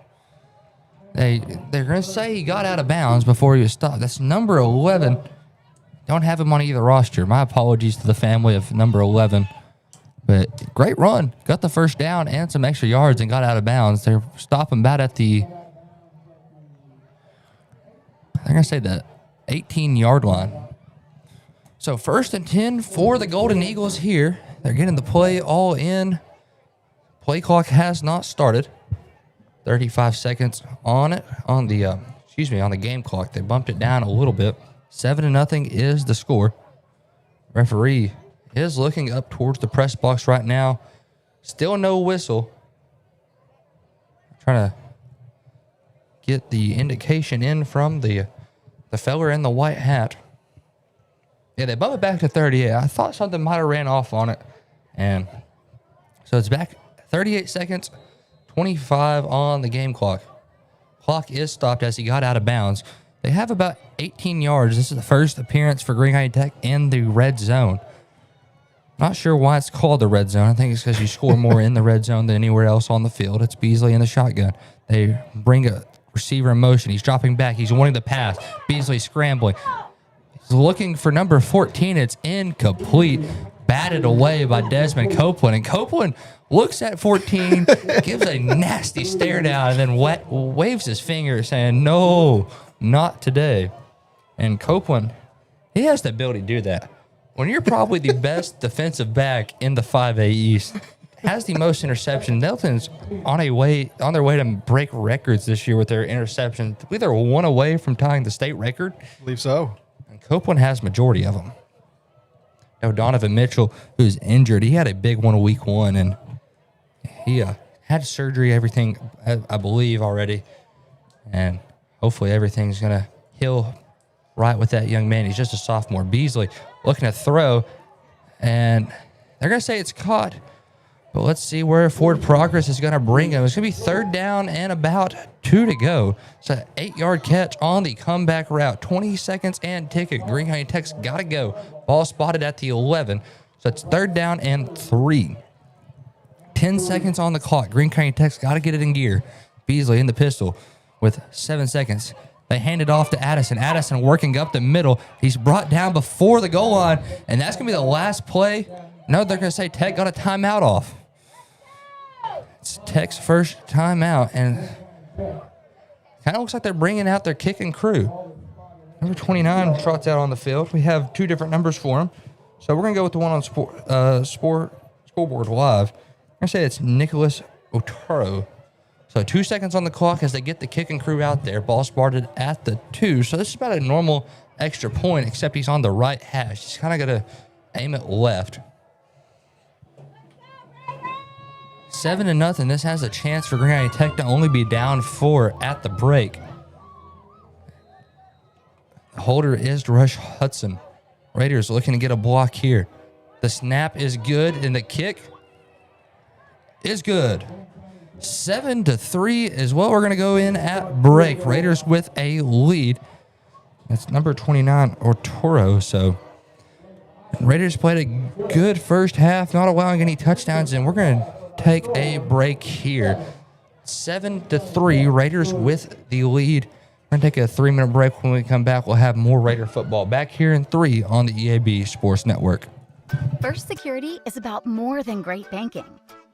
They're going to say he got out of bounds before he was stopped. That's number 11. Don't have him on either roster. My apologies to the family of number 11. But great run. Got the first down and some extra yards and got out of bounds. They're stopping about at the, I'm going to say the 18-yard line. So 1st and 10 for the Golden Eagles here. They're getting the play all in. Play clock has not started. 35 seconds on it, on the game clock. They bumped it down a little bit. 7-0 is the score. Referee is looking up towards the press box right now. Still no whistle. Trying to get the indication in from the feller in the white hat. Yeah, they bump it back to 38. I thought something might have ran off on it. And so it's back 38 seconds, 25 on the game clock. Clock is stopped as he got out of bounds. They have about 18 yards. This is the first appearance for Greene County Tech in the red zone. Not sure why it's called the red zone. I think it's because you score more in the red zone than anywhere else on the field. It's Beasley in the shotgun. They bring a receiver in motion. He's dropping back. He's wanting to pass. Beasley scrambling. He's looking for number 14. It's incomplete. Batted away by Desmond Copeland. And Copeland looks at 14, gives a nasty stare down, and then waves his finger saying, no, not today. And Copeland, he has the ability to do that. When you're probably the best defensive back in the 5A East, has the most interceptions. Nettleton's on their way to break records this year with their interceptions. I believe they're one away from tying the state record. I believe so. And Copeland has majority of them. Now, Donovan Mitchell, who's injured, he had a big one week 1, and he had surgery, everything, I believe, already. And hopefully everything's going to heal right with that young man. He's just a sophomore. Beasley looking to throw, and they're going to say it's caught But let's see where Ford Progress is going to bring him. It's going to be 3rd down and about 2 to go. It's an 8-yard catch on the comeback route. 20 seconds and ticket. Green County Tech's got to go. Ball spotted at the 11. So it's 3rd down and 3. 10 seconds on the clock. Green County Tech's got to get it in gear. Beasley in the pistol with 7 seconds. They hand it off to Addison. Addison working up the middle. He's brought down before the goal line, and that's going to be the last play. No, they're going to say Tech got a timeout off. It's Tech's first timeout, and kind of looks like they're bringing out their kicking crew. Number 29 trots out on the field. We have 2 different numbers for him. So we're going to go with the one on Scoreboard Live. I'm going to say it's Nicholas Otaro. So 2 seconds on the clock as they get the kicking crew out there. Ball spotted at the 2. So this is about a normal extra point, except he's on the right hash. He's kind of got to aim it left. 7-0. This has a chance for Green County Tech to only be down 4 at the break. The holder is Rush Hudson. Raiders looking to get a block here. The snap is good, and the kick is good. 7-3 is what we're going to go in at break. Raiders with a lead. That's number 29, Ortoro. So Raiders played a good first half, not allowing any touchdowns, and we're going to take a break here. 7-3, Raiders with the lead. We're going to take a 3-minute break. When we come back, we'll have more Raider football back here in 3 on the EAB Sports Network. First Security is about more than great banking.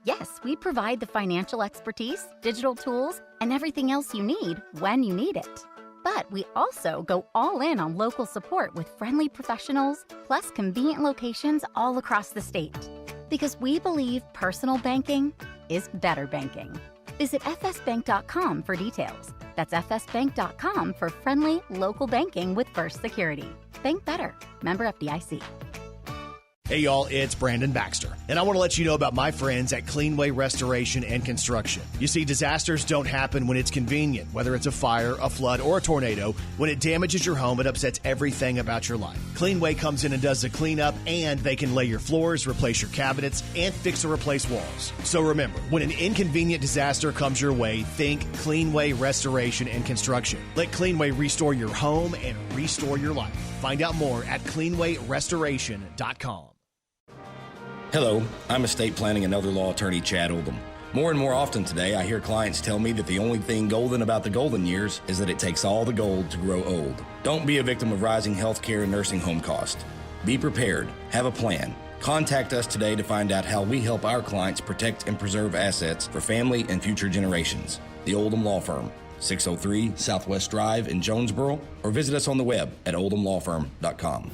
Yes, we provide the financial expertise, digital tools, and everything else you need when you need it. But we also go all in on local support with friendly professionals, plus convenient locations all across the state. Because we believe personal banking is better banking. Visit fsbank.com for details. That's fsbank.com for friendly local banking with First Security. Bank better. Member FDIC. Hey y'all, it's Brandon Baxter, and I want to let you know about my friends at Cleanway Restoration and Construction. You see, disasters don't happen when it's convenient, whether it's a fire, a flood, or a tornado. When it damages your home, it upsets everything about your life. Cleanway comes in and does the cleanup, and they can lay your floors, replace your cabinets, and fix or replace walls. So remember, when an inconvenient disaster comes your way, think Cleanway Restoration and Construction. Let Cleanway restore your home and restore your life. Find out more at cleanwayrestoration.com. Hello, I'm estate planning and elder law attorney Chad Oldham. More and more often today, I hear clients tell me that the only thing golden about the golden years is that it takes all the gold to grow old. Don't be a victim of rising healthcare and nursing home costs. Be prepared. Have a plan. Contact us today to find out how we help our clients protect and preserve assets for family and future generations. The Oldham Law Firm, 603 Southwest Drive in Jonesboro, or visit us on the web at oldhamlawfirm.com.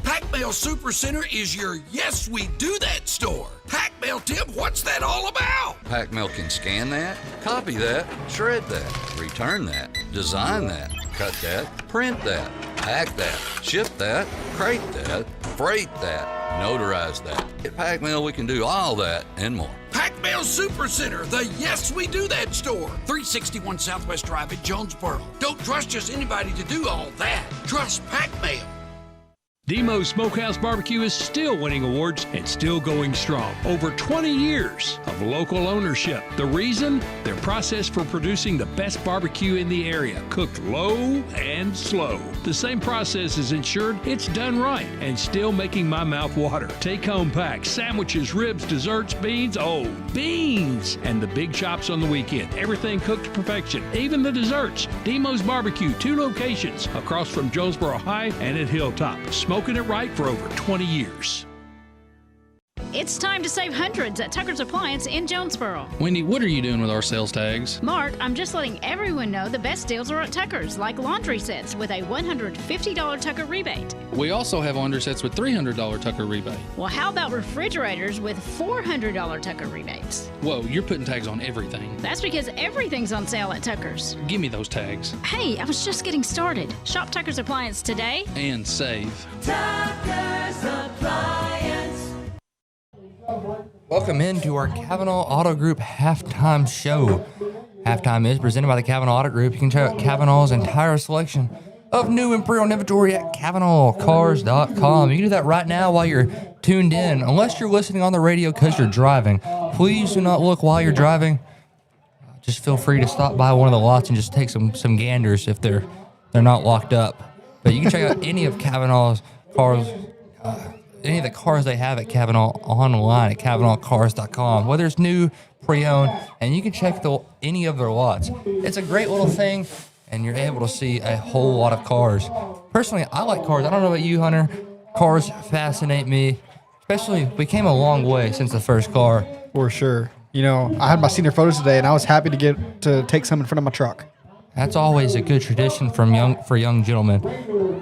Pac-Mail Supercenter is your Yes We Do That store. Pac-Mail, Tim, what's that all about? Pac-Mail can scan that, copy that, shred that, return that, design that, cut that, print that, pack that, ship that, crate that, freight that, notarize that. At Pac-Mail, we can do all that and more. Pac-Mail Supercenter, the Yes We Do That store. 361 Southwest Drive at Jonesboro. Don't trust just anybody to do all that. Trust Pac-Mail. Demo's Smokehouse Barbecue is still winning awards and still going strong. Over 20 years of local ownership. The reason? Their process for producing the best barbecue in the area, cooked low and slow. The same process is ensured it's done right and still making my mouth water. Take-home packs, sandwiches, ribs, desserts, beans. Oh, beans! And the big chops on the weekend. Everything cooked to perfection, even the desserts. Demo's Barbecue, 2 locations across from Jonesboro High and at Hilltop. Smoking it right for over 20 years. It's time to save hundreds at Tucker's Appliance in Jonesboro. Wendy, what are you doing with our sales tags? Mark, I'm just letting everyone know the best deals are at Tucker's, like laundry sets with a $150 Tucker rebate. We also have laundry sets with $300 Tucker rebate. Well, how about refrigerators with $400 Tucker rebates? Whoa, you're putting tags on everything. That's because everything's on sale at Tucker's. Give me those tags. Hey, I was just getting started. Shop Tucker's Appliance today. And save. Tucker's Appliance. Welcome into our Kavanaugh Auto Group halftime show. Halftime is presented by the Kavanaugh Auto Group. You can check out Kavanaugh's entire selection of new and pre-owned inventory at CavanaughCars.com. You can do that right now while you're tuned in. Unless you're listening on the radio because you're driving, please do not look while you're driving. Just feel free to stop by one of the lots and just take some ganders if they're not locked up. But you can check out any of Cavanaugh's cars, any of the cars they have at Cavanaugh online at CavanaughCars.com, whether it's new, pre-owned, and you can check any of their lots. It's a great little thing, and you're able to see a whole lot of cars. Personally, I like cars. I don't know about you, Hunter. Cars fascinate me, especially we came a long way since the first car. For sure. You know, I had my senior photos today, and I was happy to get to take some in front of my truck. That's always a good tradition for young gentlemen.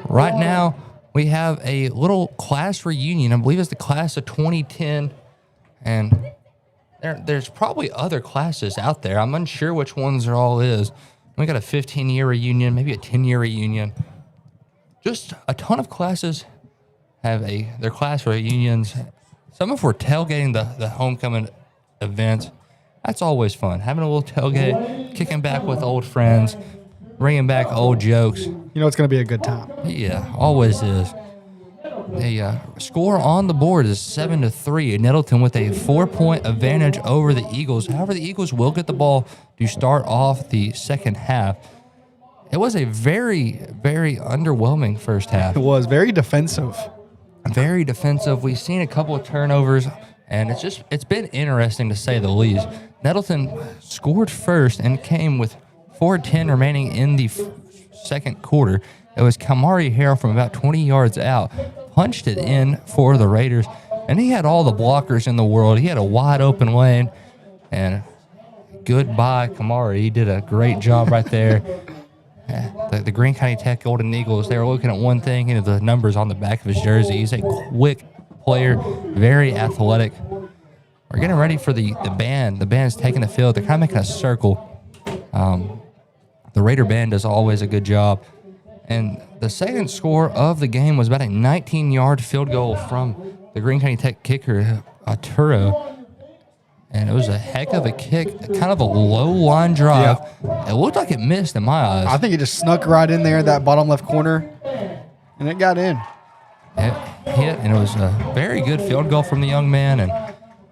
Right now, we have a little class reunion. I believe it's the class of 2010, and there's probably other classes out there. I'm unsure which ones there all is. We got a 15-year reunion, maybe a 10-year reunion. Just a ton of classes have their class reunions. Some of them were tailgating the homecoming events. That's always fun. Having a little tailgate, kicking back with old friends, bringing back old jokes. You know it's going to be a good time. Yeah, always is. The score on the board is 7-3. Nettleton with a 4-point advantage over the Eagles. However, the Eagles will get the ball to start off the second half. It was a very, very underwhelming first half. It was very defensive. Very defensive. We've seen a couple of turnovers, and it's been interesting to say the least. Nettleton scored first and came with 4:10 remaining in the second quarter. It was Kamari Harrell from about 20 yards out, punched it in for the Raiders, and he had all the blockers in the world. He had a wide open lane, and goodbye, Kamari. He did a great job right there. The Greene County Tech Golden Eagles, they were looking at one thing, and the numbers on the back of his jersey. He's a quick player, very athletic. We're getting ready for the band. The band's taking the field. They're kind of making a circle. The Raider band does always a good job. And the second score of the game was about a 19-yard field goal from the Greene County Tech kicker, Arturo. And it was a heck of a kick, kind of a low line drive. Yeah. It looked like it missed in my eyes. I think it just snuck right in there, that bottom left corner, and it got in. It hit, and it was a very good field goal from the young man. And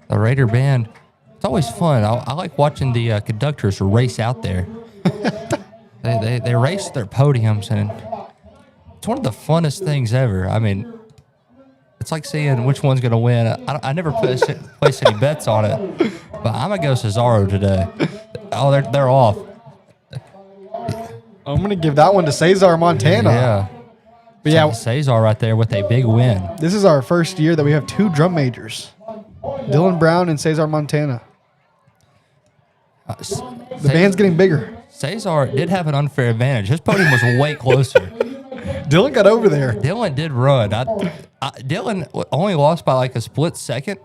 the Raider band, it's always fun. I like watching the conductors race out there. They race their podiums, and it's one of the funnest things ever. I mean, it's like seeing which one's going to win. I never place any bets on it, but I'm going to go Cesaro today. Oh, they're off. I'm going to give that one to Cesar Montana. Yeah. But yeah, Cesar right there with a big win. This is our first year that we have two drum majors, Dylan Brown and Cesar Montana. The band's getting bigger. Cesar did have an unfair advantage. His podium was way closer. Dylan got over there. Dylan did run. Dylan only lost by like a split second,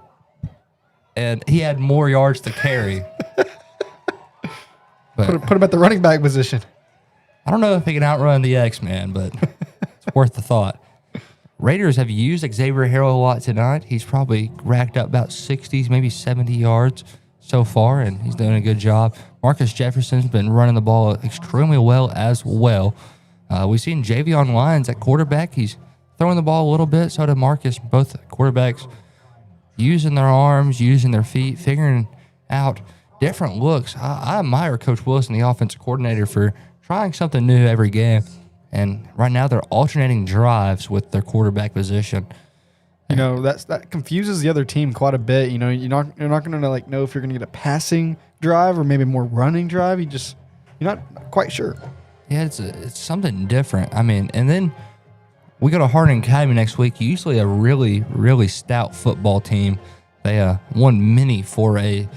and he had more yards to carry. But put him at the running back position. I don't know if he can outrun the X-Man, but it's worth the thought. Raiders have used Xavier Harrell a lot tonight. He's probably racked up about 60, maybe 70 yards so far, and he's doing a good job. Marcus Jefferson's been running the ball extremely well as well. We've seen Javion Lyons at quarterback. He's throwing the ball a little bit. So did Marcus. Both quarterbacks using their arms, using their feet, figuring out different looks. I admire Coach Wilson, the offensive coordinator, for trying something new every game. And right now they're alternating drives with their quarterback position. You know, that confuses the other team quite a bit. You know, you're not going to like know if you're going to get a passing drive or maybe more running drive. You're not quite sure. Yeah, it's something different. I mean, and then we go to Harding Academy next week. Usually a really, really stout football team. They won many 4A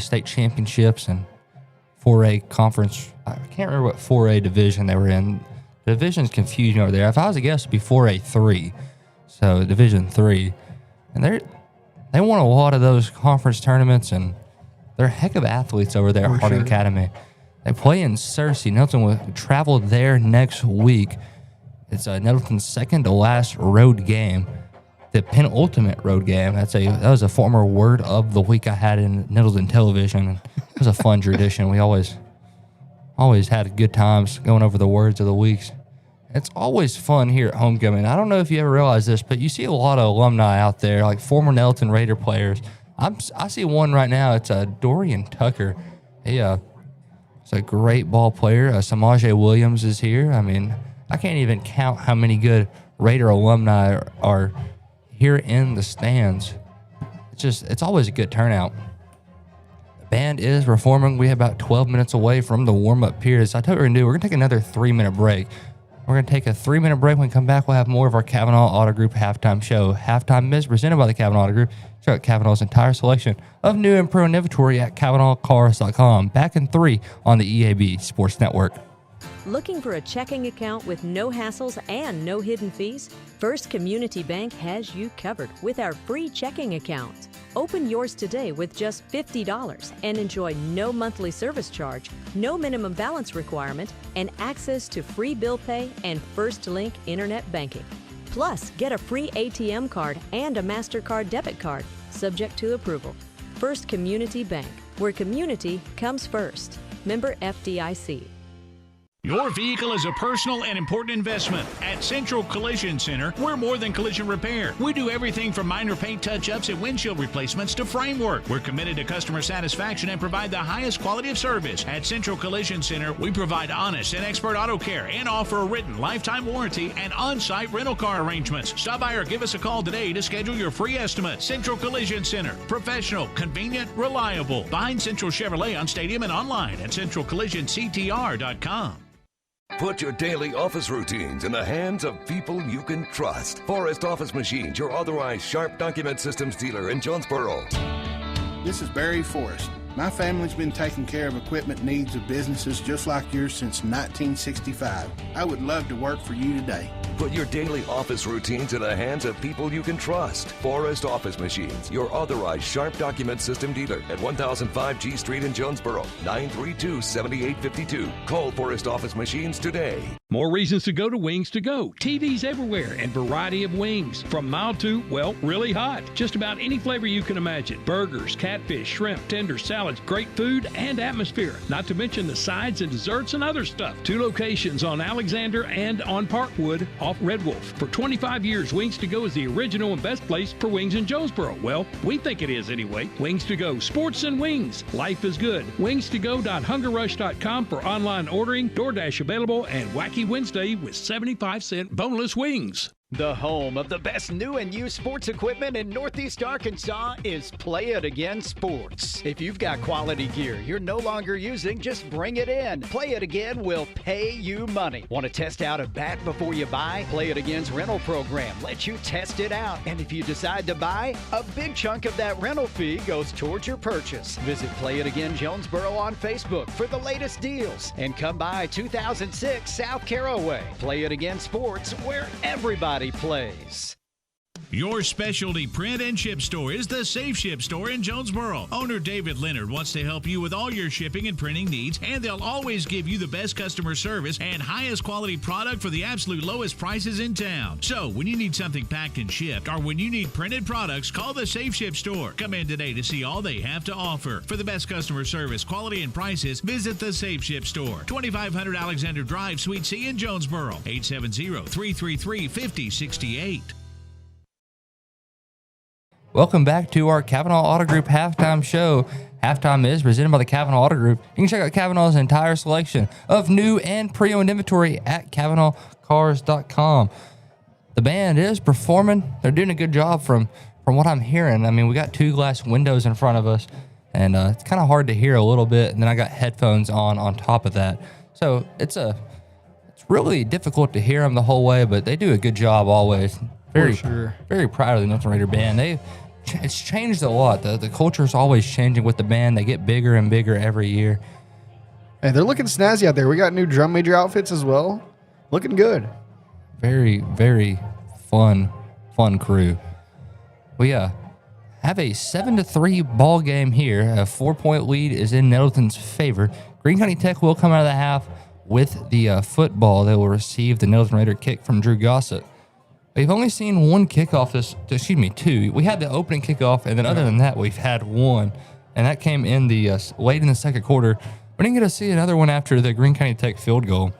state championships and 4A conference. I can't remember what 4A division they were in. The division's confusing over there. If I was to guess, it'd be 4A 3. So Division 3. And they won a lot of those conference tournaments, and they're a heck of athletes over there at Harding Academy. They play in Searcy. Nettleton will travel there next week. It's Nettleton's second to last road game, the penultimate road game. That was a former word of the week I had in Nettleton television. It was a fun tradition. We always had good times going over the words of the weeks. It's always fun here at homecoming. I don't know if you ever realize this, but you see a lot of alumni out there, like former Nettleton Raider players. I see one right now. It's Dorian Tucker. He's a great ball player. Samaje Williams is here. I mean, I can't even count how many good Raider alumni are here in the stands. It's always a good turnout. The band is performing. We have about 12 minutes away from the warm-up period. So I told you what we're going to do. We're going to take another 3-minute break. We're going to take a 3-minute break. When we come back, we'll have more of our Kavanaugh Auto Group halftime show. Halftime is presented by the Kavanaugh Auto Group. Check out Kavanaugh's entire selection of new and pro inventory at KavanaughCars.com. Back in 3 on the EAB Sports Network. Looking for a checking account with no hassles and no hidden fees? First Community Bank has you covered with our free checking account. Open yours today with just $50 and enjoy no monthly service charge, no minimum balance requirement, and access to free bill pay and First Link internet banking. Plus, get a free ATM card and a MasterCard debit card, subject to approval. First Community Bank, where community comes first. Member FDIC. Your vehicle is a personal and important investment. At Central Collision Center, we're more than collision repair. We do everything from minor paint touch-ups and windshield replacements to framework. We're committed to customer satisfaction and provide the highest quality of service. At Central Collision Center, we provide honest and expert auto care and offer a written lifetime warranty and on-site rental car arrangements. Stop by or give us a call today to schedule your free estimate. Central Collision Center. Professional, convenient, reliable. Behind Central Chevrolet on Stadium and online at centralcollisionctr.com. Put your daily office routines in the hands of people you can trust. Forrest Office Machines, your authorized Sharp document systems dealer in Jonesboro. This is Barry Forrest. My family's been taking care of equipment needs of businesses just like yours since 1965. I would love to work for you today. Put your daily office routines in the hands of people you can trust. Forrest Office Machines, your authorized Sharp document system dealer at 1005 G Street in Jonesboro, 932-7852. Call Forrest Office Machines today. More reasons to go to Wings to Go. TVs everywhere and variety of wings. From mild to, well, really hot. Just about any flavor you can imagine. Burgers, catfish, shrimp, tenders, salads, great food and atmosphere. Not to mention the sides and desserts and other stuff. 2 locations on Alexander and on Parkwood off Red Wolf. For 25 years, Wings to Go is the original and best place for wings in Jonesboro. Well, we think it is anyway. Wings to Go. Sports and wings. Life is good. Wings2go.hungerrush.com for online ordering, DoorDash available, and Wacky Wednesday with 75-cent boneless wings. The home of the best new and used sports equipment in Northeast Arkansas is Play It Again Sports. If you've got quality gear you're no longer using, just bring it in. Play It Again will pay you money. Want to test out a bat before you buy? Play It Again's rental program lets you test it out. And if you decide to buy, a big chunk of that rental fee goes towards your purchase. Visit Play It Again Jonesboro on Facebook for the latest deals. And come by 2006 South Caraway. Play It Again Sports, where everybody plays. Your specialty print and ship store is the Safe Ship Store in Jonesboro. Owner David Leonard wants to help you with all your shipping and printing needs, and they'll always give you the best customer service and highest quality product for the absolute lowest prices in town. So when you need something packed and shipped, or when you need printed products, call the Safe Ship Store. Come in today to see all they have to offer. For the best customer service, quality, and prices, visit the Safe Ship Store, 2500 Alexander Drive, Suite C in Jonesboro, 870-333-5068. Welcome back to our Kavanaugh Auto Group halftime show. Halftime is presented by the Kavanaugh Auto Group. You can check out Kavanaugh's entire selection of new and pre-owned inventory at KavanaughCars.com. The band is performing. They're doing a good job from what I'm hearing. I mean, we got 2 glass windows in front of us, and it's kind of hard to hear a little bit, and then I got headphones on top of that. So it's really difficult to hear them the whole way, but they do a good job always. Very proud of the Nettleton Raider band. It's changed a lot. The culture is always changing with the band. They get bigger and bigger every year. Hey, they're looking snazzy out there. We got new drum major outfits as well. Looking good. Very, very fun crew. We have a 7-3 ball game here. A 4-point lead is in Nettleton's favor. Greene County Tech will come out of the half with the football. They will receive the Nettleton Raider kick from Drew Gossett. We've only seen 1 kickoff 2. We had the opening kickoff, and then other than that, we've had 1, and that came in the late in the second quarter. We didn't get to see another one after the Greene County Tech field goal.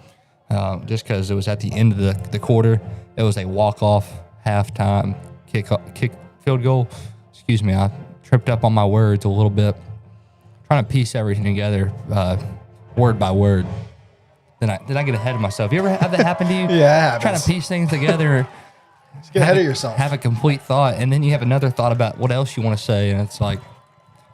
just because it was at the end of the quarter. It was a walk-off halftime kick field goal. Excuse me, I tripped up on my words a little bit, trying to piece everything together word by word. Then I get ahead of myself. You ever have that happen to you? Yeah, it trying to piece things together. Just get ahead of yourself. Have a complete thought, and then you have another thought about what else you want to say, and it's like,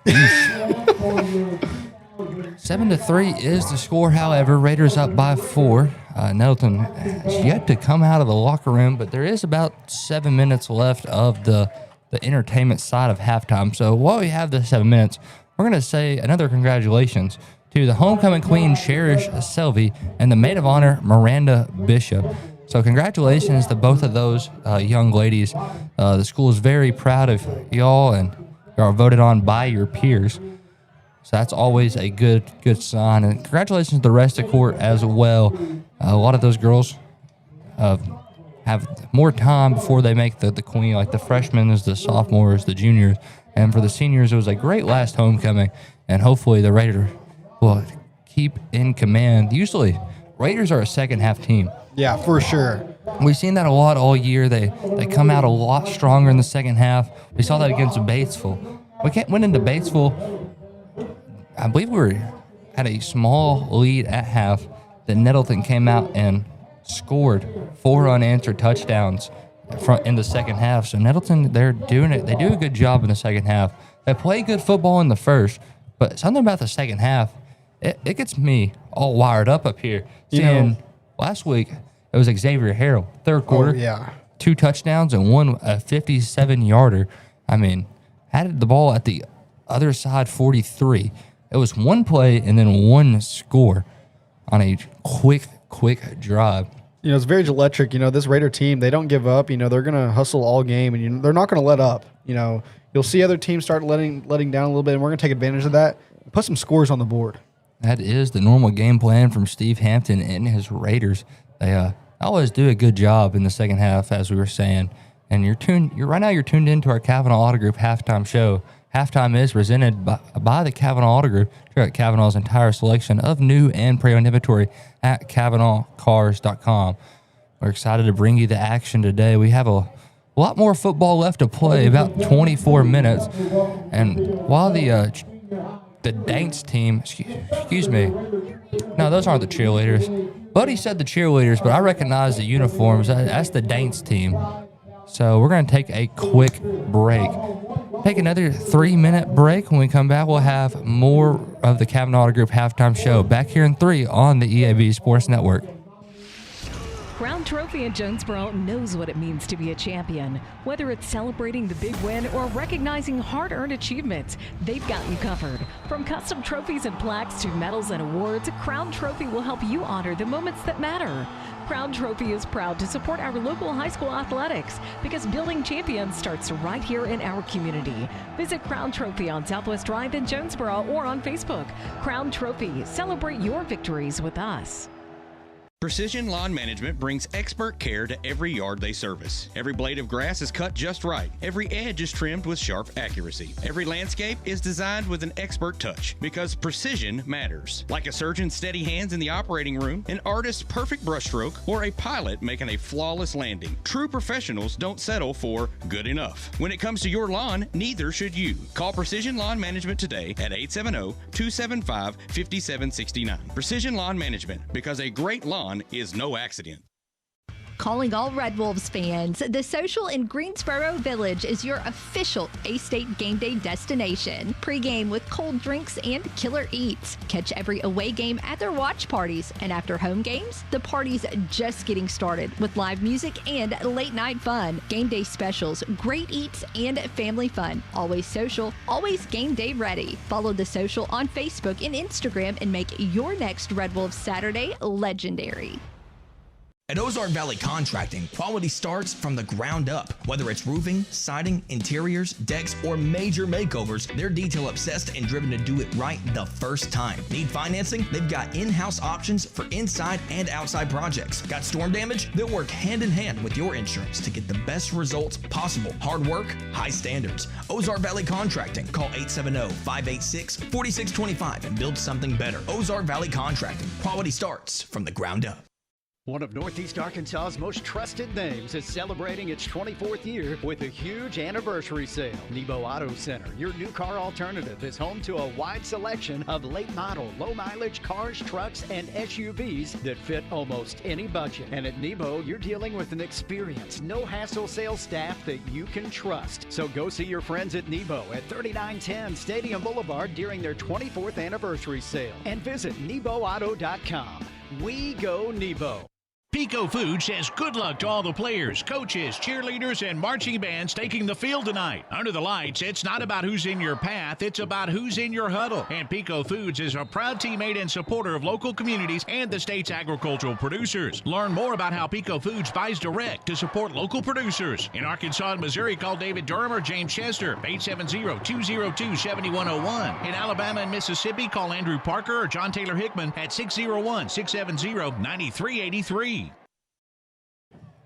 7-3 is the score. However, Raiders up by 4. Nettleton has yet to come out of the locker room, but there is about 7 minutes left of the entertainment side of halftime. So while we have the 7 minutes, we're going to say another congratulations to the homecoming queen, Cherish Selvey, and the maid of honor, Miranda Bishop. So congratulations to both of those young ladies. The school is very proud of y'all, and you are voted on by your peers. So that's always a good sign. And congratulations to the rest of the court as well. A lot of those girls have more time before they make the queen, like the freshmen, the sophomores, the juniors. And for the seniors, it was a great last homecoming. And hopefully the Raiders will keep in command. Usually, Raiders are a second-half team. Yeah, for sure. We've seen that a lot all year. They come out a lot stronger in the second half. We saw that against Batesville. We went into Batesville. I believe we had a small lead at half. Then Nettleton came out and scored 4 unanswered touchdowns in the second half. So Nettleton, they're doing it. They do a good job in the second half. They play good football in the first, but something about the second half, it gets me all wired up here. Seeing last week, it was Xavier Harrell, third quarter, 2 touchdowns and 1 57-yarder. I mean, had the ball at the other side 43. It was 1 play and then 1 score on a quick drive. It's very electric. This Raider team, they don't give up. They're going to hustle all game, and they're not going to let up. You'll see other teams start letting down a little bit, and we're going to take advantage of that and put some scores on the board. That is the normal game plan from Steve Hampton and his Raiders. They always do a good job in the second half, as we were saying. And you're tuned into our Kavanaugh Auto Group halftime show. Halftime is presented by the Kavanaugh Auto Group. Check out Kavanaugh's entire selection of new and pre-owned inventory at KavanaughCars.com. We're excited to bring you the action today. We have a lot more football left to play, about 24 minutes. And while the Danks team, excuse me, no, those aren't the cheerleaders. Buddy said the cheerleaders, but I recognize the uniforms. That's the Danks team. So we're going to take a quick break. Take another 3-minute break. When we come back, we'll have more of the Kavanaugh Auto Group halftime show back here in 3 on the EAB Sports Network. Crown Trophy in Jonesboro knows what it means to be a champion. Whether it's celebrating the big win or recognizing hard-earned achievements, they've got you covered. From custom trophies and plaques to medals and awards, Crown Trophy will help you honor the moments that matter. Crown Trophy is proud to support our local high school athletics because building champions starts right here in our community. Visit Crown Trophy on Southwest Drive in Jonesboro or on Facebook. Crown Trophy, celebrate your victories with us. Precision Lawn Management brings expert care to every yard they service. Every blade of grass is cut just right. Every edge is trimmed with sharp accuracy. Every landscape is designed with an expert touch because precision matters. Like a surgeon's steady hands in the operating room, an artist's perfect brushstroke, or a pilot making a flawless landing. True professionals don't settle for good enough. When it comes to your lawn, neither should you. Call Precision Lawn Management today at 870-275-5769. Precision Lawn Management, because a great lawn is no accident. Calling all Red Wolves fans, the Social in Greensboro Village is your official A-State game day destination. Pregame with cold drinks and killer eats. Catch every away game at their watch parties. And after home games, the party's just getting started with live music and late night fun. Game day specials, great eats, and family fun. Always social, always game day ready. Follow the Social on Facebook and Instagram and make your next Red Wolves Saturday legendary. At Ozark Valley Contracting, quality starts from the ground up. Whether it's roofing, siding, interiors, decks, or major makeovers, they're detail obsessed and driven to do it right the first time. Need financing? They've got in-house options for inside and outside projects. Got storm damage? They'll work hand in hand with your insurance to get the best results possible. Hard work, high standards. Ozark Valley Contracting. Call 870-586-4625 and build something better. Ozark Valley Contracting. Quality starts from the ground up. One of Northeast Arkansas's most trusted names is celebrating its 24th year with a huge anniversary sale. Nebo Auto Center, your new car alternative, is home to a wide selection of late model, low mileage cars, trucks, and SUVs that fit almost any budget. And at Nebo, you're dealing with an experienced, no hassle sales staff that you can trust. So go see your friends at Nebo at 3910 Stadium Boulevard during their 24th anniversary sale. And visit NeboAuto.com. We go Nebo. Pico Food says good luck to all the players, coaches, cheerleaders, and marching bands taking the field tonight. Under the lights, it's not about who's in your path, it's about who's in your huddle. And Pico Foods is a proud teammate and supporter of local communities and the state's agricultural producers. Learn more about how Pico Foods buys direct to support local producers. In Arkansas and Missouri, call David Durham or James Chester, 870-202-7101. In Alabama and Mississippi, call Andrew Parker or John Taylor Hickman at 601-670-9383.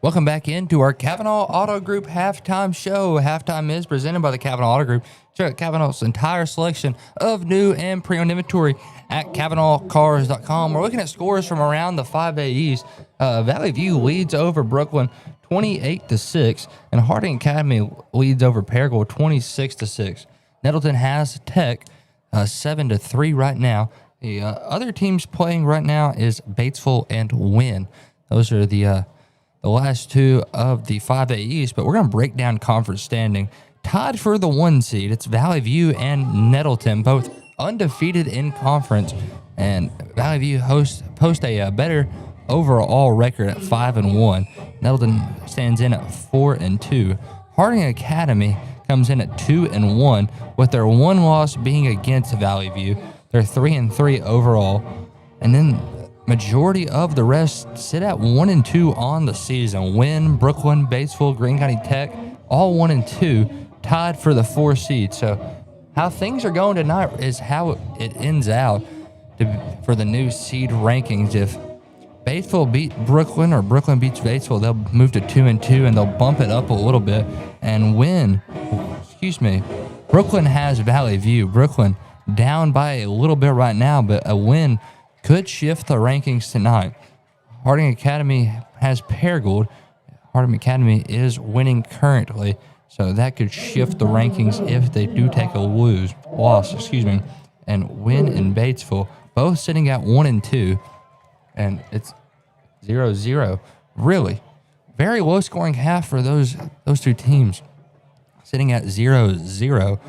Welcome back into our Kavanaugh Auto Group halftime show. Halftime is presented by the Kavanaugh Auto Group. Check out Kavanaugh's entire selection of new and pre-owned inventory at KavanaughCars.com. We're looking at scores from around the 5A East. Valley View leads over Brooklyn 28-6, and Harding Academy leads over Paragould 26-6. Nettleton has Tech 7-3 right now. The other teams playing right now is Batesville and Wynn. Those are the last two of the 5A East, but we're going to break down conference standing. Tied for the 1 seed, it's Valley View and Nettleton, both undefeated in conference, and Valley View post a better overall record at 5-1. Nettleton stands in at 4-2. Harding Academy comes in at 2-1, with their one loss being against Valley View. They're 3-3 overall, and then majority of the rest sit at 1-2 on the season. Wynn, Brooklyn, Batesville, Greene County Tech, all 1-2, tied for the 4 seed. So how things are going tonight is how it ends out for the new seed rankings. If Batesville beat Brooklyn or Brooklyn beats Batesville, they'll move to 2-2 and they'll bump it up a little bit. And Brooklyn has Valley View. Brooklyn down by a little bit right now, but a win could shift the rankings tonight. Harding Academy has Paragould. Harding Academy is winning currently, so that could shift the rankings if they do take a loss. And Wynn and Batesville both sitting at 1-2, and it's 0-0. Really, very low scoring half for those two teams, sitting at 0-0.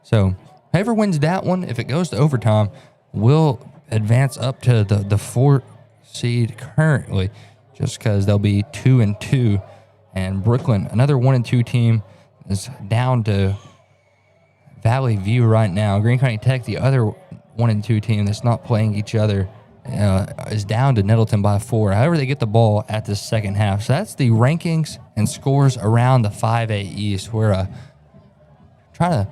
So whoever wins that one, if it goes to overtime, will advance up to the 4 seed currently, just because they'll be 2-2. And Brooklyn, another 1-2 team, is down to Valley View right now. Greene County Tech, the other 1-2 team that's not playing each other, is down to Nettleton by 4. However, they get the ball at the second half. So that's the rankings and scores around the 5A East. We're trying to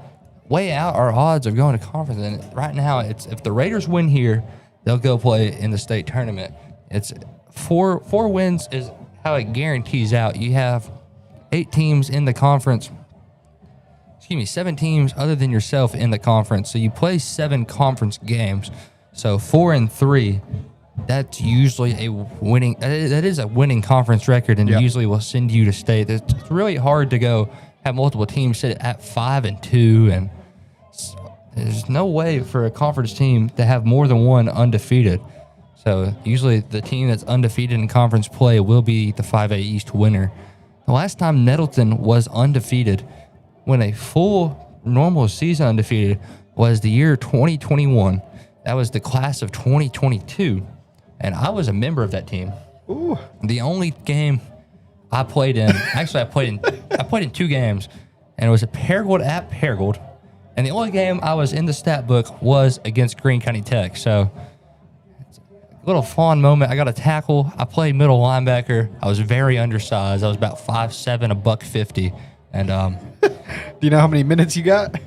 weigh out our odds of going to conference. And right now, it's if the Raiders win here, they'll go play in the state tournament. It's four wins is how it guarantees out. You have 8 teams in the conference. 7 teams other than yourself in the conference. So you play 7 conference games. So 4-3, that's usually a winning. That is a winning conference record, and usually will send you to state. It's really hard to go have multiple teams sit at 5-2, and there's no way for a conference team to have more than one undefeated. So usually the team that's undefeated in conference play will be the 5A East winner. The last time Nettleton was undefeated, when a full normal season undefeated, was the year 2021. That was the class of 2022, and I was a member of that team. Ooh. The only game I played in, actually I played in 2 games, and it was at Paragould, and the only game I was in the stat book was against Greene County Tech. So it's a little fond moment. I got a tackle. I played middle linebacker. I was very undersized. I was about 5'7", $150, and do you know how many minutes you got?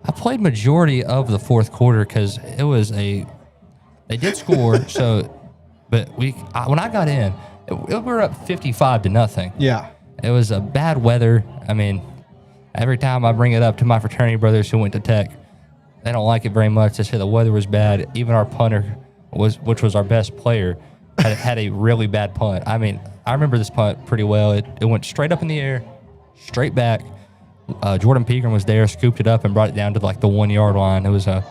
I played majority of the fourth quarter because it was they did score. But when I got in, we were up 55-0. Yeah. It was a bad weather. I mean, every time I bring it up to my fraternity brothers who went to Tech, they don't like it very much. They say the weather was bad. Even our punter, which was our best player, had a really bad punt. I mean, I remember this punt pretty well. It went straight up in the air, straight back. Jordan Pegram was there, scooped it up, and brought it down to like the 1 yard line. It was a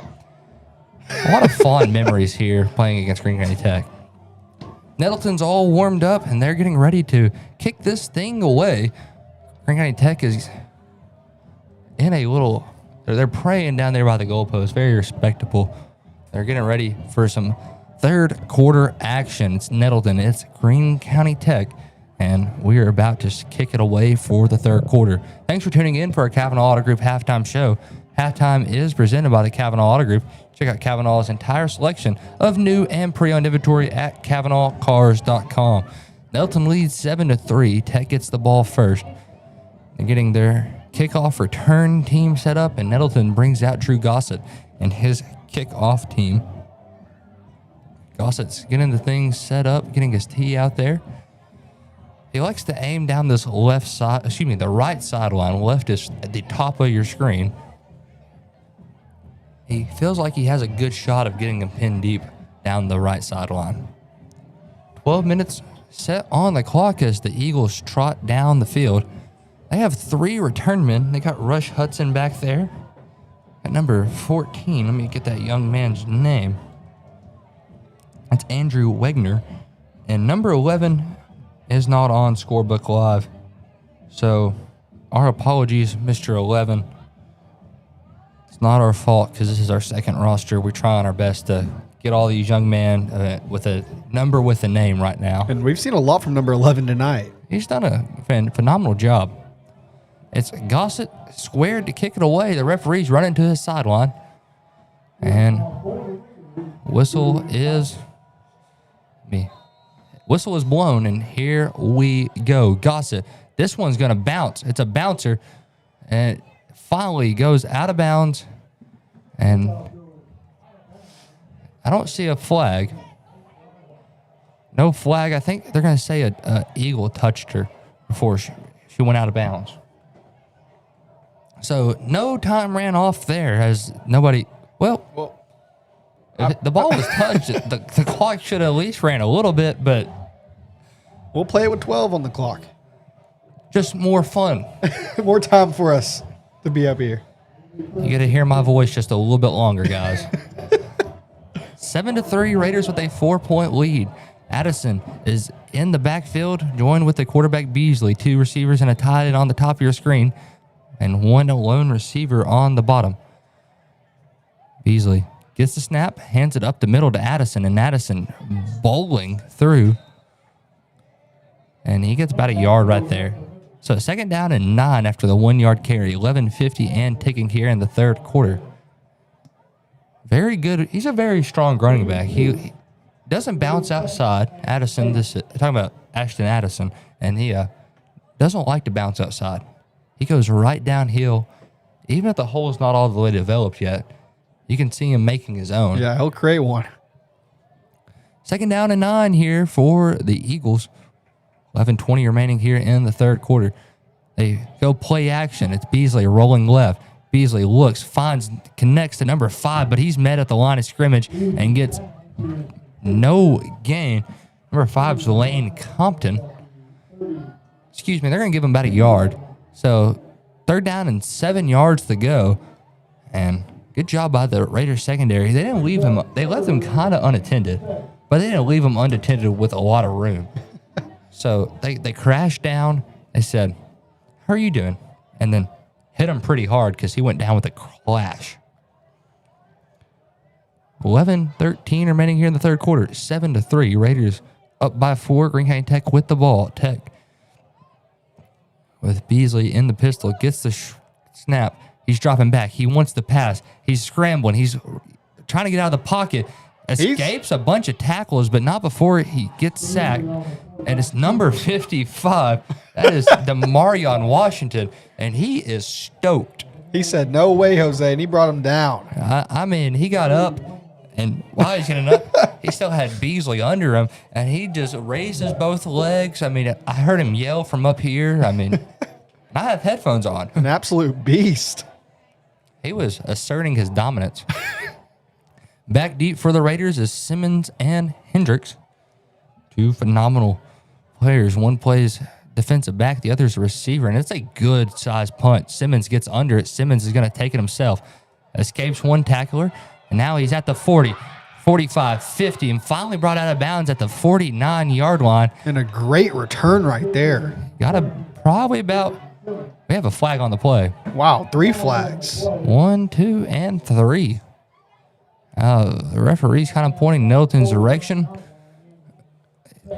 lot of fond memories here playing against Greene County Tech. Nettleton's all warmed up, and they're getting ready to kick this thing away. Greene County Tech is in a little... They're praying down there by the goalpost. Very respectable. They're getting ready for some third quarter action. It's Nettleton. It's Greene County Tech. And we are about to kick it away for the third quarter. Thanks for tuning in for our Kavanaugh Auto Group halftime show. Halftime is presented by the Kavanaugh Auto Group. Check out Kavanaugh's entire selection of new and pre-owned inventory at KavanaughCars.com. Nettleton leads 7-3. Tech gets the ball first. They're getting their kickoff return team set up, and Nettleton brings out Drew Gossett and his kickoff team. Gossett's getting the things set up, getting his tee out there. He likes to aim down this the right sideline. Left is at the top of your screen. He feels like he has a good shot of getting them pinned deep down the right sideline. 12 minutes set on the clock as the Eagles trot down the field. They have 3 return men. They got Rush Hudson back there. At number 14, let me get that young man's name. That's Andrew Wegner. And number 11 is not on Scorebook Live. So our apologies, Mr. 11. It's not our fault because this is our second roster. We're trying our best to get all these young men with a number with a name right now. And we've seen a lot from number 11 tonight. He's done a phenomenal job. It's Gossett squared to kick it away. The referee's running to his sideline. And whistle is blown, and here we go. Gossett, this one's going to bounce. It's a bouncer, and it finally goes out of bounds, and I don't see a flag. No flag. I think they're going to say a Eagle touched her before she went out of bounds. So no time ran off there as nobody... Well if the ball was touched, the clock should have at least ran a little bit, but... We'll play it with 12 on the clock. Just more fun. More time for us to be up here. You got to hear my voice just a little bit longer, guys. 7-3, Raiders with a 4-point lead. Addison is in the backfield, joined with the quarterback Beasley. 2 receivers and a tight end on the top of your screen, and 1 lone receiver on the bottom. Beasley gets the snap, hands it up the middle to Addison, and Addison bowling through. And he gets about a yard right there. So 2nd down and 9 after the 1 yard carry. 11:50 and ticking here in the third quarter. Very good. He's a very strong running back. He doesn't bounce outside. Addison, talking about Ashton Addison, and he doesn't like to bounce outside. He goes right downhill. Even if the hole is not all the way developed yet, you can see him making his own. Yeah, he'll create one. 2nd down and 9 here for the Eagles. 11:20 remaining here in the third quarter. They go play action. It's Beasley rolling left. Beasley looks, connects to number 5, but he's met at the line of scrimmage and gets no gain. Number 5's Lane Compton. Excuse me, they're going to give him about a yard. So 3rd down and 7 yards to go. And good job by the Raiders secondary. They didn't leave him. They left him kind of unattended, but they didn't leave him unattended with a lot of room. So they crashed down. They said, "How are you doing?" And then hit him pretty hard because he went down with a clash. 11:13 remaining here in the third quarter. 7-3. Raiders up by 4. Greene County Tech with the ball. Tech with Beasley in the pistol. Gets the snap. He's dropping back. He wants to pass. He's scrambling. He's trying to get out of the pocket. Escapes a bunch of tackles, but not before he gets sacked. And it's number 55. That is Demarion Washington, and he is stoked. He said, "No way, Jose," and he brought him down. I mean, he got up, and while he's getting up, he still had Beasley under him, and he just raises both legs. I mean, I heard him yell from up here. I mean, I have headphones on. An absolute beast. He was asserting his dominance. Back deep for the Raiders is Simmons and Hendricks. Two phenomenal players. One plays defensive back, the other's a receiver, and it's a good-sized punt. Simmons gets under it. Simmons is going to take it himself. Escapes one tackler, and now he's at the 40, 45, 50, and finally brought out of bounds at the 49-yard line. And a great return right there. Got probably about, we have a flag on the play. Wow, 3 flags. 1, 2, and 3. The referee's kind of pointing Nettleton's direction.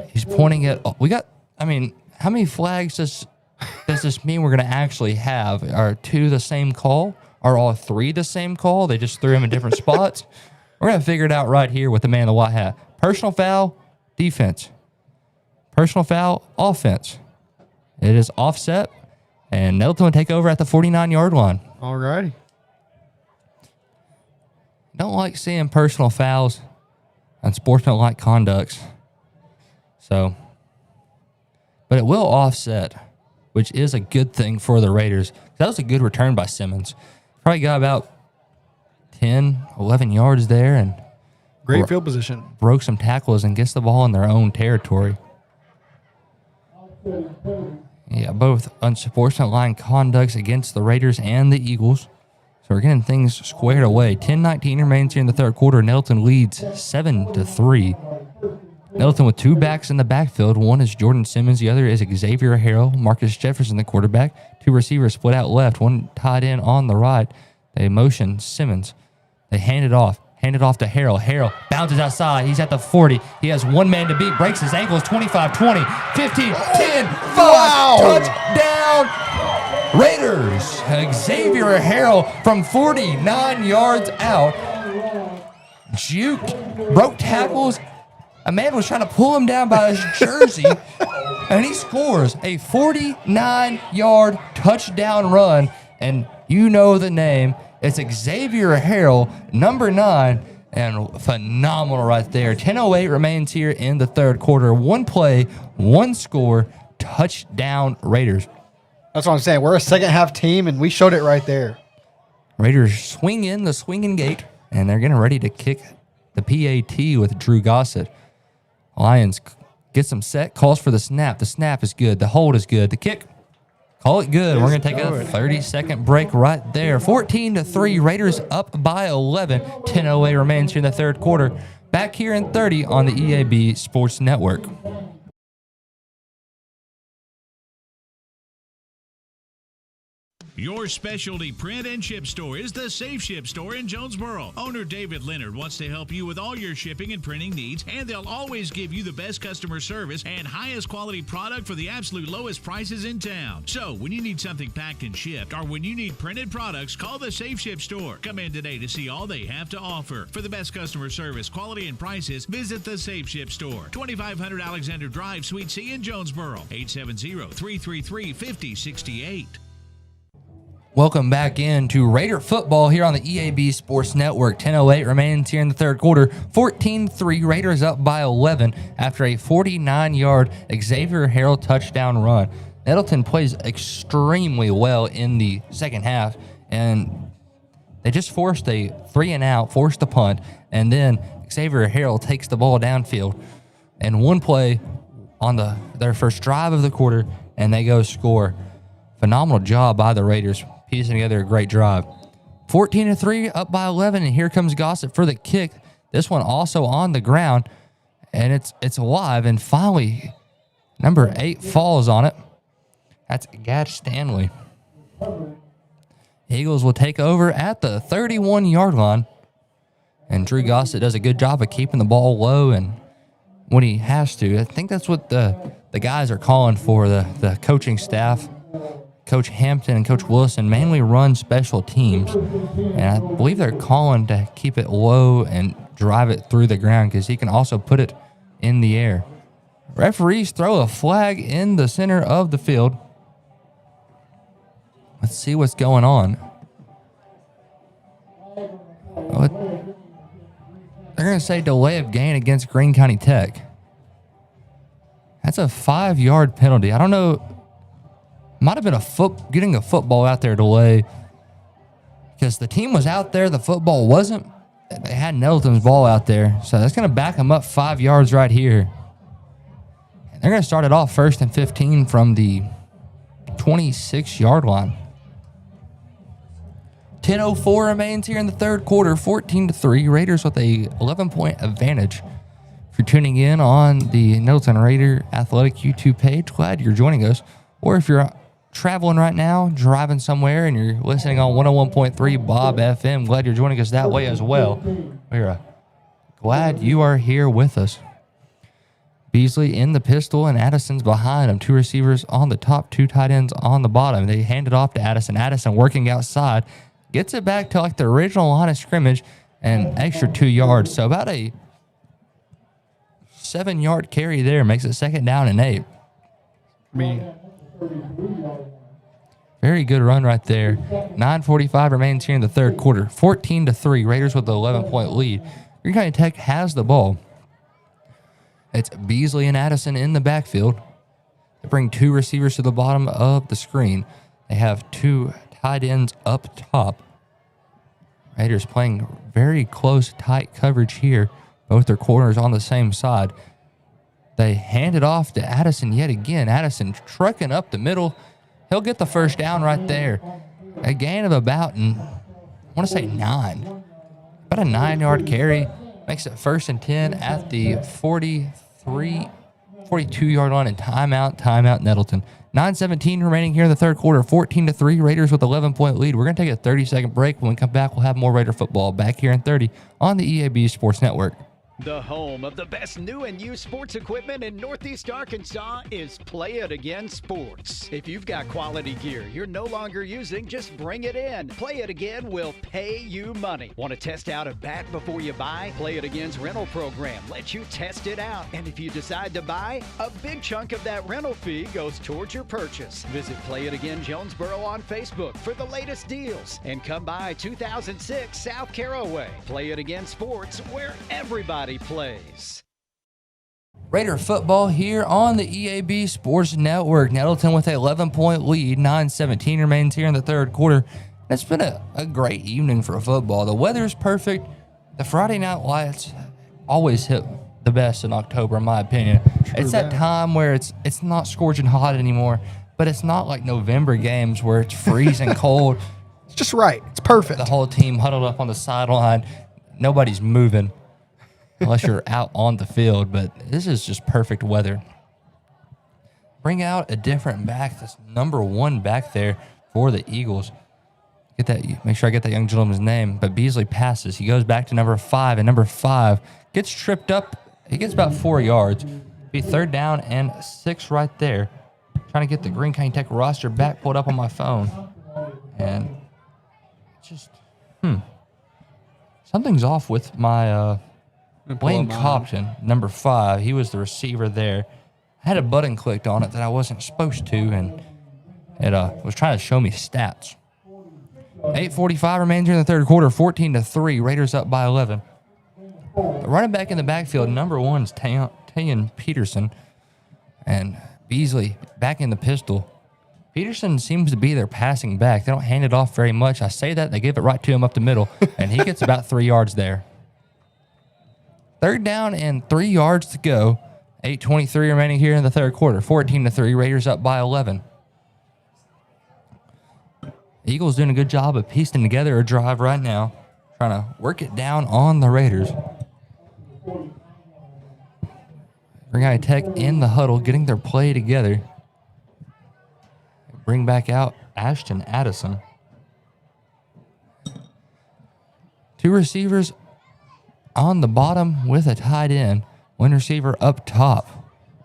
He's pointing at, how many flags does this mean we're going to actually have? Are 2 the same call? Are all 3 the same call? They just threw him in different spots? We're going to figure it out right here with the man in the white hat. Personal foul, defense. Personal foul, offense. It is offset, and Nettleton will take over at the 49-yard line. All righty. Don't like seeing personal fouls and sportsmanlike conducts. But it will offset, which is a good thing for the Raiders. That was a good return by Simmons. Probably got about 10, 11 yards there, and great field position. Broke some tackles and gets the ball in their own territory. Yeah, both unsportsmanlike conducts against the Raiders and the Eagles. So we're getting things squared away. 10-19 remains here in the third quarter. Nettleton leads 7-3. Nettleton with 2 backs in the backfield. One is Jordan Simmons. The other is Xavier Harrell. Marcus Jefferson, the quarterback. 2 receivers split out left. One tied in on the right. They motion Simmons. They hand it off. Hand it off to Harrell. Harrell bounces outside. He's at the 40. He has one man to beat. Breaks his ankles. 25, 20, 15, 10, 5. Wow. Touchdown Raiders. Xavier Harrell from 49 yards out. Juked. Broke tackles. A man was trying to pull him down by his jersey, and he scores a 49-yard touchdown run, and you know the name. It's Xavier Harrell, number 9, and phenomenal right there. 10:08 remains here in the third quarter. 1 play, 1 score, touchdown Raiders. That's what I'm saying. We're a second-half team, and we showed it right there. Raiders swing in the swinging gate, and they're getting ready to kick the PAT with Drew Gossett. Lions gets them set, calls for the snap. The snap is good. The hold is good. The kick, call it good. We're going to take a 30-second break right there. 14-3, Raiders up by 11. 10:08 remains here in the third quarter. Back here in 30 on the EAB Sports Network. Your specialty print and ship store is the Safe Ship Store in Jonesboro. Owner David Leonard wants to help you with all your shipping and printing needs, and they'll always give you the best customer service and highest quality product for the absolute lowest prices in town. So when you need something packed and shipped, or when you need printed products, call the Safe Ship Store. Come in today to see all they have to offer. For the best customer service, quality, and prices, visit the Safe Ship Store, 2500 Alexander Drive, Suite C in Jonesboro, 870-333-5068. Welcome back into Raider football here on the EAB Sports Network. 10:08 remains here in the third quarter. 14-3, Raiders up by 11 after a 49-yard Xavier Harrell touchdown run. Nettleton plays extremely well in the second half, and they just forced a 3-and-out, forced a punt, and then Xavier Harrell takes the ball downfield. And one play on their first drive of the quarter, and they go score. Phenomenal job by the Raiders, piecing together a great drive. 14-3, up by 11, and here comes Gossett for the kick. This one also on the ground, and it's alive, and finally, number 8 falls on it. That's Gad Stanley. Eagles will take over at the 31-yard line, and Drew Gossett does a good job of keeping the ball low, and when he has to, I think that's what the guys are calling for, the coaching staff. Coach Hampton and Coach Wilson mainly run special teams, and I believe they're calling to keep it low and drive it through the ground because he can also put it in the air. Referees throw a flag in the center of the field. Let's see what's going on. They're going to say delay of game against Greene County Tech. That's a 5-yard penalty. I don't know. Might have been getting a football out there delay because the team was out there. The football wasn't. They had Nettleton's ball out there. So that's going to back them up 5 yards right here. They're going to start it off 1st and 15 from the 26-yard line. 10:04 remains here in the third quarter, 14-3. Raiders with a 11-point advantage. If you're tuning in on the Nettleton Raider Athletic YouTube page, glad you're joining us. Or if you're traveling right now, driving somewhere, and you're listening on 101.3 Bob FM, glad you're joining us that way as well. We're glad you are here with us. Beasley in the pistol, and Addison's behind him. 2 receivers on the top, 2 tight ends on the bottom. They hand it off to Addison. Addison working outside. Gets it back to like the original line of scrimmage and extra 2 yards. So about a 7-yard carry there makes it 2nd down and 8. Very good run right there. 9:45 remains here in the third quarter. 14-3. Raiders with the 11-point lead. Green County Tech has the ball. It's Beasley and Addison in the backfield. They bring 2 receivers to the bottom of the screen. They have 2 tight ends up top. Raiders playing very close, tight coverage here. Both their corners on the same side. They hand it off to Addison yet again. Addison trucking up the middle. He'll get the first down right there. A gain of about, I want to say 9. About a 9-yard carry. Makes it 1st and 10 at the 42-yard line, and timeout Nettleton. 9:17 remaining here in the third quarter. 14-3. Raiders with 11-point lead. We're going to take a 30-second break. When we come back, we'll have more Raider football back here in 30 on the EAB Sports Network. The home of the best new and used sports equipment in Northeast Arkansas is Play It Again Sports. If you've got quality gear you're no longer using, just bring it in. Play It Again will pay you money. Want to test out a bat before you buy? Play It Again's rental program lets you test it out. And if you decide to buy, a big chunk of that rental fee goes towards your purchase. Visit Play It Again Jonesboro on Facebook for the latest deals. And come by 2006 South Caraway. Play It Again Sports, where everybody plays. Raider football here on the EAB Sports Network. Nettleton with a 11-point lead. 9:17 remains here in the third quarter. It's been a great evening for football. The weather's perfect. The Friday night lights always hit the best in October, in my opinion. It's that time where it's not scorching hot anymore, but it's not like November games where it's freezing cold. It's just right. It's perfect. The whole team huddled up on the sideline. Nobody's moving unless you're out on the field, but this is just perfect weather. Bring out a different back, this number 1 back there for the Eagles. Get that. Make sure I get that young gentleman's name, but Beasley passes. He goes back to number 5, and number 5 gets tripped up. He gets about 4 yards. Be 3rd down and 6 right there. Trying to get the Green County Tech roster back pulled up on my phone. And just, something's off with my, Blaine Copton, number 5. He was the receiver there. I had a button clicked on it that I wasn't supposed to, and it was trying to show me stats. 8:45 remains here in the third quarter. 14-3. Raiders up by 11. Running back in the backfield, number 1 is Tayan Peterson, and Beasley back in the pistol. Peterson seems to be their passing back. They don't hand it off very much. I say that, they give it right to him up the middle, and he gets about 3 yards there. 3rd down and 3 yards to go. 8:23 remaining here in the third quarter. 14-3. Raiders up by 11. Eagles doing a good job of piecing together a drive right now, trying to work it down on the Raiders. Green County Tech in the huddle, getting their play together. Bring back out Ashton Addison. 2 receivers on the bottom with a tight end. 1 receiver up top.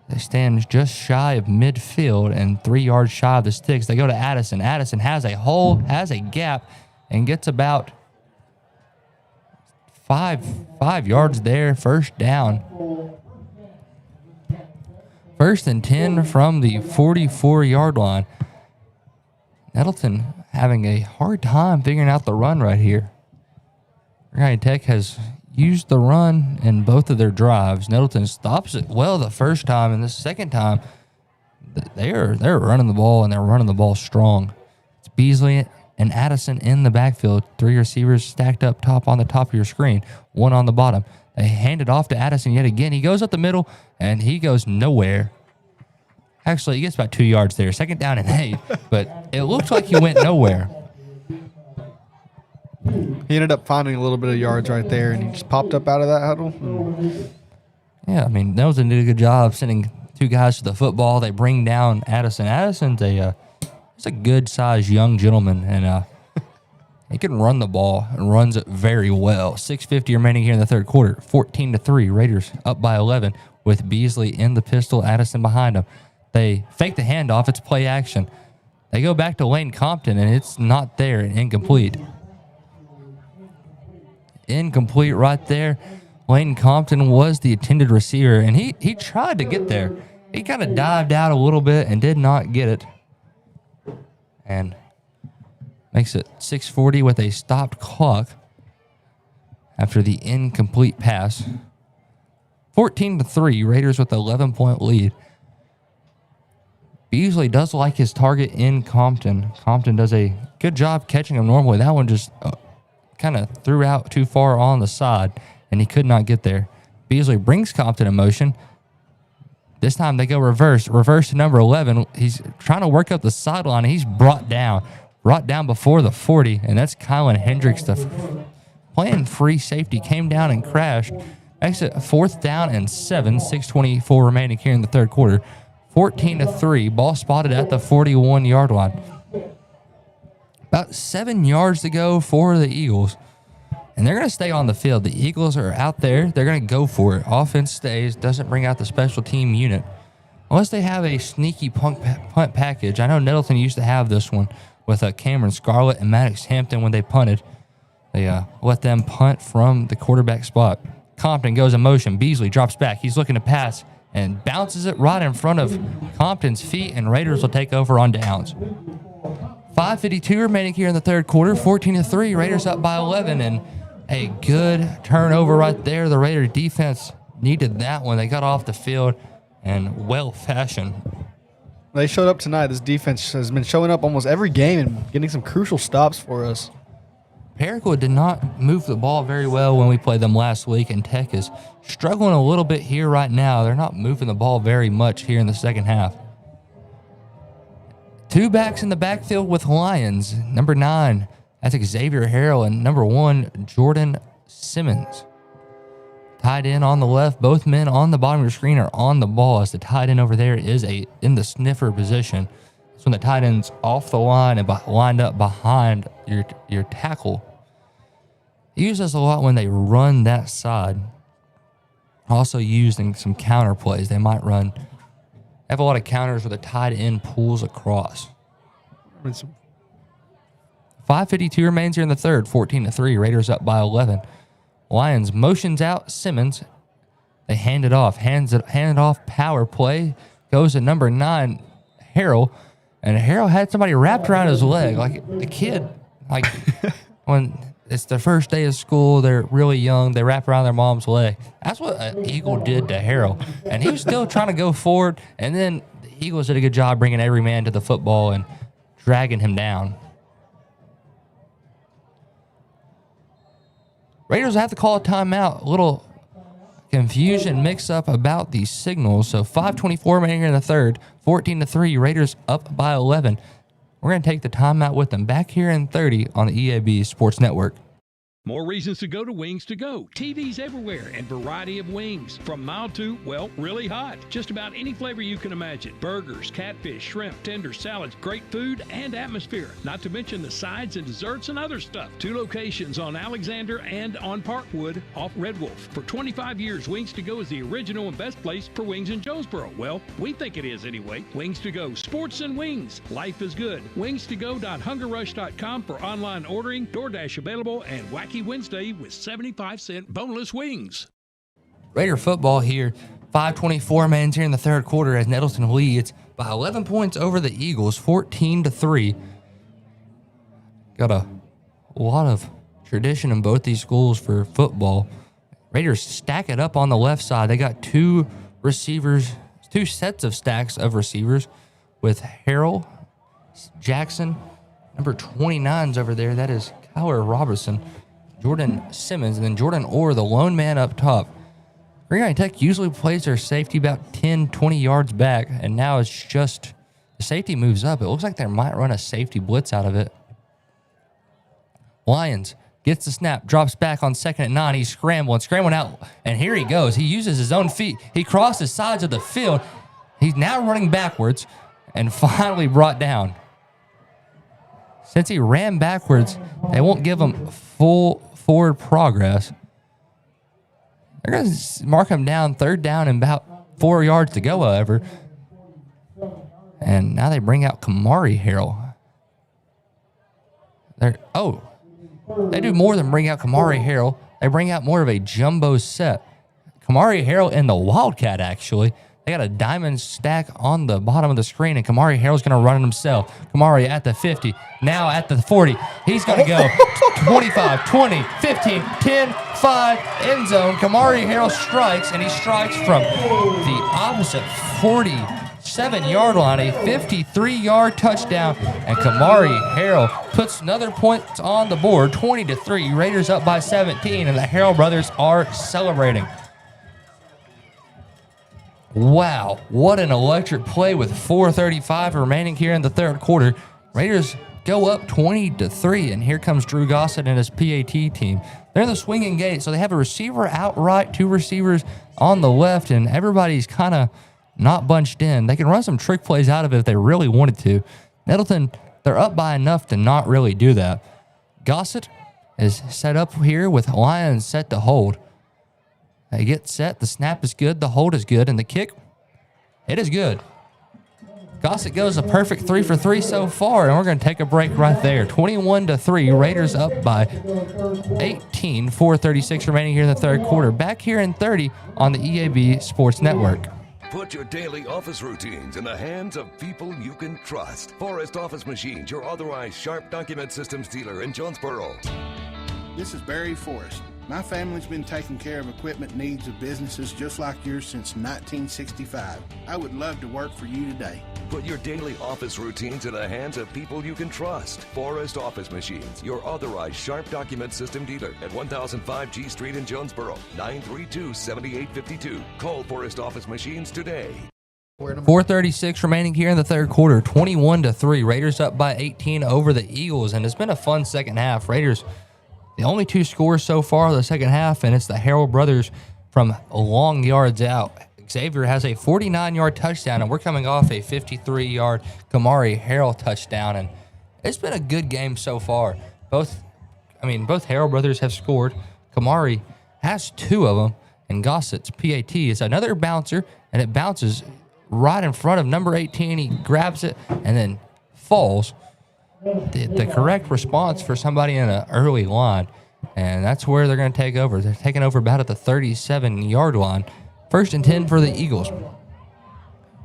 They stand just shy of midfield and 3 yards shy of the sticks. They go to Addison. Addison has a hole, has a gap, and gets about 5 yards there. 1st down. 1st and 10 from the 44-yard line. Nettleton having a hard time figuring out the run right here. Green County Tech has used the run in both of their drives. Nettleton stops it well the first time, and the second time they're running the ball, and they're running the ball strong. It's Beasley and Addison in the backfield. 3 receivers stacked up top on the top of your screen, 1 on the bottom. They hand it off to Addison yet again. He goes up the middle, and he goes nowhere. Actually, he gets about 2 yards there. 2nd down and 8, but it looked like he went nowhere. He ended up finding a little bit of yards right there, and he just popped up out of that huddle. Yeah, I mean, Nettleton did a good job sending 2 guys to the football. They bring down Addison. Addison's he's a good-sized young gentleman, and he can run the ball and runs it very well. 6:50 remaining here in the third quarter. 14-3. Raiders up by 11 with Beasley in the pistol, Addison behind him. They fake the handoff. It's play action. They go back to Lane Compton, and it's not there and incomplete. Incomplete right there. Lane Compton was the intended receiver, and he tried to get there. He kind of dived out a little bit and did not get it. And makes it 6:40 with a stopped clock after the incomplete pass. 14-3, Raiders with an 11-point lead. Beasley does like his target in Compton. Compton does a good job catching him normally. That one just kind of threw out too far on the side, and he could not get there. Beasley brings Compton in motion. This time they go reverse to number 11. He's trying to work up the sideline, and he's brought down before the 40, and that's Kylan Hendricks, playing free safety, came down and crashed. Makes it 4th down and 7, 6:24 remaining here in the third quarter. 14-3, ball spotted at the 41-yard line. About 7 yards to go for the Eagles, and they're going to stay on the field. The Eagles are out there. They're going to go for it. Offense stays, doesn't bring out the special team unit. Unless they have a sneaky punt package. I know Nettleton used to have this one with Cameron Scarlett and Maddox Hampton when they punted. They let them punt from the quarterback spot. Compton goes in motion. Beasley drops back. He's looking to pass and bounces it right in front of Compton's feet, and Raiders will take over on downs. 5:52 remaining here in the third quarter. 14-3, Raiders up by 11, and a good turnover right there. The Raider defense needed that one. They got off the field and well-fashioned. They showed up tonight. This defense has been showing up almost every game and getting some crucial stops for us. Paragould did not move the ball very well when we played them last week, and Tech is struggling a little bit here right now. They're not moving the ball very much here in the second half. 2 backs in the backfield with Lions. Number 9, that's Xavier Harrell, and number 1, Jordan Simmons. Tight end on the left. Both men on the bottom of your screen are on the ball, as the tight end over there is in the sniffer position. It's when the tight end's off the line and lined up behind your tackle. He uses this a lot when they run that side. Also used in some counter plays. They might run. They have a lot of counters where the tight end pulls across. 5:52 remains here in the third. 14-3. Raiders up by 11. Lions motions out Simmons. They hand it off. Hand it off. Power play. Goes to number 9, Harrell. And Harrell had somebody wrapped around his leg. Like a kid. Like when it's their first day of school, they're really young, they wrap around their mom's leg. That's what an Eagle did to Harrell. And he was still trying to go forward. And then the Eagles did a good job bringing every man to the football and dragging him down. Raiders have to call a timeout. A little confusion mix-up about these signals. So 5:24 remaining in the third. 14-3. Raiders up by 11. We're going to take the timeout with them back here in 30 on the EAB Sports Network. More reasons to go to Wings to Go. TVs everywhere and variety of wings. From mild to, well, really hot. Just about any flavor you can imagine. Burgers, catfish, shrimp, tenders, salads, great food and atmosphere. Not to mention the sides and desserts and other stuff. 2 locations on Alexander and on Parkwood off Red Wolf. For 25 years, Wings to Go is the original and best place for wings in Jonesboro. Well, we think it is anyway. Wings to Go. Sports and wings. Life is good. Wings2go.hungerrush.com for online ordering, DoorDash available, and Wacky Wednesday with 75-cent boneless wings. Raider football here. 5:24 remains here in the third quarter as Nettleton leads by 11 points over the Eagles, 14-3. Got a lot of tradition in both these schools for football. Raiders stack it up on the left side. They got 2 receivers, 2 sets of stacks of receivers with Harrell, Jackson, number 29's over there. That is Kyler Robertson. Jordan Simmons, and then Jordan Orr, the lone man up top. Green County Tech usually plays their safety about 10, 20 yards back, and now it's just the safety moves up. It looks like they might run a safety blitz out of it. Lions gets the snap, drops back on 2nd and 9. He's scrambling out, and here he goes. He uses his own feet. He crosses sides of the field. He's now running backwards and finally brought down. Since he ran backwards, they won't give him full forward progress. They're going to mark him down, 3rd down and about 4 yards to go, however. And now they bring out Kamari Harrell. They do more than bring out Kamari Harrell. They bring out more of a jumbo set. Kamari Harrell and the Wildcat, actually. They got a diamond stack on the bottom of the screen, and Kamari Harrell's going to run it himself. Kamari at the 50, now at the 40. He's going to go 25, 20, 15, 10, 5, end zone. Kamari Harrell strikes, and he strikes from the opposite 47-yard line, a 53-yard touchdown, and Kamari Harrell puts another point on the board, 20-3. Raiders up by 17, and the Harrell brothers are celebrating. Wow, what an electric play with 4:35 remaining here in the 3rd quarter. Raiders go up 20-3, and here comes Drew Gossett and his PAT team. They're in the swinging gate, so they have a receiver out right, 2 receivers on the left, and everybody's kind of not bunched in. They can run some trick plays out of it if they really wanted to. Nettleton, they're up by enough to not really do that. Gossett is set up here with Lions set to hold. They get set. The snap is good. The hold is good. And the kick, it is good. Gossett goes a perfect 3 for 3 so far. And we're going to take a break right there. 21-3. Raiders up by 18. 4:36 remaining here in the 3rd quarter. Back here in 30 on the EAB Sports Network. Put your daily office routines in the hands of people you can trust. Forrest Office Machines, your authorized Sharp document systems dealer in Jonesboro. This is Barry Forrest. My family's been taking care of equipment needs of businesses just like yours since 1965. I would love to work for you today. Put your daily office routines in the hands of people you can trust. Forrest Office Machines, your authorized Sharp document system dealer at 1005 G Street in Jonesboro, 932-7852. Call Forrest Office Machines today. 4:36 remaining here in the 3rd quarter, 21-3. Raiders up by 18 over the Eagles, and it's been a fun second half. Raiders, the only 2 scores so far in the second half, and it's the Harrell brothers from long yards out. Xavier has a 49-yard touchdown, and we're coming off a 53-yard Kamari Harrell touchdown, and it's been a good game so far. Both Harrell brothers have scored. Kamari has 2 of them, and Gossett's PAT is another bouncer, and it bounces right in front of number 18. He grabs it and then falls. The correct response for somebody in an early line, and that's where they're going to take over. They're taking over about at the 37-yard line. 1st and 10 for the Eagles.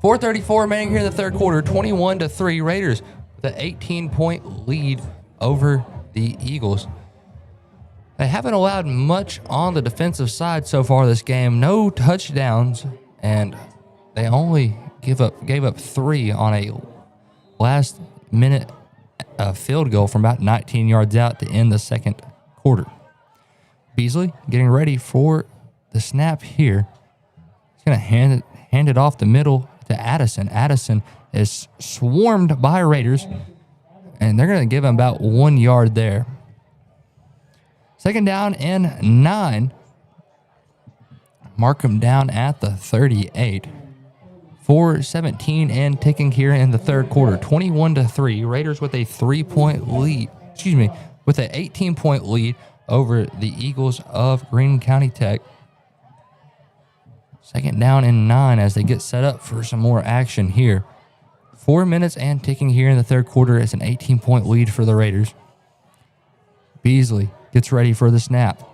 4:34 remaining here in the 3rd quarter, 21-3. Raiders with an 18-point lead over the Eagles. They haven't allowed much on the defensive side so far this game. No touchdowns, and they only gave up 3 on a last-minute field goal from about 19 yards out to end the 2nd quarter. Beasley getting ready for the snap here. He's going to hand it off the middle to Addison. Addison is swarmed by Raiders, and they're going to give him about 1 yard there. 2nd down and 9. Mark him down at the 38. 4:17 and ticking here in the 3rd quarter. 21-3. Raiders with a 3-point lead. With an 18-point lead over the Eagles of Green County Tech. 2nd down and 9 as they get set up for some more action here. 4 minutes and ticking here in the 3rd quarter. It's an 18-point lead for the Raiders. Beasley gets ready for the snap.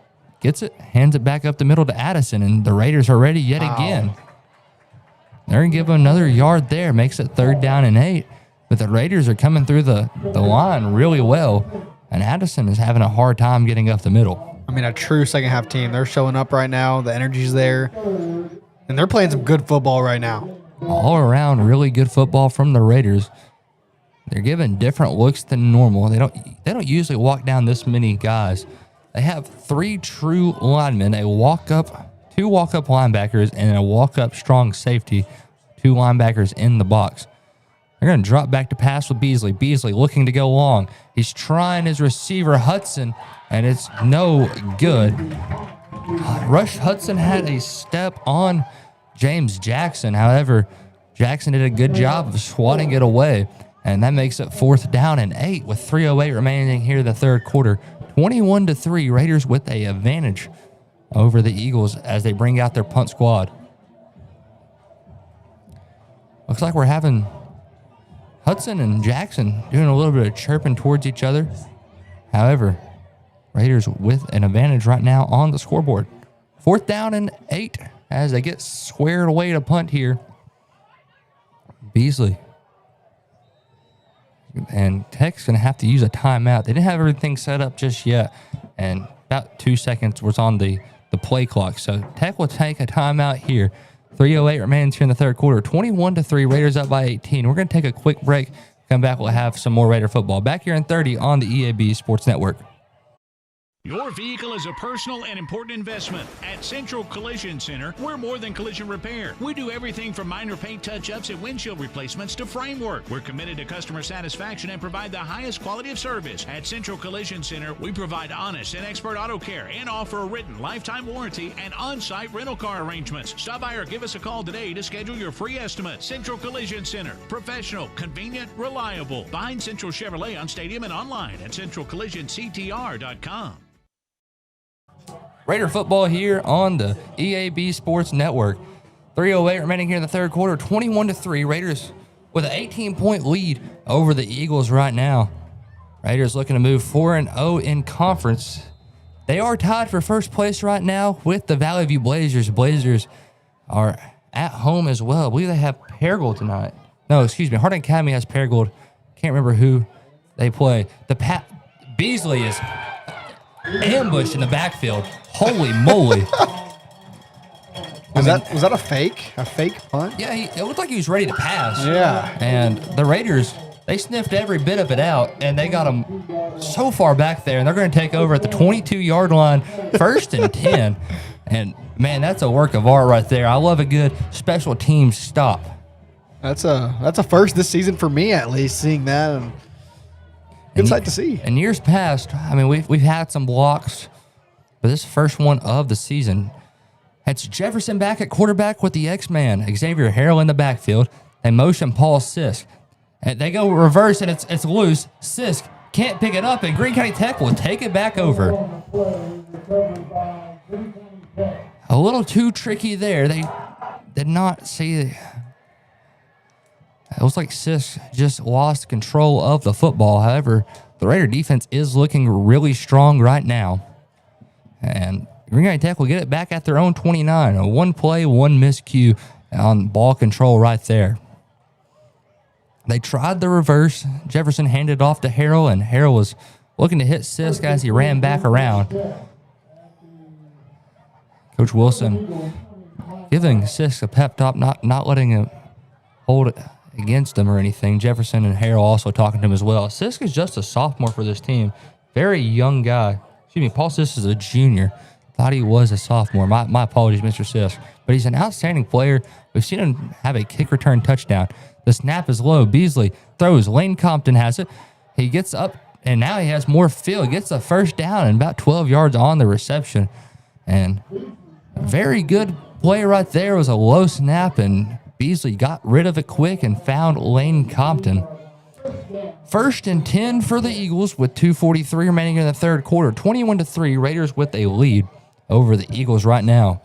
Gets it, hands it back up the middle to Addison, and the Raiders are ready yet again. They're going to give him another yard there. Makes it 3rd down and 8. But the Raiders are coming through the line really well, and Addison is having a hard time getting up the middle. I mean, a true second-half team. They're showing up right now. The energy's there, and they're playing some good football right now. All around, really good football from the Raiders. They're giving different looks than normal. They don't usually walk down this many guys. They have 3 true linemen, a walk-up 2 2 walk-up linebackers and a walk-up strong safety, 2 linebackers in the box. They're going to drop back to pass with Beasley. Beasley looking to go long. He's trying his receiver, Hudson, and it's no good. Rush Hudson had a step on James Jackson. However, Jackson did a good job of swatting it away, and that makes it 4th down and 8 with 3:08 remaining here in the third quarter. 21-3, Raiders with an advantage over the Eagles as they bring out their punt squad. Looks like we're having Hudson and Jackson doing a little bit of chirping towards each other. However, Raiders with an advantage right now on the scoreboard. 4th down and 8 as they get squared away to punt here. Beasley. And Tech's going to have to use a timeout. They didn't have everything set up just yet. And about 2 seconds was on the play clock. So Tech will take a timeout here. 3:08 remains here in the third quarter. 21-3, Raiders up by 18. We're going to take a quick break. Come back, we'll have some more Raider football. Back here in 30 on the EAB Sports Network. Your vehicle is a personal and important investment. At Central Collision Center, we're more than collision repair. We do everything from minor paint touch-ups and windshield replacements to framework. We're committed to customer satisfaction and provide the highest quality of service. At Central Collision Center, we provide honest and expert auto care and offer a written lifetime warranty and on-site rental car arrangements. Stop by or give us a call today to schedule your free estimate. Central Collision Center. Professional, convenient, reliable. Behind Central Chevrolet on Stadium and online at centralcollisionctr.com. Raider football here on the EAB Sports Network. 3:08 remaining here in the third quarter. 21-3. Raiders with an 18-point lead over the Eagles right now. Raiders looking to move 4-0 in conference. They are tied for first place right now with the Valley View Blazers. Blazers are at home as well. I believe they have Paragould tonight. No, excuse me. Harding Academy has Paragould. Can't remember who they play. Beasley is ambushed in the backfield. Holy moly. Was that a fake? A fake punt? Yeah, it looked like he was ready to pass. Yeah. And the Raiders, they sniffed every bit of it out, and they got him so far back there, and they're going to take over at the 22-yard line, 1st and 10. And, man, that's a work of art right there. I love a good special teams stop. That's a first this season for me, at least, seeing that. And good sight to see. In years past, I mean, we've had some blocks, but this is the first one of the season. It's Jefferson back at quarterback with the X-Man. Xavier Harrell in the backfield. They motion Paul Sisk. And they go reverse, and it's loose. Sisk can't pick it up, and Greene County Tech will take it back over. A little too tricky there. They did not see it. It was like Sisk just lost control of the football. However, the Raider defense is looking really strong right now. And Greene County Tech will get it back at their own 29. A one play, one miscue on ball control right there. They tried the reverse. Jefferson handed it off to Harrell, and Harrell was looking to hit Sisk as he ran back around. Coach Wilson giving Sisk a pep talk, not letting him hold it against him or anything. Jefferson and Harrell also talking to him as well. Sisk is just a sophomore for this team. Very young guy. Excuse me, Paul Sisk is a junior. Thought he was a sophomore. My apologies, Mr. Sisk. But he's an outstanding player. We've seen him have a kick return touchdown. The snap is low. Beasley throws. Lane Compton has it. He gets up, and now he has more field. Gets a first down and about 12 yards on the reception. And a very good play right there. It was a low snap, and Beasley got rid of it quick and found Lane Compton. 1st and 10 for the Eagles with 2:43 remaining in the third quarter. 21-3, Raiders with a lead over the Eagles right now.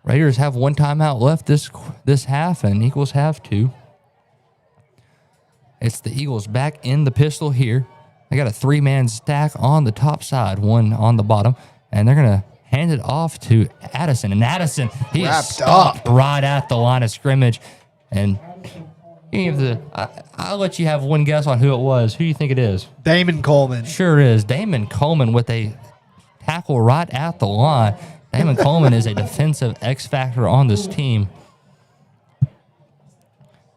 Raiders have one timeout left this half, and Eagles have 2. It's the Eagles back in the pistol here. They got a 3-man stack on the top side, one on the bottom, and they're going to hand it off to Addison. And Addison, he is stopped right at the line of scrimmage. And I'll let you have one guess on who it was. Who do you think it is? Damon Coleman. Sure is. Damon Coleman with a tackle right at the line. Damon Coleman is a defensive X-factor on this team.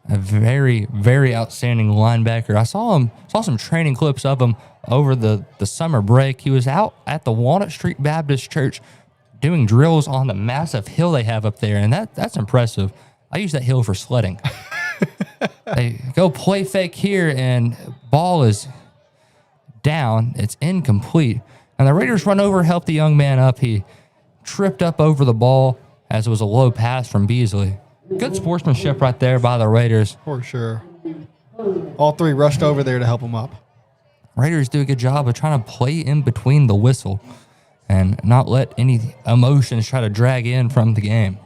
A very, very outstanding linebacker. I saw some training clips of him over the summer break. He was out at the Walnut Street Baptist Church doing drills on the massive hill they have up there, and that's impressive. I use that hill for sledding. They go play fake here, and ball is down. It's incomplete. And the Raiders run over, help the young man up. He tripped up over the ball as it was a low pass from Beasley. Good sportsmanship right there by the Raiders. For sure. All three rushed over there to help him up. Raiders do a good job of trying to play in between the whistle and not let any emotions try to drag in from the game.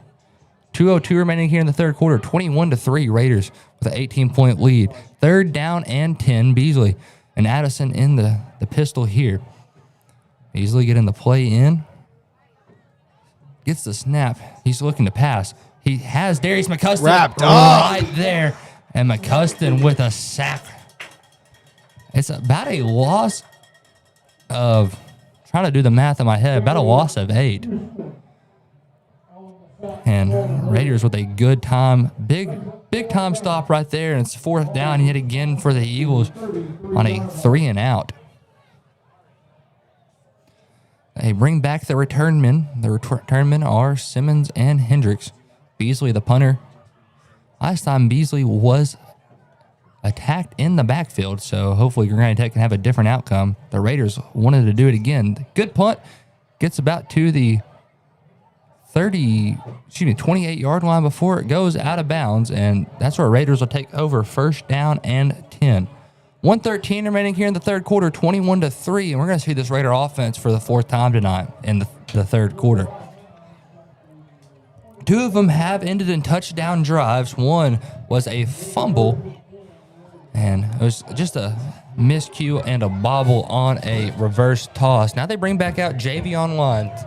2:02 remaining here in the third quarter, 21-3 Raiders with an 18-point lead. Third down and 10, Beasley and Addison in the pistol here. Beasley getting the play in. Gets the snap. He's looking to pass. He has Darius McCuston wrapped right there. And McCuston with a sack. It's about a loss of, trying to do the math in my head, about a loss of 8. And Raiders with a good time, big time stop right there. And it's fourth down yet again for the Eagles on a 3-and-out. They bring back the return men. The return men are Simmons and Hendricks. Beasley, the punter. Last time Beasley was attacked in the backfield, so hopefully Granite Tech can have a different outcome. The Raiders wanted to do it again. Good punt. Gets about to the 28-yard line before it goes out of bounds, and that's where Raiders will take over first down and 10. 1:13 remaining here in the third quarter, 21-3, and we're going to see this Raider offense for the fourth time tonight in the third quarter. 2 of them have ended in touchdown drives. One was a fumble, and it was just a miscue and a bobble on a reverse toss. Now they bring back out Javion Lyons.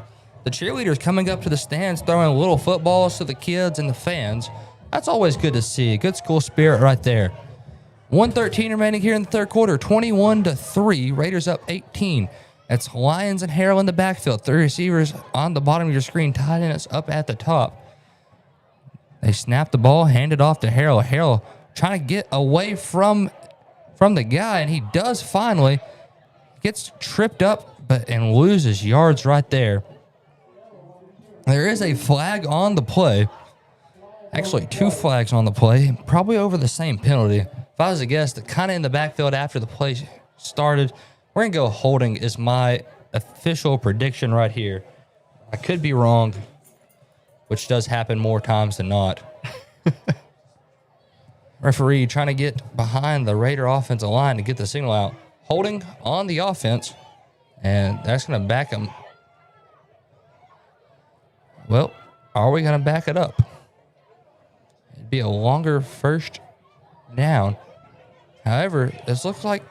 The cheerleaders coming up to the stands, throwing little footballs to the kids and the fans. That's always good to see. Good school spirit right there. 1:13 remaining here in the third quarter, 21-3. Raiders up 18. It's Lyons and Harrell in the backfield. 3 receivers on the bottom of your screen. Tight ends up at the top. They snap the ball, hand it off to Harrell. Harrell trying to get away from the guy, and he does finally. Gets tripped up and loses yards right there. There is a flag on the play. Actually, 2 flags on the play, probably over the same penalty. If I was to guess, kind of in the backfield after the play started, we're going to go holding is my official prediction right here. I could be wrong, which does happen more times than not. Referee trying to get behind the Raider offensive line to get the signal out. Holding on the offense, and that's going to back him. Well, are we going to back it up? It'd be a longer first down. However, this looks like,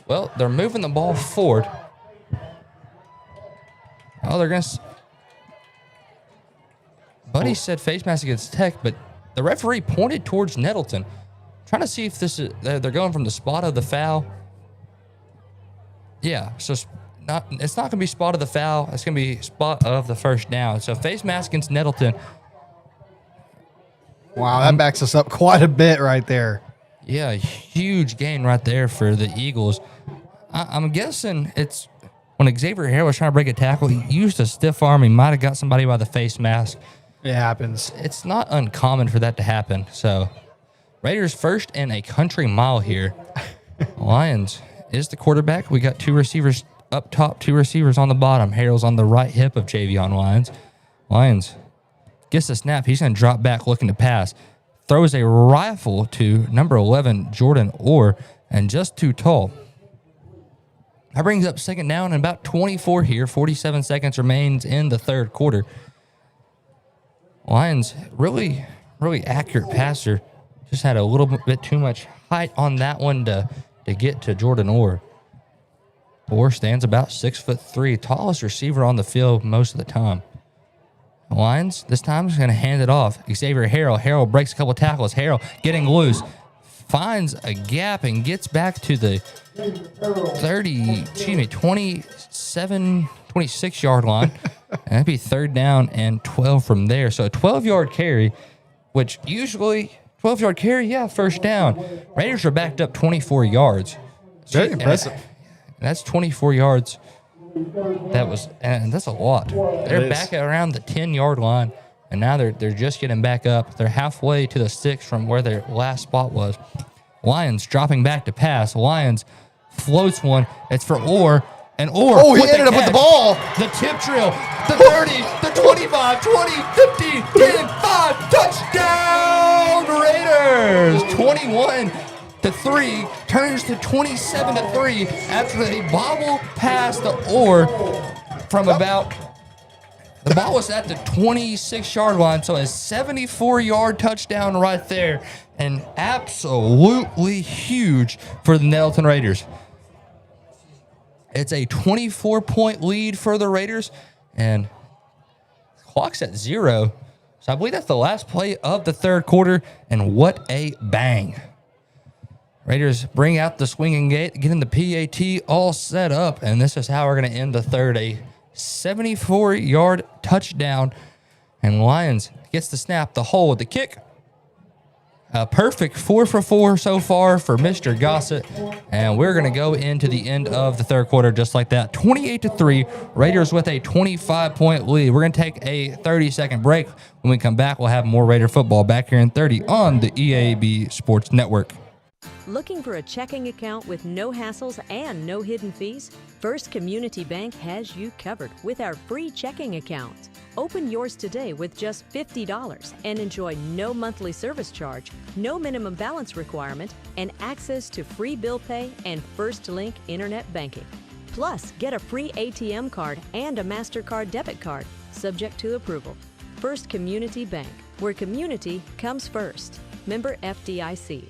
well, they're moving the ball forward. Oh, they're going to... Buddy said face mask against Tech, but the referee pointed towards Nettleton, trying to see if this is, they're going from the spot of the foul. Yeah, so it's not going to be spot of the foul. It's going to be spot of the first down. So face mask against Nettleton. Wow, that backs us up quite a bit right there. Yeah, huge gain right there for the Eagles. I'm guessing it's when Xavier Harrell was trying to break a tackle, he used a stiff arm. He might have got somebody by the face mask. It happens. It's not uncommon for that to happen. So Raiders first and a country mile here. Lyons is the quarterback. We got 2 receivers up top, 2 receivers on the bottom. Harrell's on the right hip of Javion Lyons. Lyons gets the snap. He's going to drop back looking to pass. Throws a rifle to number 11, Jordan Orr, and just too tall. That brings up second down and about 24 here. 47 seconds remains in the third quarter. Lyons, really, really accurate passer. Just had a little bit too much height on that one to get to Jordan Orr. Orr stands about 6'3", tallest receiver on the field most of the time. Lyons, this time, is going to hand it off. Xavier Harrell. Harrell breaks a couple tackles. Harrell getting loose. Finds a gap and gets back to the 26-yard line. And that'd be third down and 12 from there. So a 12-yard carry, which usually, 12-yard carry, yeah, first down. Raiders are backed up 24 yards. Very impressive. And that's 24 yards And that's a lot. They're back at around the 10-yard line, and now they're just getting back up. They're halfway to the 6 from where their last spot was. Lions dropping back to pass. Lions floats one. It's for Orr. And Orr. Oh, he ended up with the ball. The tip drill. The 30, the 25, 20, 15, 10, 5. Touchdown Raiders. 21-3 turns to 27-3 after a bobble pass to Orr from about. The ball was at the 26-yard line, so a 74-yard touchdown right there, and absolutely huge for the Nettleton Raiders. It's a 24-point lead for the Raiders, and the clock's at 0. So I believe that's the last play of the third quarter, and what a bang. Raiders bring out the swinging gate, getting the PAT all set up, and this is how we're going to end the third. A 74-yard touchdown, and Lions gets the snap, the hold, the kick. A perfect 4 for 4 so far for Mr. Gossett, and we're going to go into the end of the third quarter just like that. 28-3, Raiders with a 25-point lead. We're going to take a 30-second break. When we come back, we'll have more Raider football back here in 30 on the EAB Sports Network. Looking for a checking account with no hassles and no hidden fees? First Community Bank has you covered with our free checking account. Open yours today with just $50 and enjoy no monthly service charge, no minimum balance requirement, and access to free bill pay and First Link internet banking. Plus, get a free ATM card and a MasterCard debit card, subject to approval. First Community Bank, where community comes first. Member FDIC.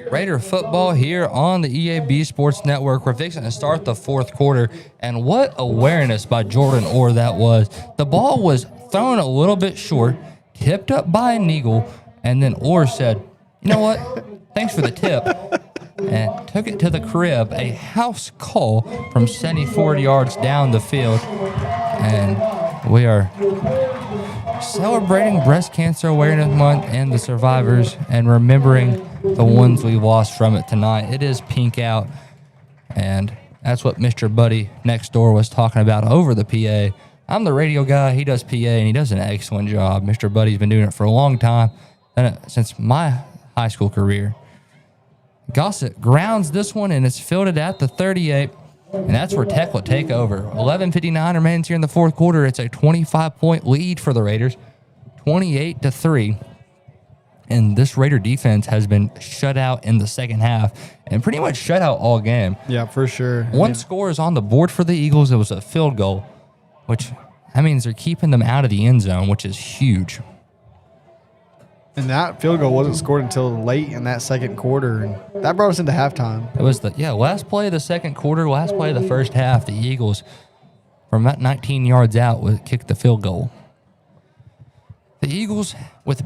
Raider football here on the EAB Sports Network. We're fixing to start the fourth quarter, and what awareness by Jordan Orr that was. The ball was thrown a little bit short, tipped up by an eagle, and then Orr said, you know what, thanks for the tip, and took it to the crib. A house call from 74 yards down the field, and we are celebrating Breast Cancer Awareness Month and the survivors, and remembering the ones we lost from it tonight. It is pink out, and that's what Mr. Buddy next door was talking about over the PA. I'm the radio guy. He does PA, and he does an excellent job. Mr. Buddy's been doing it for a long time, since my high school career. Gossett grounds this one, and it's fielded at the 38, and that's where Tech will take over. 11:59 remains here in the fourth quarter. It's a 25-point lead for the Raiders, 28-3. And this Raider defense has been shut out in the second half and pretty much shut out all game. Yeah, for sure. One score is on the board for the Eagles. It was a field goal, which that means they're keeping them out of the end zone, which is huge. And that field goal wasn't scored until late in that second quarter, and that brought us into halftime. It was last play of the second quarter, last play of the first half. The Eagles, from about 19 yards out, would kick the field goal. The Eagles, with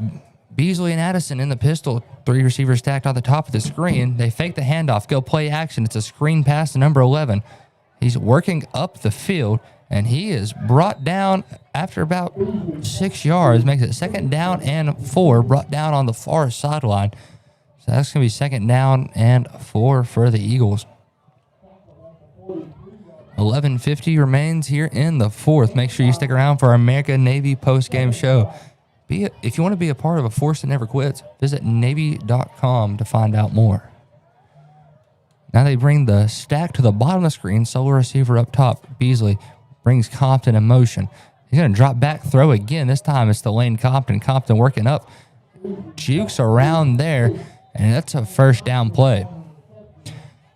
Beasley and Addison in the pistol, 3 receivers stacked on the top of the screen. They fake the handoff, go play action. It's a screen pass to number 11. He's working up the field, and he is brought down after about 6 yards. Makes it 2nd down and 4, brought down on the far sideline. So that's going to be 2nd down and 4 for the Eagles. 11:50 remains here in the fourth. Make sure you stick around for our America-Navy post-game show. If you want to be a part of a force that never quits, visit Navy.com to find out more. Now they bring the stack to the bottom of the screen. Solo receiver up top. Beasley brings Compton in motion. He's going to drop back, throw again. This time it's to Lane Compton. Compton working up. Jukes around there, and that's a first down play.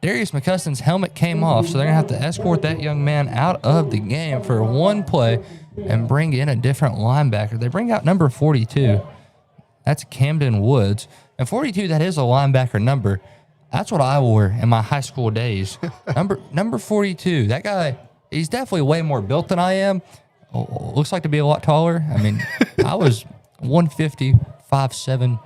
Darius McCuston's helmet came off, so they're going to have to escort that young man out of the game for one play and bring in a different linebacker. They bring out number 42. That's Camden Woods. And 42, that is a linebacker number. That's what I wore in my high school days. Number 42. That guy, he's definitely way more built than I am. Looks like to be a lot taller. I mean, I was 150, 5'7".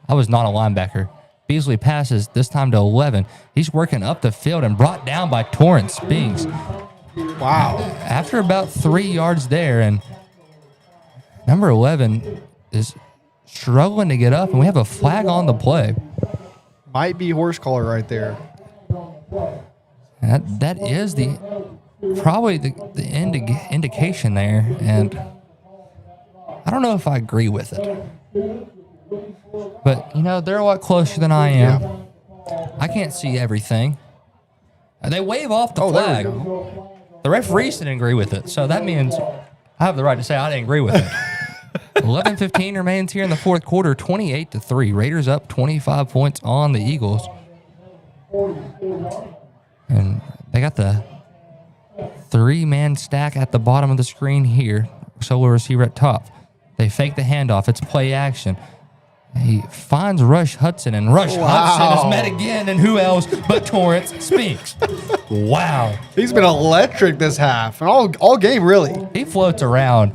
I was not a linebacker. Beasley passes, this time to 11. He's working up the field and brought down by Torrance Spinks. Wow. After about 3 yards there, and number 11 is struggling to get up, and we have a flag on the play. Might be horse collar right there. And That is probably the indication there, and I don't know if I agree with it. But, they're a lot closer than I am. Yeah. I can't see everything. They wave off the flag. The referees didn't agree with it, so that means I have the right to say I didn't agree with it. 11:15 remains here in the fourth quarter, 28-3. Raiders up 25 points on the Eagles. And they got the 3-man stack at the bottom of the screen here. Solo receiver at top. They fake the handoff. It's play action. He finds Rush Hudson, and Rush Hudson is met again, and who else but Torrance Spinks. Wow. He's been electric this half, and all game, really. He floats around.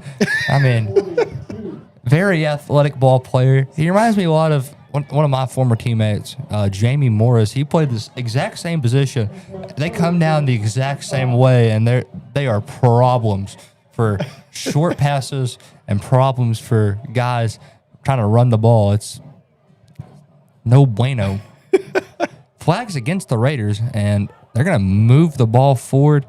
I mean, very athletic ball player. He reminds me a lot of one of my former teammates, Jamie Morris. He played this exact same position. They come down the exact same way, and they are problems for short passes and problems for guys trying to run the ball. It's no bueno. Flags against the Raiders, and they're going to move the ball forward.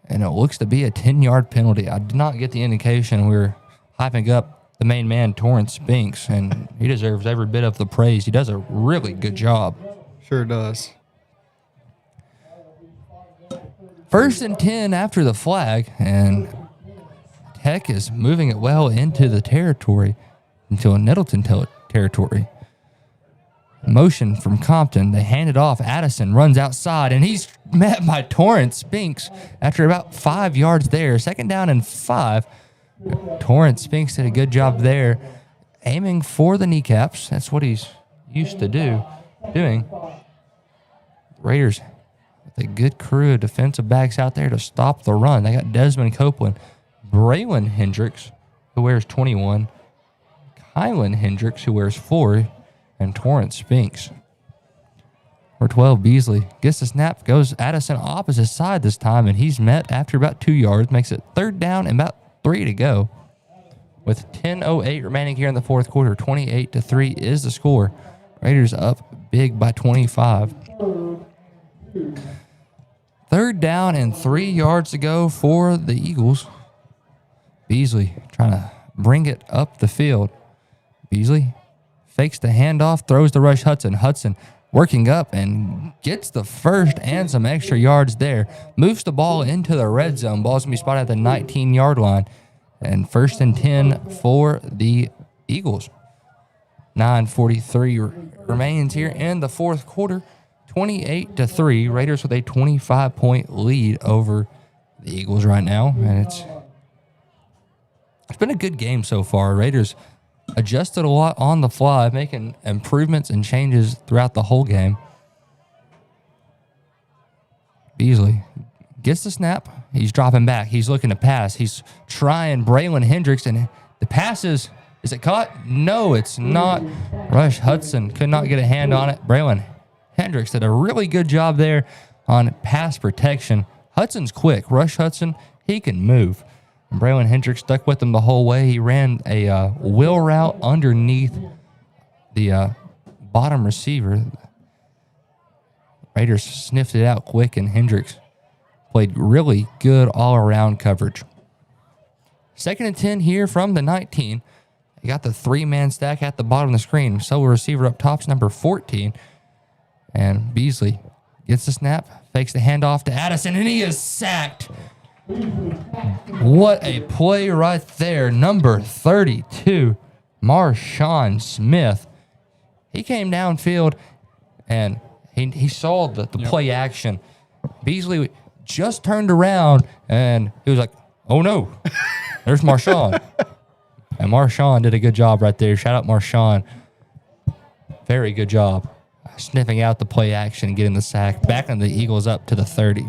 And it looks to be a 10-yard penalty. I did not get the indication. We were hyping up the main man, Torrance Spinks, and he deserves every bit of the praise. He does a really good job. Sure does. 1st and 10 after the flag, and Tech is moving it well into the territory, into a Nettleton territory. Motion from Compton. They hand it off. Addison runs outside, and he's met by Torrance Spinks after about 5 yards there. 2nd down and 5. Torrance Spinks did a good job there, aiming for the kneecaps. That's what he's used to doing. Raiders with a good crew of defensive backs out there to stop the run. They got Desmond Copeland, Braylon Hendricks, who wears 21, Kylan Hendricks, who wears 4, and Torrance Spinks. Number 12, Beasley gets the snap, goes Addison opposite side this time, and he's met after about 2 yards, makes it 3rd down and about 3 to go. With 10:08 remaining here in the fourth quarter, 28-3 is the score. Raiders up big by 25. 3rd down and 3 yards to go for the Eagles. Beasley trying to bring it up the field. Beasley fakes the handoff, throws to Rush Hudson. Hudson working up and gets the first and some extra yards there. Moves the ball into the red zone. Ball's going to be spotted at the 19-yard line. And 1st and 10 for the Eagles. 9:43 remains here in the fourth quarter. 28-3. Raiders with a 25-point lead over the Eagles right now. And it's been a good game so far. Raiders adjusted a lot on the fly, making improvements and changes throughout the whole game. Beasley gets the snap. He's dropping back. He's looking to pass. He's trying Braylon Hendricks, and the pass is it caught? No, it's not. Rush Hudson could not get a hand on it. Braylon Hendricks did a really good job there on pass protection. Hudson's quick. Rush Hudson, he can move. And Braylon Hendricks stuck with him the whole way. He ran a wheel route underneath the bottom receiver. Raiders sniffed it out quick, and Hendricks played really good all-around coverage. 2nd and 10 here from the 19. You got the 3-man stack at the bottom of the screen. Solo receiver up top's number 14. And Beasley gets the snap, fakes the handoff to Addison, and he is sacked. What a play right there. Number 32, Marshawn Smith. He came downfield, and he saw the play action. Beasley just turned around, and he was like, oh, no, there's Marshawn. And Marshawn did a good job right there. Shout out Marshawn. Very good job sniffing out the play action and getting the sack. Backing the Eagles up to the 30.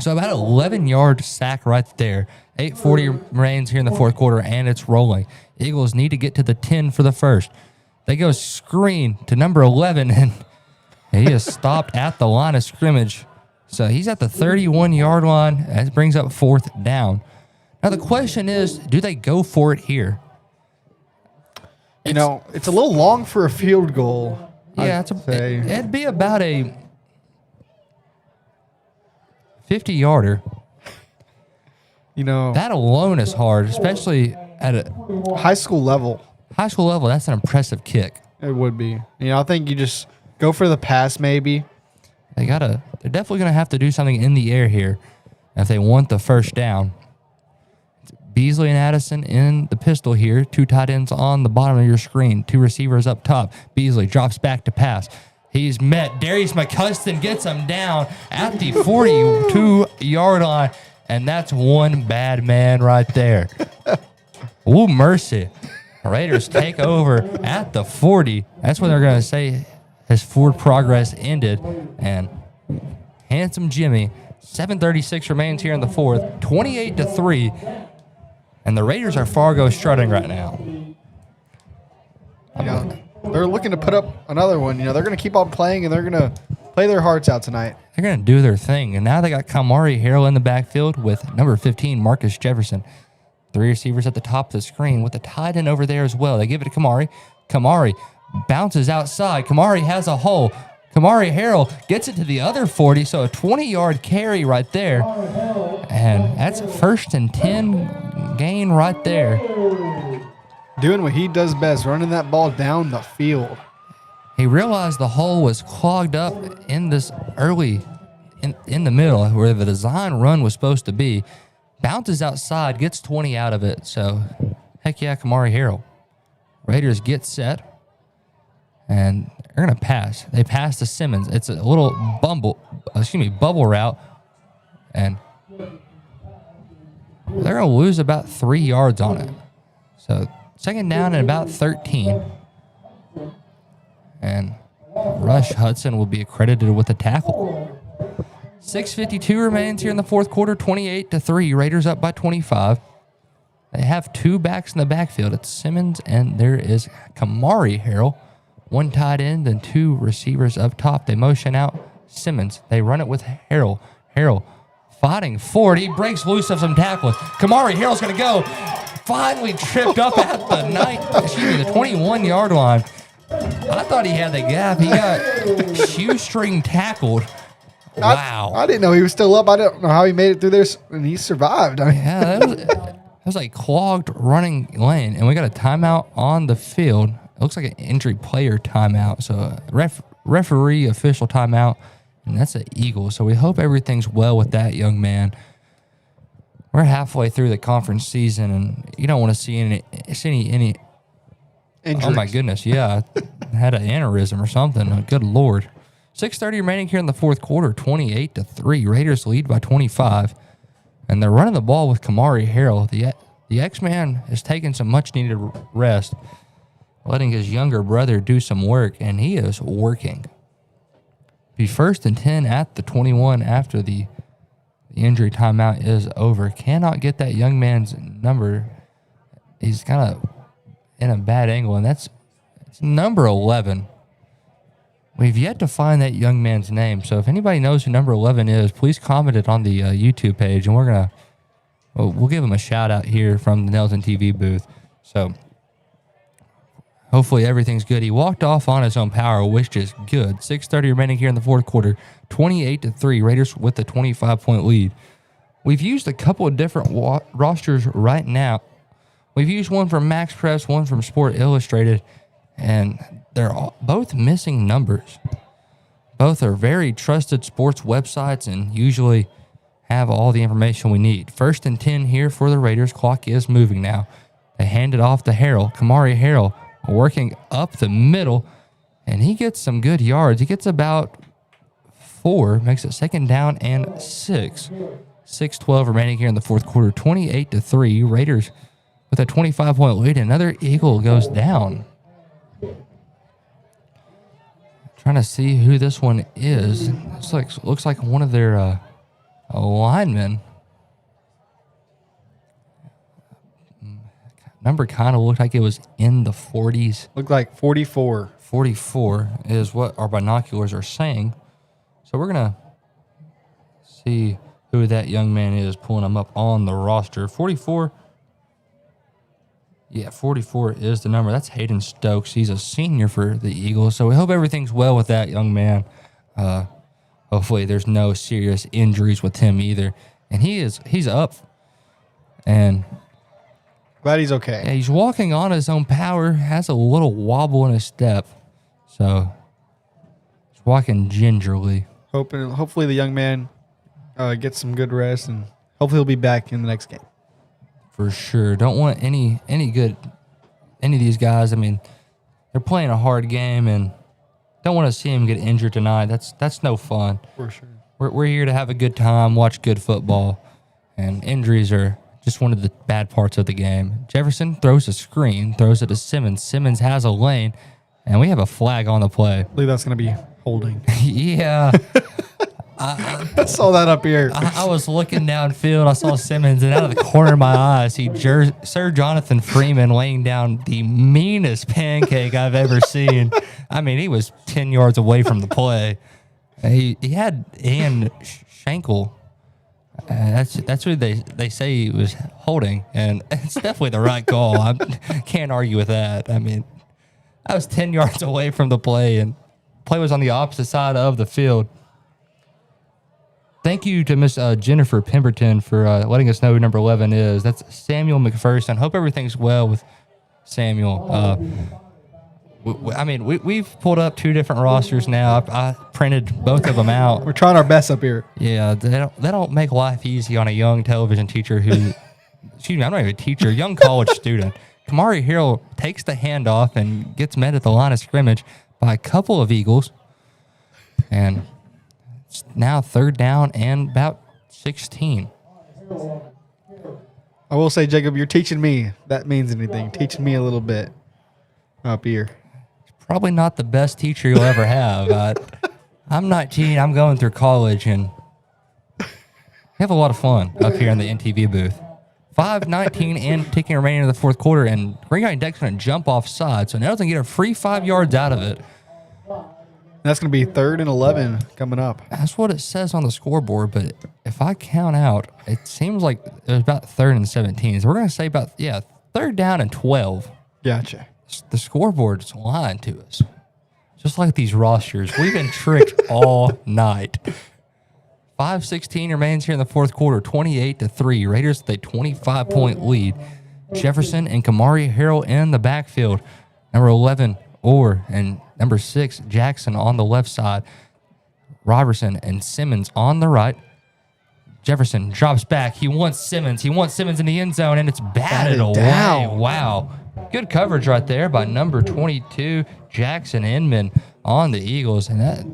So about 11-yard sack right there. 8:40 remains here in the fourth quarter, and it's rolling. Eagles need to get to the 10 for the first. They go screen to number 11, and he is stopped at the line of scrimmage. So he's at the 31-yard line. That brings up 4th down. Now the question is, do they go for it here? It's a little long for a field goal. Yeah, it'd be about a 50-yarder. You know, that alone is hard, especially at a high school level. High school level, that's an impressive kick. It would be. You know, I think you just go for the pass maybe. They're definitely going to have to do something in the air here if they want the first down. Beasley and Addison in the pistol here. 2 tight ends on the bottom of your screen. 2 receivers up top. Beasley drops back to pass. He's met. Darius McCuston gets him down at the 42-yard line, and that's one bad man right there. Ooh, mercy. Raiders take over at the 40. That's when they're going to say his forward progress ended. And handsome Jimmy, 7:36 remains here in the fourth, 28-3. And the Raiders are Fargo strutting right now. Yeah, they're looking to put up another one. You know, they're going to keep on playing, and they're going to play their hearts out tonight. They're going to do their thing. And now they got Kamari Harrell in the backfield with number 15, Marcus Jefferson. 3 receivers at the top of the screen with a tight end over there as well. They give it to Kamari. Kamari bounces outside. Kamari has a hole. Kamari Harrell gets it to the other 40, so a 20-yard carry right there. And that's a 1st and 10 gain right there. Doing what he does best, running that ball down the field. He realized the hole was clogged up in this early, in the middle, where the design run was supposed to be. Bounces outside, gets 20 out of it. So, heck yeah, Kamari Harrell. Raiders get set. And they're going to pass. They pass to Simmons. It's a little bubble route. And they're going to lose about 3 yards on it. So, 2nd down and about 13. And Rush Hudson will be accredited with a tackle. 6:52 remains here in the fourth quarter, 28-3. Raiders up by 25. They have 2 backs in the backfield. It's Simmons and there is Kamari Harrell. 1 tight end and 2 receivers up top. They motion out Simmons. They run it with Harrell. Harrell fighting forward. He breaks loose of some tackling. Kamari Harrell's going to go. Finally tripped up at the 21-yard line. I thought he had the gap. He got shoestring tackled. Wow. I didn't know he was still up. I don't know how he made it through this, and he survived. I mean, yeah, that was like clogged running lane, and we got a timeout on the field. It looks like an injury player timeout, so referee official timeout, and that's an Eagle. So we hope everything's well with that young man. We're halfway through the conference season, and you don't want to see any injuries. Oh my goodness, yeah, had an aneurysm or something. Good Lord. 6:30 remaining here in the fourth quarter, 28-3. Raiders lead by 25, and they're running the ball with Kamari Harrell. The X-Man is taking some much-needed rest, letting his younger brother do some work, and he is working. Be 1st and 10 at the 21 after the injury timeout is over. Cannot get that young man's number. He's kind of in a bad angle, and it's number 11. We've yet to find that young man's name, so if anybody knows who number 11 is, please comment it on the YouTube page, and we'll give him a shout-out here from the Nettleton TV booth. So hopefully everything's good. He walked off on his own power, which is good. 6:30 remaining here in the fourth quarter, 28-3. Raiders with a 25-point lead. We've used a couple of different rosters right now. We've used one from Max Press, one from Sport Illustrated, and they're both missing numbers. Both are very trusted sports websites and usually have all the information we need. 1st and 10 here for the Raiders. Clock is moving now. They hand it off to Harrell. Kamari Harrell working up the middle, and he gets some good yards. He gets about 4, makes it 2nd down and 6. 6:12 remaining here in the fourth quarter, 28-3. Raiders with a 25-point lead. Another Eagle goes down. Trying to see who this one is. Looks like one of their linemen. Number kind of looked like it was in the 40s. Looked like 44. 44 is what our binoculars are saying. So we're going to see who that young man is, pulling him up on the roster. 44. Yeah, 44 is the number. That's Hayden Stokes. He's a senior for the Eagles, so we hope everything's well with that young man. hopefully there's no serious injuries with him either. And he's up. And glad he's okay. Yeah, he's walking on his own power, has a little wobble in his step. So he's walking gingerly. Hopefully the young man gets some good rest, and hopefully he'll be back in the next game. For sure. Don't want any of these guys. I mean, they're playing a hard game, and don't want to see him get injured tonight. That's no fun. For sure. We're here to have a good time, watch good football, and injuries are just one of the bad parts of the game. Jefferson throws a screen, throws it to Simmons. Simmons has a lane, and we have a flag on the play. I believe that's going to be holding. Yeah. I saw that up here. I was looking downfield. I saw Simmons, and out of the corner of my eye, I see Sir Jonathan Freeman laying down the meanest pancake I've ever seen. I mean, he was 10 yards away from the play. He had Ian Schenkel. That's who they say he was holding, and it's definitely the right call. I can't argue with that. I mean, I was 10 yards away from the play, and play was on the opposite side of the field. Thank you to Miss Jennifer Pemberton for letting us know who number 11 is. That's Samuel McPherson. Hope everything's well with Samuel. We've pulled up 2 different rosters now. I printed both of them out. We're trying our best up here. Yeah, they don't make life easy on a young television teacher who, excuse me, I'm not even a teacher, young college student. Kamari Harrell takes the handoff and gets met at the line of scrimmage by a couple of Eagles. And it's now 3rd down and about 16. I will say, Jacob, you're teaching me. That means anything. Teaching me a little bit up here. Probably not the best teacher you'll ever have. I'm 19. I'm going through college, and we have a lot of fun up here in the NTV booth. 5:19 and ticking remaining in the 4th quarter, and Green County Tech's going to jump offside, so Nettleton get a free 5 yards out of it. That's going to be 3rd and 11 coming up. That's what it says on the scoreboard, but if I count out, it seems like it was about 3rd and 17. So we're going to say about, 3rd down and 12. Gotcha. The scoreboard's lying to us. Just like these rosters. We've been tricked all night. 5:16 remains here in the 4th quarter, 28-3. Raiders with a 25-point lead. Jefferson and Kamari Harrell in the backfield. Number 11, Orr, and number 6, Jackson on the left side. Robertson and Simmons on the right. Jefferson drops back. He wants Simmons. In the end zone, and it's batted away. Down. Wow. Good coverage right there by number 22, Jackson Inman on the Eagles. And that,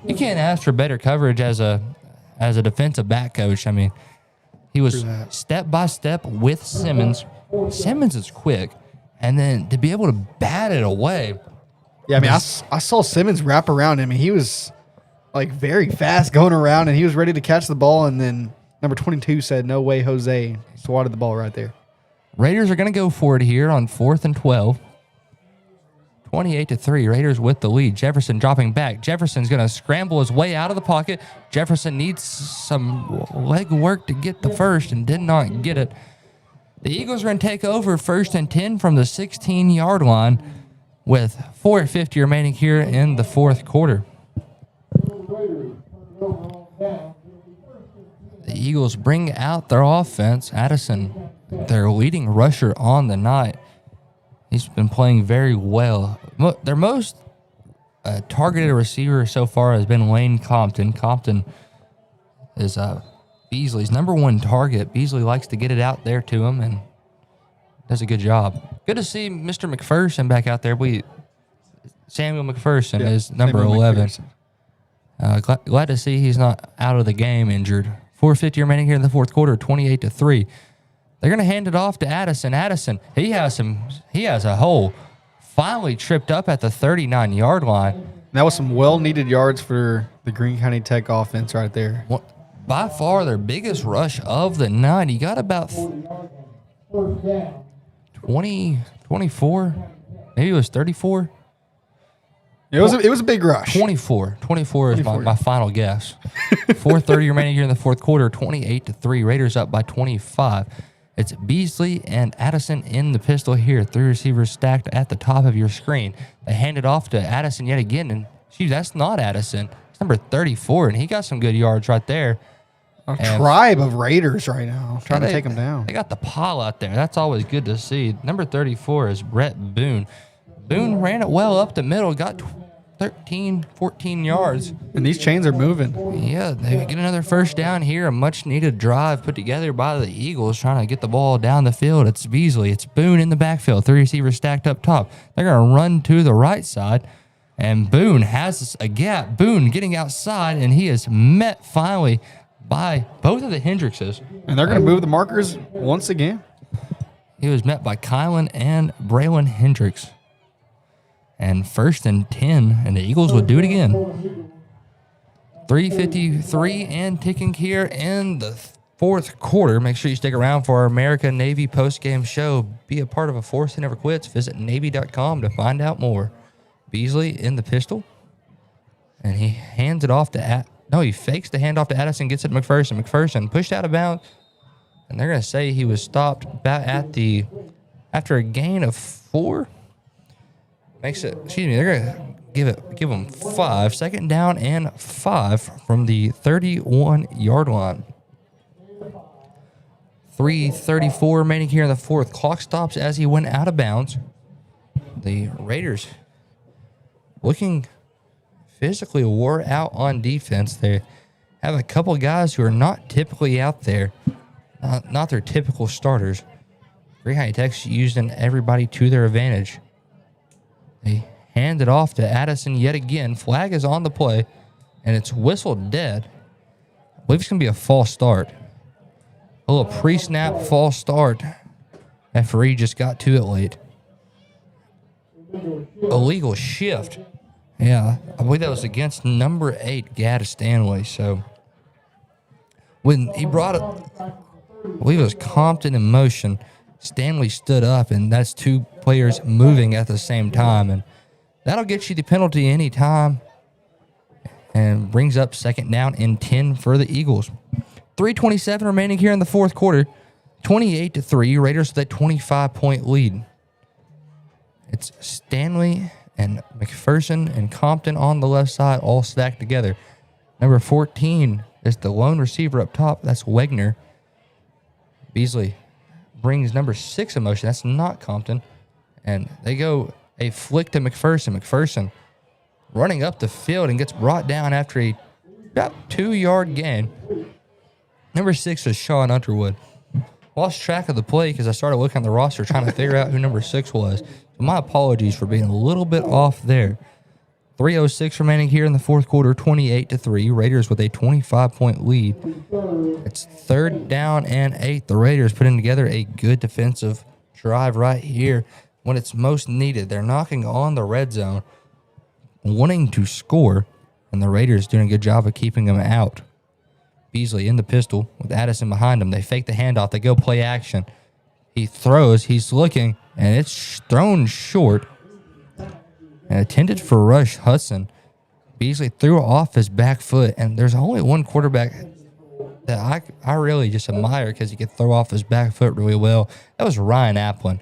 you can't ask for better coverage as a defensive back coach. I mean, he was step by step with Simmons. Simmons is quick. And then to be able to bat it away. Yeah, I mean, I saw Simmons wrap around him, and he was like very fast going around, and he was ready to catch the ball. And then number 22 said, "No way, Jose." Swatted the ball right there. Raiders are going to go for it here on 4th and 12. 28-3. Raiders with the lead. Jefferson dropping back. Jefferson's going to scramble his way out of the pocket. Jefferson needs some leg work to get the first and did not get it. The Eagles are going to take over 1st and 10 from the 16-yard line with 4:50 remaining here in the 4th quarter. The Eagles bring out their offense. Addison, their leading rusher on the night. He's been playing very well. Their most targeted receiver so far has been Lane Compton. Compton is Beasley's number 1 target. Beasley likes to get it out there to him and does a good job. Good to see Mr. McPherson back out there. Samuel McPherson is number 11. Glad to see he's not out of the game injured. 4:50 remaining here in the 4th quarter, 28-3. They're going to hand it off to Addison. Addison, he has a hole. Finally tripped up at the 39-yard line. That was some well-needed yards for the Greene County Tech offense right there. By far their biggest rush of the night. He got about 20, 24, maybe it was 34. It was a big rush. 24 is my final guess. 4:30 remaining here in the 4th quarter, 28-3. Raiders up by 25. It's Beasley and Addison in the pistol here. 3 receivers stacked at the top of your screen. They hand it off to Addison yet again, and that's not Addison. number 34, and he got some good yards right there. A tribe of Raiders right now trying to take him down. They got the pile out there. That's always good to see. Number 34 is Brett Boone. Boone ran it well up the middle, got 13, 14 yards. And these chains are moving. Yeah, they get another first down here. A much-needed drive put together by the Eagles trying to get the ball down the field. It's Beasley. It's Boone in the backfield. 3 receivers stacked up top. They're going to run to the right side, and Boone has a gap. Boone getting outside, and he is met finally by both of the Hendrickses. And they're going to move the markers once again. He was met by Kylan and Braylon Hendricks. And 1st and 10, and the Eagles would do it again. 3:53 and ticking here in the fourth quarter. Make sure you stick around for our American Navy postgame show. Be a part of a force that never quits. Visit Navy.com to find out more. Beasley in the pistol. And he hands it off to he fakes the handoff to Addison, gets it to McPherson. McPherson pushed out of bounds, and they're going to say he was stopped about after a gain of 4. They're going to give him 5. 2nd down and 5 from the 31-yard line. 3:34 remaining here in the fourth. Clock stops as he went out of bounds. The Raiders looking physically wore out on defense. They have a couple guys who are not typically out there, not their typical starters. Greyhound Tech's using everybody to their advantage. They hand it off to Addison yet again. Flag is on the play, and it's whistled dead. I believe it's going to be a false start. A little pre-snap false start. Referee just got to it late. Illegal shift. Yeah, I believe that was against number 8, Gaddis Stanley. So when he brought it, I believe it was Compton in motion. Stanley stood up, and that's 2 players moving at the same time. And that'll get you the penalty any time and brings up 2nd down and 10 for the Eagles. 3:27 remaining here in the fourth quarter. 28-3. Raiders with a 25-point lead. It's Stanley and McPherson and Compton on the left side, all stacked together. Number 14 is the lone receiver up top. That's Wegner. Beasley brings number 6 in motion. That's not Compton. And they go a flick to McPherson. McPherson running up the field and gets brought down after a about 2-yard gain. Number 6 is Sean Underwood. Lost track of the play because I started looking at the roster trying to figure out who number 6 was. So my apologies for being a little bit off there. 3:06 remaining here in the fourth quarter, 28-3. Raiders with a 25-point lead. It's 3rd down and 8. The Raiders putting together a good defensive drive right here when it's most needed. They're knocking on the red zone, wanting to score, and the Raiders doing a good job of keeping them out. Beasley in the pistol with Addison behind him. They fake the handoff. They go play action. He throws. He's looking, and it's thrown short. And intended for Rush Hudson. Beasley threw off his back foot, and there's only one quarterback that I really just admire because he could throw off his back foot really well. That was Ryan Applin.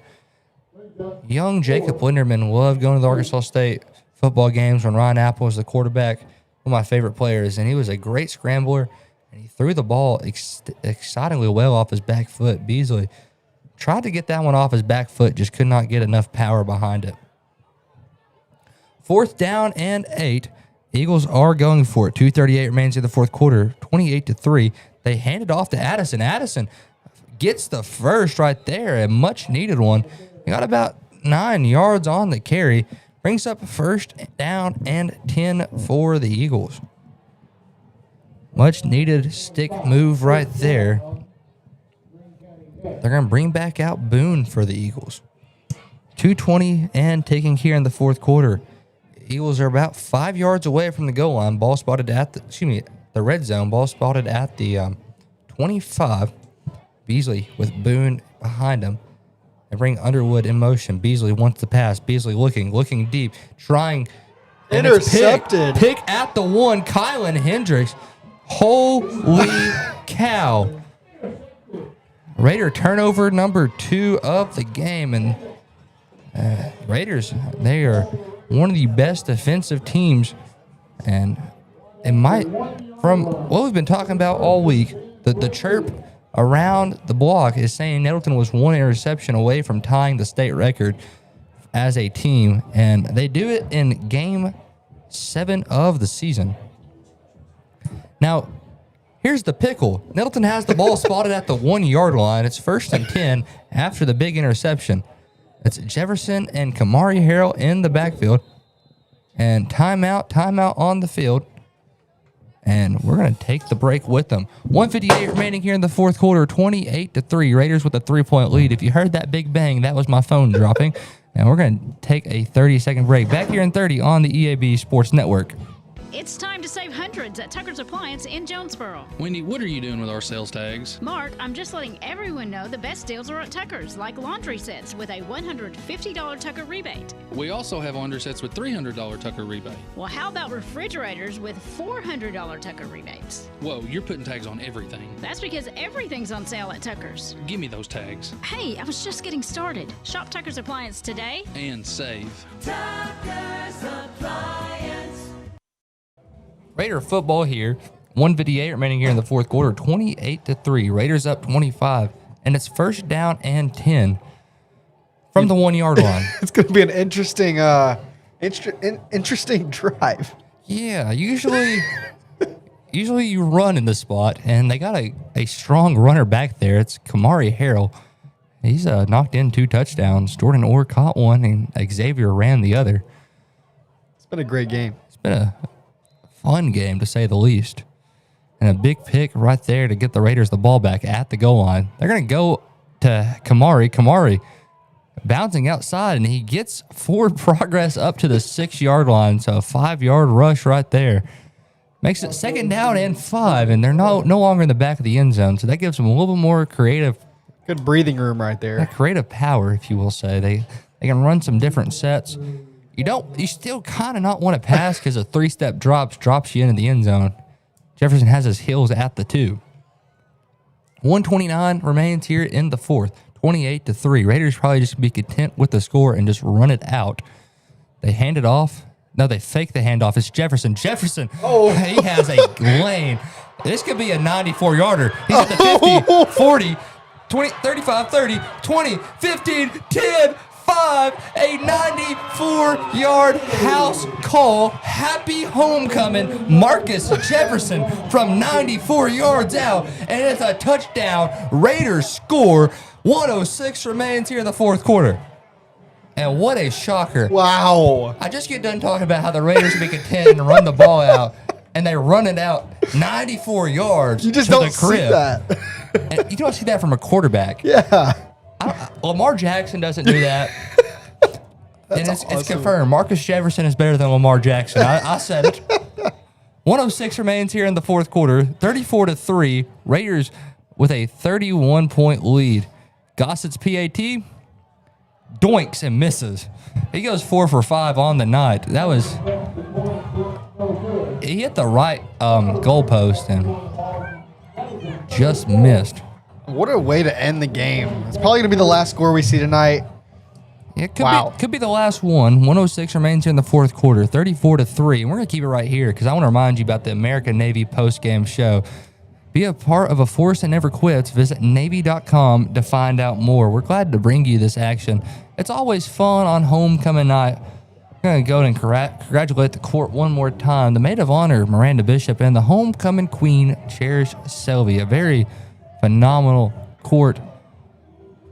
Young Jacob Linderman loved going to the Arkansas State football games when Ryan Applin was the quarterback, one of my favorite players, and he was a great scrambler, and he threw the ball excitingly well off his back foot. Beasley tried to get that one off his back foot, just could not get enough power behind it. 4th down and 8. Eagles are going for it. 2:38 remains in the fourth quarter. 28-3. They hand it off to Addison. Addison gets the first right there, a much-needed one. He got about 9 yards on the carry. Brings up 1st down and 10 for the Eagles. Much-needed stick move right there. They're going to bring back out Boone for the Eagles. 2:20 and taking here in the fourth quarter. Eagles are about 5 yards away from the goal line. Ball spotted at the red zone. Ball spotted at the 25. Beasley with Boone behind him. They bring Underwood in motion. Beasley wants the pass. Beasley looking deep, trying. Intercepted. Pick at the 1. Kylan Hendricks. Holy cow. Raider turnover number 2 of the game. And Raiders, they are one of the best defensive teams. And it might, from what we've been talking about all week, the chirp around the block is saying Nettleton was one interception away from tying the state record as a team, and they do it in game 7 of the season. Now, here's the pickle. Nettleton has the ball spotted at the 1-yard line. It's 1st and 10 after the big interception. It's Jefferson and Kamari Harrell in the backfield. And timeout on the field. And we're going to take the break with them. 1:58 remaining here in the fourth quarter, 28-3. Raiders with a 3-point lead. If you heard that big bang, that was my phone dropping. And we're going to take a 30-second break. Back here in 30 on the EAB Sports Network. It's time to save hundreds at Tucker's Appliance in Jonesboro. Wendy, what are you doing with our sales tags? Mark, I'm just letting everyone know the best deals are at Tucker's, like laundry sets with a $150 Tucker rebate. We also have laundry sets with $300 Tucker rebate. Well, how about refrigerators with $400 Tucker rebates? Whoa, you're putting tags on everything. That's because everything's on sale at Tucker's. Give me those tags. Hey, I was just getting started. Shop Tucker's Appliance today. And save. Tucker's Appliance. Raider football here. 1:58 remaining here in the fourth quarter. 28-3. Raiders up 25. And it's 1st down and 10 from the 1-yard line. It's going to be an interesting interesting drive. Yeah, usually you run in this spot, and they got a strong runner back there. It's Kamari Harrell. He's knocked in 2 touchdowns. Jordan Orr caught one, and Xavier ran the other. It's been a great game. It's been a fun game, to say the least. And a big pick right there to get the Raiders the ball back at the goal line. They're going to go to Kamari. Kamari bouncing outside, and he gets forward progress up to the 6-yard line. So a 5-yard rush right there. Makes it 2nd down and 5, and they're no longer in the back of the end zone. So that gives them a little bit more creative. Good breathing room right there. Creative power, if you will say. They can run some different sets. You still kind of not want to pass because a 3-step drops you into the end zone. Jefferson has his heels at the 2. 1:29 remains here in the fourth. 28-3. Raiders probably just be content with the score and just run it out. They hand it off. No, they fake the handoff. It's Jefferson. Oh, he has a lane. This could be a 94-yarder. He's at the 50, 40, 20, 35, 30, 20, 15, 10, 5, a 94-yard house call. Happy homecoming, Marcus Jefferson from 94 yards out, and it's a touchdown. Raiders score. 1:06 remains here in the fourth quarter. And what a shocker. Wow. I just get done talking about how the Raiders be content and run the ball out, and they run it out 94 yards You just to don't the crib. see that. And you don't see that from a quarterback. Yeah. Lamar Jackson doesn't do that. And it's awesome. confirmed. Marcus Jefferson is better than Lamar Jackson. I said it. 1:06 remains here in the fourth quarter. 34-3. Raiders with a 31-point lead. Gossett's PAT doinks and misses. He goes 4 for 5 on the night. He hit the right goalpost and just missed. What a way to end the game. It's probably going to be the last score we see tonight. It could be the last one. 1:06 remains here in the fourth quarter. 34-3. And we're going to keep it right here because I want to remind you about the American Navy post-game show. Be a part of a force that never quits. Visit Navy.com to find out more. We're glad to bring you this action. It's always fun on homecoming night. We're going to go and congratulate the court one more time. The maid of honor, Miranda Bishop, and the homecoming queen, Cherish Selvey. A very phenomenal court.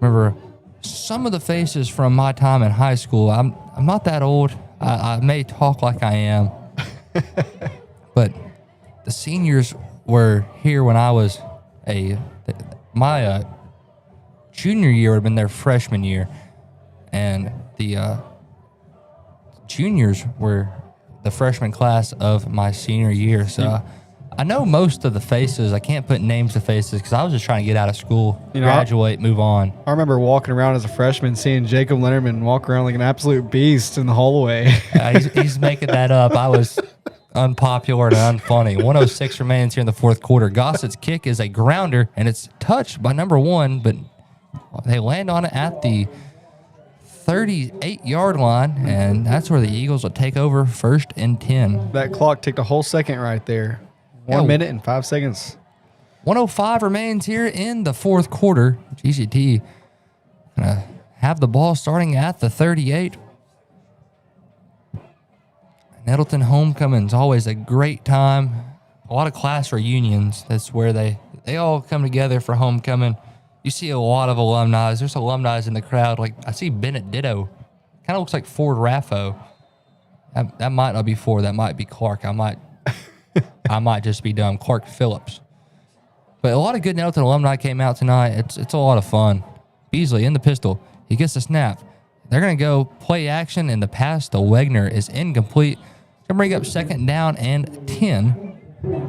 Remember, some of the faces from my time in high school, I'm not that old. I may talk like I am. But the seniors were here when I was my junior year would have been their freshman year. And the juniors were the freshman class of my senior year. So I know most of the faces. I can't put names to faces because I was just trying to get out of school, graduate, move on. I remember walking around as a freshman, seeing Jacob Lennerman walk around like an absolute beast in the hallway. He's making that up. I was unpopular and unfunny. 1:06 remains here in the fourth quarter. Gossett's kick is a grounder, and it's touched by number 1, but they land on it at the 38-yard line, and that's where the Eagles will take over 1st and 10. That clock ticked a whole second right there. 1 minute and 5 seconds. 1:05 remains here in the fourth quarter. GCT gonna have the ball starting at the 38. Nettleton homecoming's always a great time. A lot of class reunions. That's where they all come together for homecoming. You see a lot of alumni. There's alumni in the crowd. Like, I see Bennett Ditto. Kind of looks like Ford Raffo. That might not be Ford. That might be Clark. I might just be dumb. Clark Phillips. But a lot of good Nettleton alumni came out tonight. It's a lot of fun. Beasley in the pistol. He gets the snap. They're going to go play action, and the pass to Wegner is incomplete. Going to bring up 2nd down and 10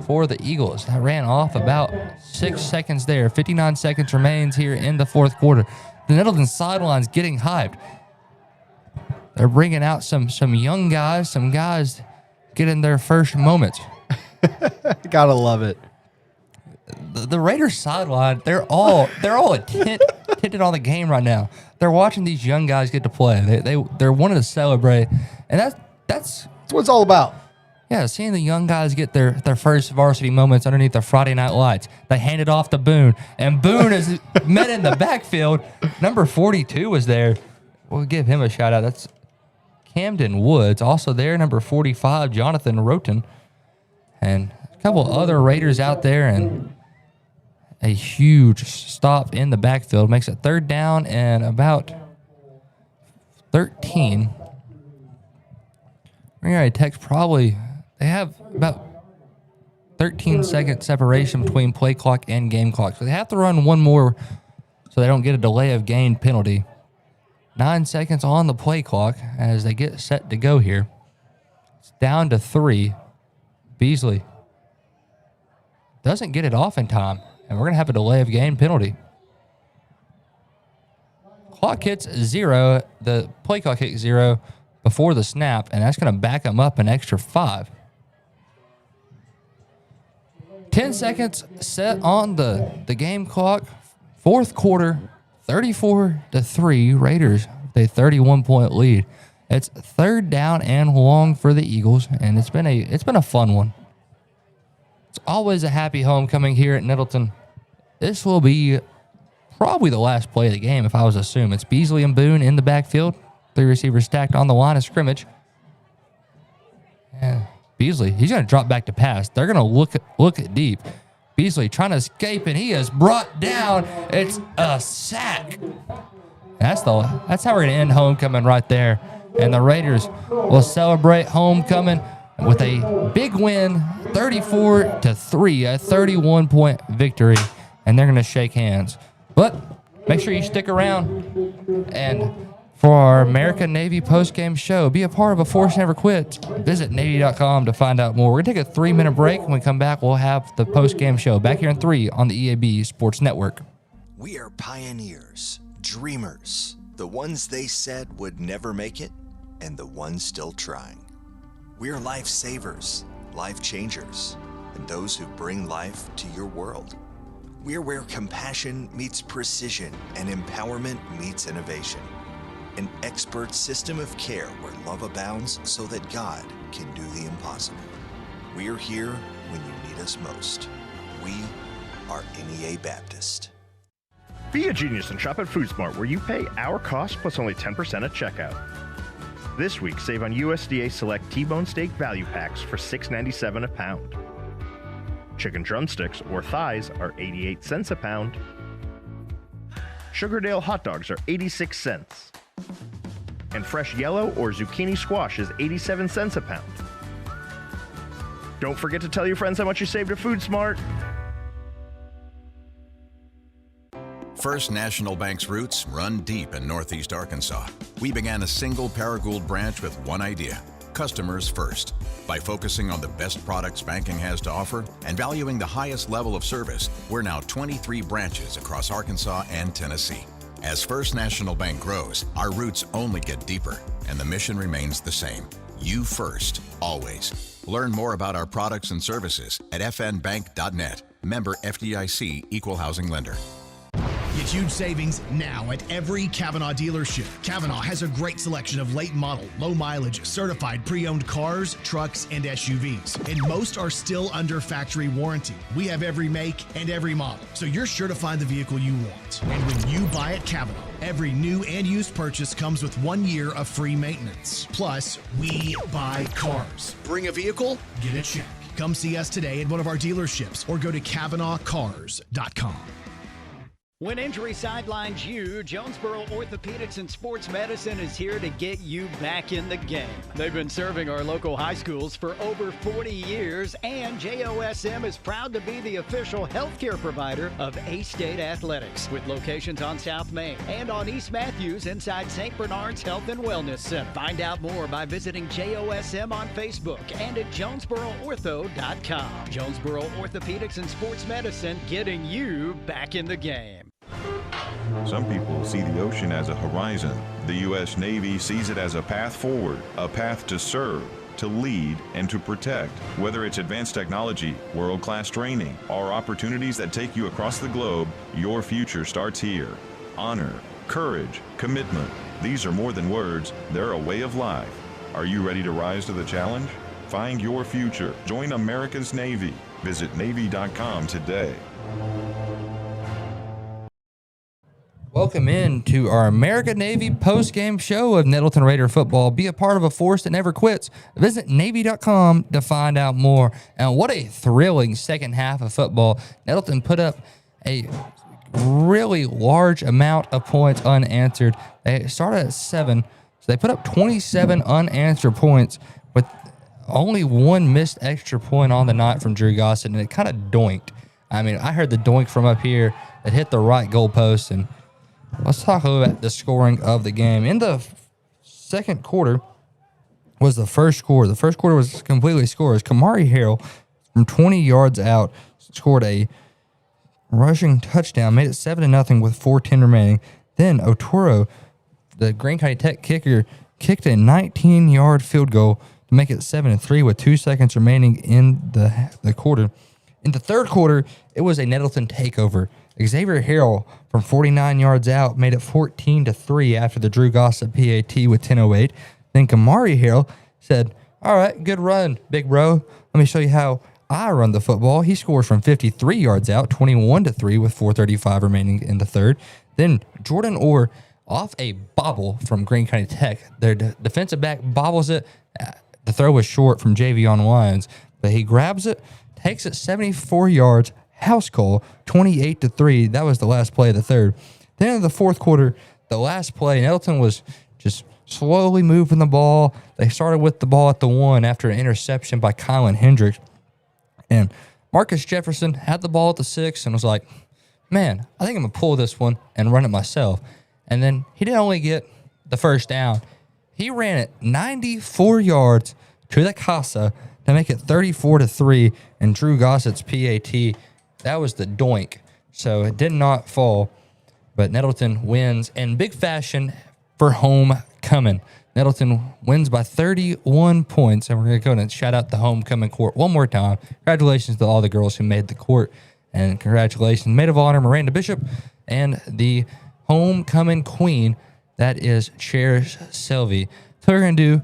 for the Eagles. That ran off about 6 seconds there. 59 seconds remains here in the fourth quarter. The Nettleton sideline's getting hyped. They're bringing out some young guys, some guys getting their first moments. Gotta love it. The Raiders sideline, they're all attentive on the game right now. They're watching these young guys get to play. They're wanting to celebrate, and that's what it's all about. Yeah, seeing the young guys get their first varsity moments underneath the Friday night lights. They hand it off to Boone, and Boone is met in the backfield. Number 42 was there. We'll give him a shout out. That's Camden Woods. Also there, number 45, Jonathan Roten, and a couple other Raiders out there, and a huge stop in the backfield. Makes it 3rd down and about 13. Ringard Tech's they have about 13-second separation between play clock and game clock. So they have to run one more so they don't get a delay of game penalty. 9 seconds on the play clock as they get set to go here. It's down to 3. Beasley doesn't get it off in time, and we're going to have a delay of game penalty. Clock hits 0. The play clock hits 0 before the snap, and that's going to back them up an extra 5. 10 seconds set on the game clock. Fourth quarter, 34-3. Raiders with a 31-point lead. It's 3rd down and long for the Eagles, and it's been a fun one. It's always a happy homecoming here at Nettleton. This will be probably the last play of the game, if I was to assume. It's Beasley and Boone in the backfield. 3 receivers stacked on the line of scrimmage. And Beasley, he's going to drop back to pass. They're going to look at deep. Beasley trying to escape, and he is brought down. It's a sack. That's how we're going to end homecoming right there. And the Raiders will celebrate homecoming with a big win, 34-3, a 31-point victory. And they're going to shake hands. But make sure you stick around. And for our American Navy postgame show, be a part of A Force Never Quits. Visit Navy.com to find out more. We're going to take a 3-minute break. When we come back, we'll have the postgame show back here in 3 on the EAB Sports Network. We are pioneers, dreamers, the ones they said would never make it, and the ones still trying. We're lifesavers, life changers, and those who bring life to your world. We're where compassion meets precision and empowerment meets innovation. An expert system of care where love abounds so that God can do the impossible. We're here when you need us most. We are NEA Baptist. Be a genius and shop at FoodSmart, where you pay our cost plus only 10% at checkout. This week, save on USDA Select T-bone steak value packs for $6.97 a pound. Chicken drumsticks or thighs are 88 cents a pound. Sugardale hot dogs are 86 cents. And fresh yellow or zucchini squash is 87 cents a pound. Don't forget to tell your friends how much you saved at FoodSmart. First National Bank's roots run deep in Northeast Arkansas. We began a single Paragould branch with one idea: customers first. By focusing on the best products banking has to offer and valuing the highest level of service, we're now 23 branches across Arkansas and Tennessee. As First National Bank grows, our roots only get deeper, and the mission remains the same: you first, always. Learn more about our products and services at fnbank.net. Member FDIC, Equal Housing Lender. Get huge savings now at every Kavanaugh dealership. Kavanaugh has a great selection of late model, low mileage, certified pre-owned cars, trucks, and SUVs. And most are still under factory warranty. We have every make and every model, so you're sure to find the vehicle you want. And when you buy at Kavanaugh, every new and used purchase comes with 1 year of free maintenance. Plus, we buy cars. Bring a vehicle, get a check. Come see us today at one of our dealerships or go to KavanaughCars.com. When injury sidelines you, Jonesboro Orthopedics and Sports Medicine is here to get you back in the game. They've been serving our local high schools for over 40 years, and JOSM is proud to be the official healthcare provider of A-State Athletics, with locations on South Main and on East Matthews inside St. Bernard's Health and Wellness Center. Find out more by visiting JOSM on Facebook and at JonesboroOrtho.com. Jonesboro Orthopedics and Sports Medicine, getting you back in the game. Some people see the ocean as a horizon. The U.S. Navy sees it as a path forward, a path to serve, to lead, and to protect. Whether it's advanced technology, world-class training, or opportunities that take you across the globe, your future starts here. Honor, courage, commitment. These are more than words, they're a way of life. Are you ready to rise to the challenge? Find your future. Join America's Navy. Visit Navy.com today. Welcome in to our American Navy post-game show of Nettleton Raider football. Be a part of a force that never quits. Visit Navy.com to find out more. And what a thrilling second half of football. Nettleton put up a really large amount of points unanswered. They started at 7, so they put up 27 unanswered points with only one missed extra point on the night from Drew Gossett, and it kind of doinked. I mean, I heard the doink from up here. It hit the right goalpost, and let's talk a little about the scoring of the game. In the second quarter was the first quarter. The first quarter was completely scoreless. Kamari Harrell, from 20 yards out, scored a rushing touchdown, made it 7-0 with 4:10 remaining. Then Otoro, the Greene County Tech kicker, kicked a 19-yard field goal to make it 7-3 with 2 seconds remaining in the quarter. In the third quarter, it was a Nettleton takeover. Xavier Harrell from 49 yards out made it 14-3 after the Drew Gossett PAT with 10:08. Then Kamari Harrell said, "All right, good run, big bro. Let me show you how I run the football." He scores from 53 yards out, 21-3 with 4:35 remaining in the third. Then Jordan Orr, off a bobble from Greene County Tech, their defensive back bobbles it. The throw was short from Javion Lyons, but he grabs it, takes it 74 yards, house call, 28-3. That was the last play of the third. Then in the fourth quarter, the last play, Nettleton was just slowly moving the ball. They started with the ball at the 1 after an interception by Kylan Hendricks. And Marcus Jefferson had the ball at the 6 and was like, man, I think I'm going to pull this one and run it myself. And then he didn't only get the first down. He ran it 94 yards to the casa to make it 34-3, and Drew Gossett's PAT, that was the doink. So it did not fall, but Nettleton wins in big fashion for homecoming. Nettleton wins by 31 points, and we're going to go and shout out the homecoming court one more time. Congratulations to all the girls who made the court, and congratulations, Maid of Honor Miranda Bishop, and the homecoming queen, that is Cherish Selvey. So what we're going to do,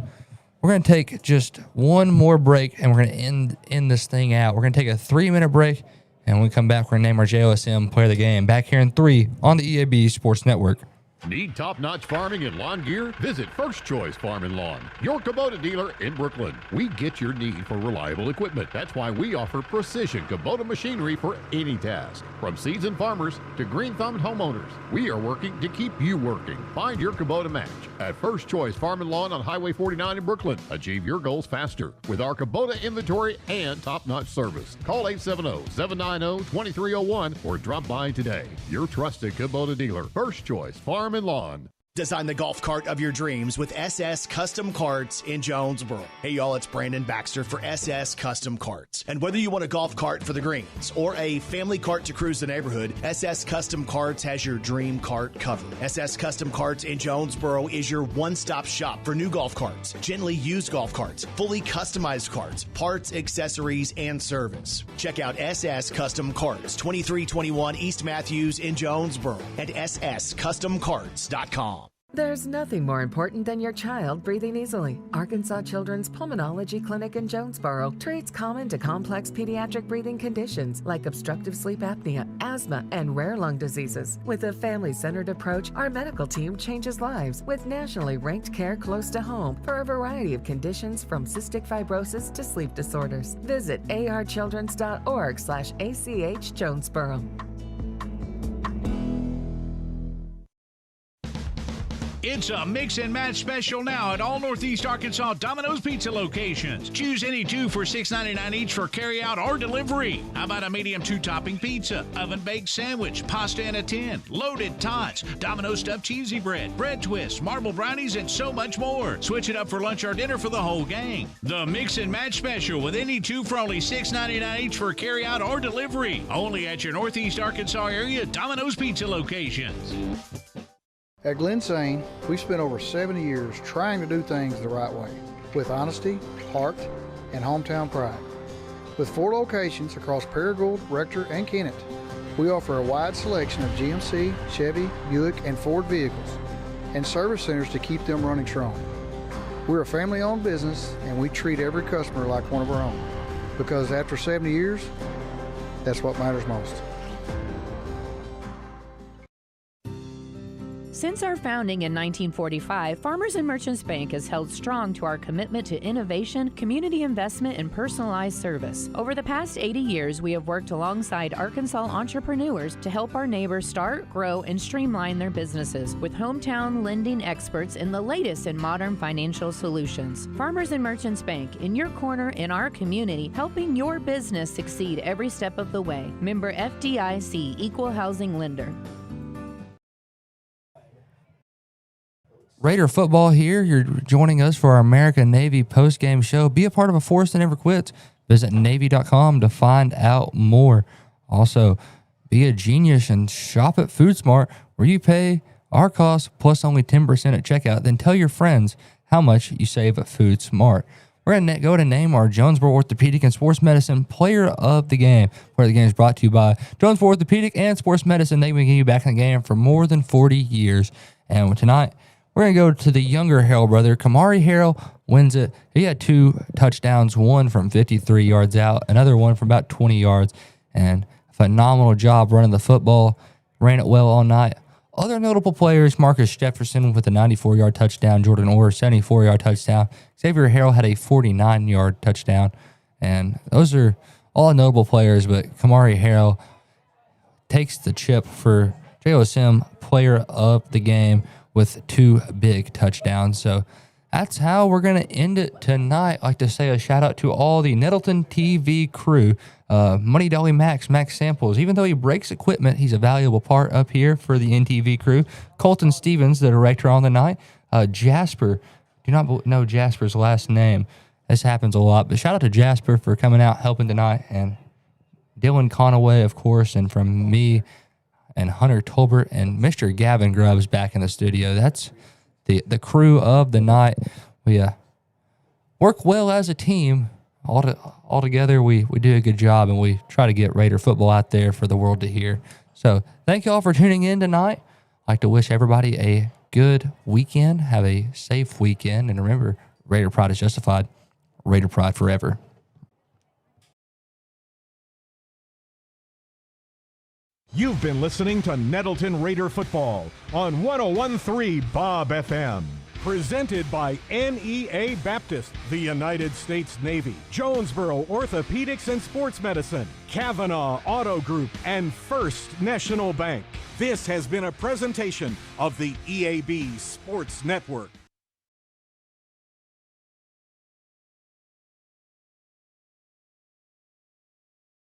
we're going to take just one more break, and we're going to end this thing out. We're going to take a 3-minute break, and when we come back, we're going to name our JOSM player of the game. Back here in 3 on the EAB Sports Network. Need top-notch farming and lawn gear? Visit First Choice Farm and Lawn, your Kubota dealer in Brooklyn. We get your need for reliable equipment. That's why we offer precision Kubota machinery for any task. From seasoned farmers to green-thumbed homeowners, we are working to keep you working. Find your Kubota match at First Choice Farm and Lawn on Highway 49 in Brooklyn. Achieve your goals faster with our Kubota inventory and top-notch service. Call 870-790-2301 or drop by today. Your trusted Kubota dealer, First Choice Farm and Lawn. Design the golf cart of your dreams with SS Custom Carts in Jonesboro. Hey y'all, it's Brandon Baxter for SS Custom Carts. And whether you want a golf cart for the greens or a family cart to cruise the neighborhood, SS Custom Carts has your dream cart covered. SS Custom Carts in Jonesboro is your one-stop shop for new golf carts, gently used golf carts, fully customized carts, parts, accessories, and service. Check out SS Custom Carts, 2321 East Matthews in Jonesboro at sscustomcarts.com. There's nothing more important than your child breathing easily. Arkansas Children's Pulmonology Clinic in Jonesboro treats common to complex pediatric breathing conditions like obstructive sleep apnea, asthma, and rare lung diseases. With a family-centered approach, our medical team changes lives with nationally ranked care close to home for a variety of conditions from cystic fibrosis to sleep disorders. Visit archildrens.org/ACH Jonesboro. It's a mix and match special now at all Northeast Arkansas Domino's Pizza locations. Choose any two for $6.99 each for carryout or delivery. How about a medium 2-topping pizza, oven-baked sandwich, pasta in a tin, loaded tots, Domino's stuffed cheesy bread, bread twists, marble brownies, and so much more. Switch it up for lunch or dinner for the whole gang. The mix and match special with any two for only $6.99 each for carryout or delivery. Only at your Northeast Arkansas area Domino's Pizza locations. At Glen Sane, we've spent over 70 years trying to do things the right way, with honesty, heart, and hometown pride. With 4 locations across Paragould, Rector, and Kennett, we offer a wide selection of GMC, Chevy, Buick, and Ford vehicles, and service centers to keep them running strong. We're a family-owned business, and we treat every customer like one of our own, because after 70 years, that's what matters most. Since our founding in 1945, Farmers and Merchants Bank has held strong to our commitment to innovation, community investment, and personalized service. Over the past 80 years, we have worked alongside Arkansas entrepreneurs to help our neighbors start, grow, and streamline their businesses with hometown lending experts in the latest in modern financial solutions. Farmers and Merchants Bank, in your corner in our community, helping your business succeed every step of the way. Member FDIC, Equal Housing Lender. Raider football here. You're joining us for our American Navy post-game show. Be a part of a force that never quits. Visit Navy.com to find out more. Also, be a genius and shop at Food Smart, where you pay our cost plus only 10% at checkout. Then tell your friends how much you save at Food Smart. We're going to go to name our Jonesboro Orthopedic and Sports Medicine Player of the Game. Player of the Game is brought to you by Jonesboro Orthopedic and Sports Medicine. They've been getting you back in the game for more than 40 years. And tonight, we're going to go to the younger Harrell brother. Kamari Harrell wins it. He had 2 touchdowns, one from 53 yards out, another one from about 20 yards, and a phenomenal job running the football. Ran it well all night. Other notable players, Marcus Jefferson with a 94-yard touchdown, Jordan Orr, 74-yard touchdown. Xavier Harrell had a 49-yard touchdown. And those are all notable players, but Kamari Harrell takes the chip for JOSM Player of the Game with 2 big touchdowns. So that's how we're going to end it tonight. I'd like to say a shout out to all the Nettleton TV crew. Money Dolly Max Samples. Even though he breaks equipment, he's a valuable part up here for the NTV crew. Colton Stevens, the director on the night. Jasper, do not know Jasper's last name. This happens a lot, but shout out to Jasper for coming out, helping tonight. And Dylan Conaway, of course, and from me, and Hunter Tolbert and Mr. Gavin Grubbs back in the studio. That's the crew of the night. We work well as a team. All together, we do a good job, and we try to get Raider football out there for the world to hear. So thank you all for tuning in tonight. I'd like to wish everybody a good weekend. Have a safe weekend. And remember, Raider pride is justified. Raider pride forever. You've been listening to Nettleton Raider Football on 101.3 Bob FM. Presented by NEA Baptist, the United States Navy, Jonesboro Orthopedics and Sports Medicine, Kavanaugh Auto Group, and First National Bank. This has been a presentation of the EAB Sports Network.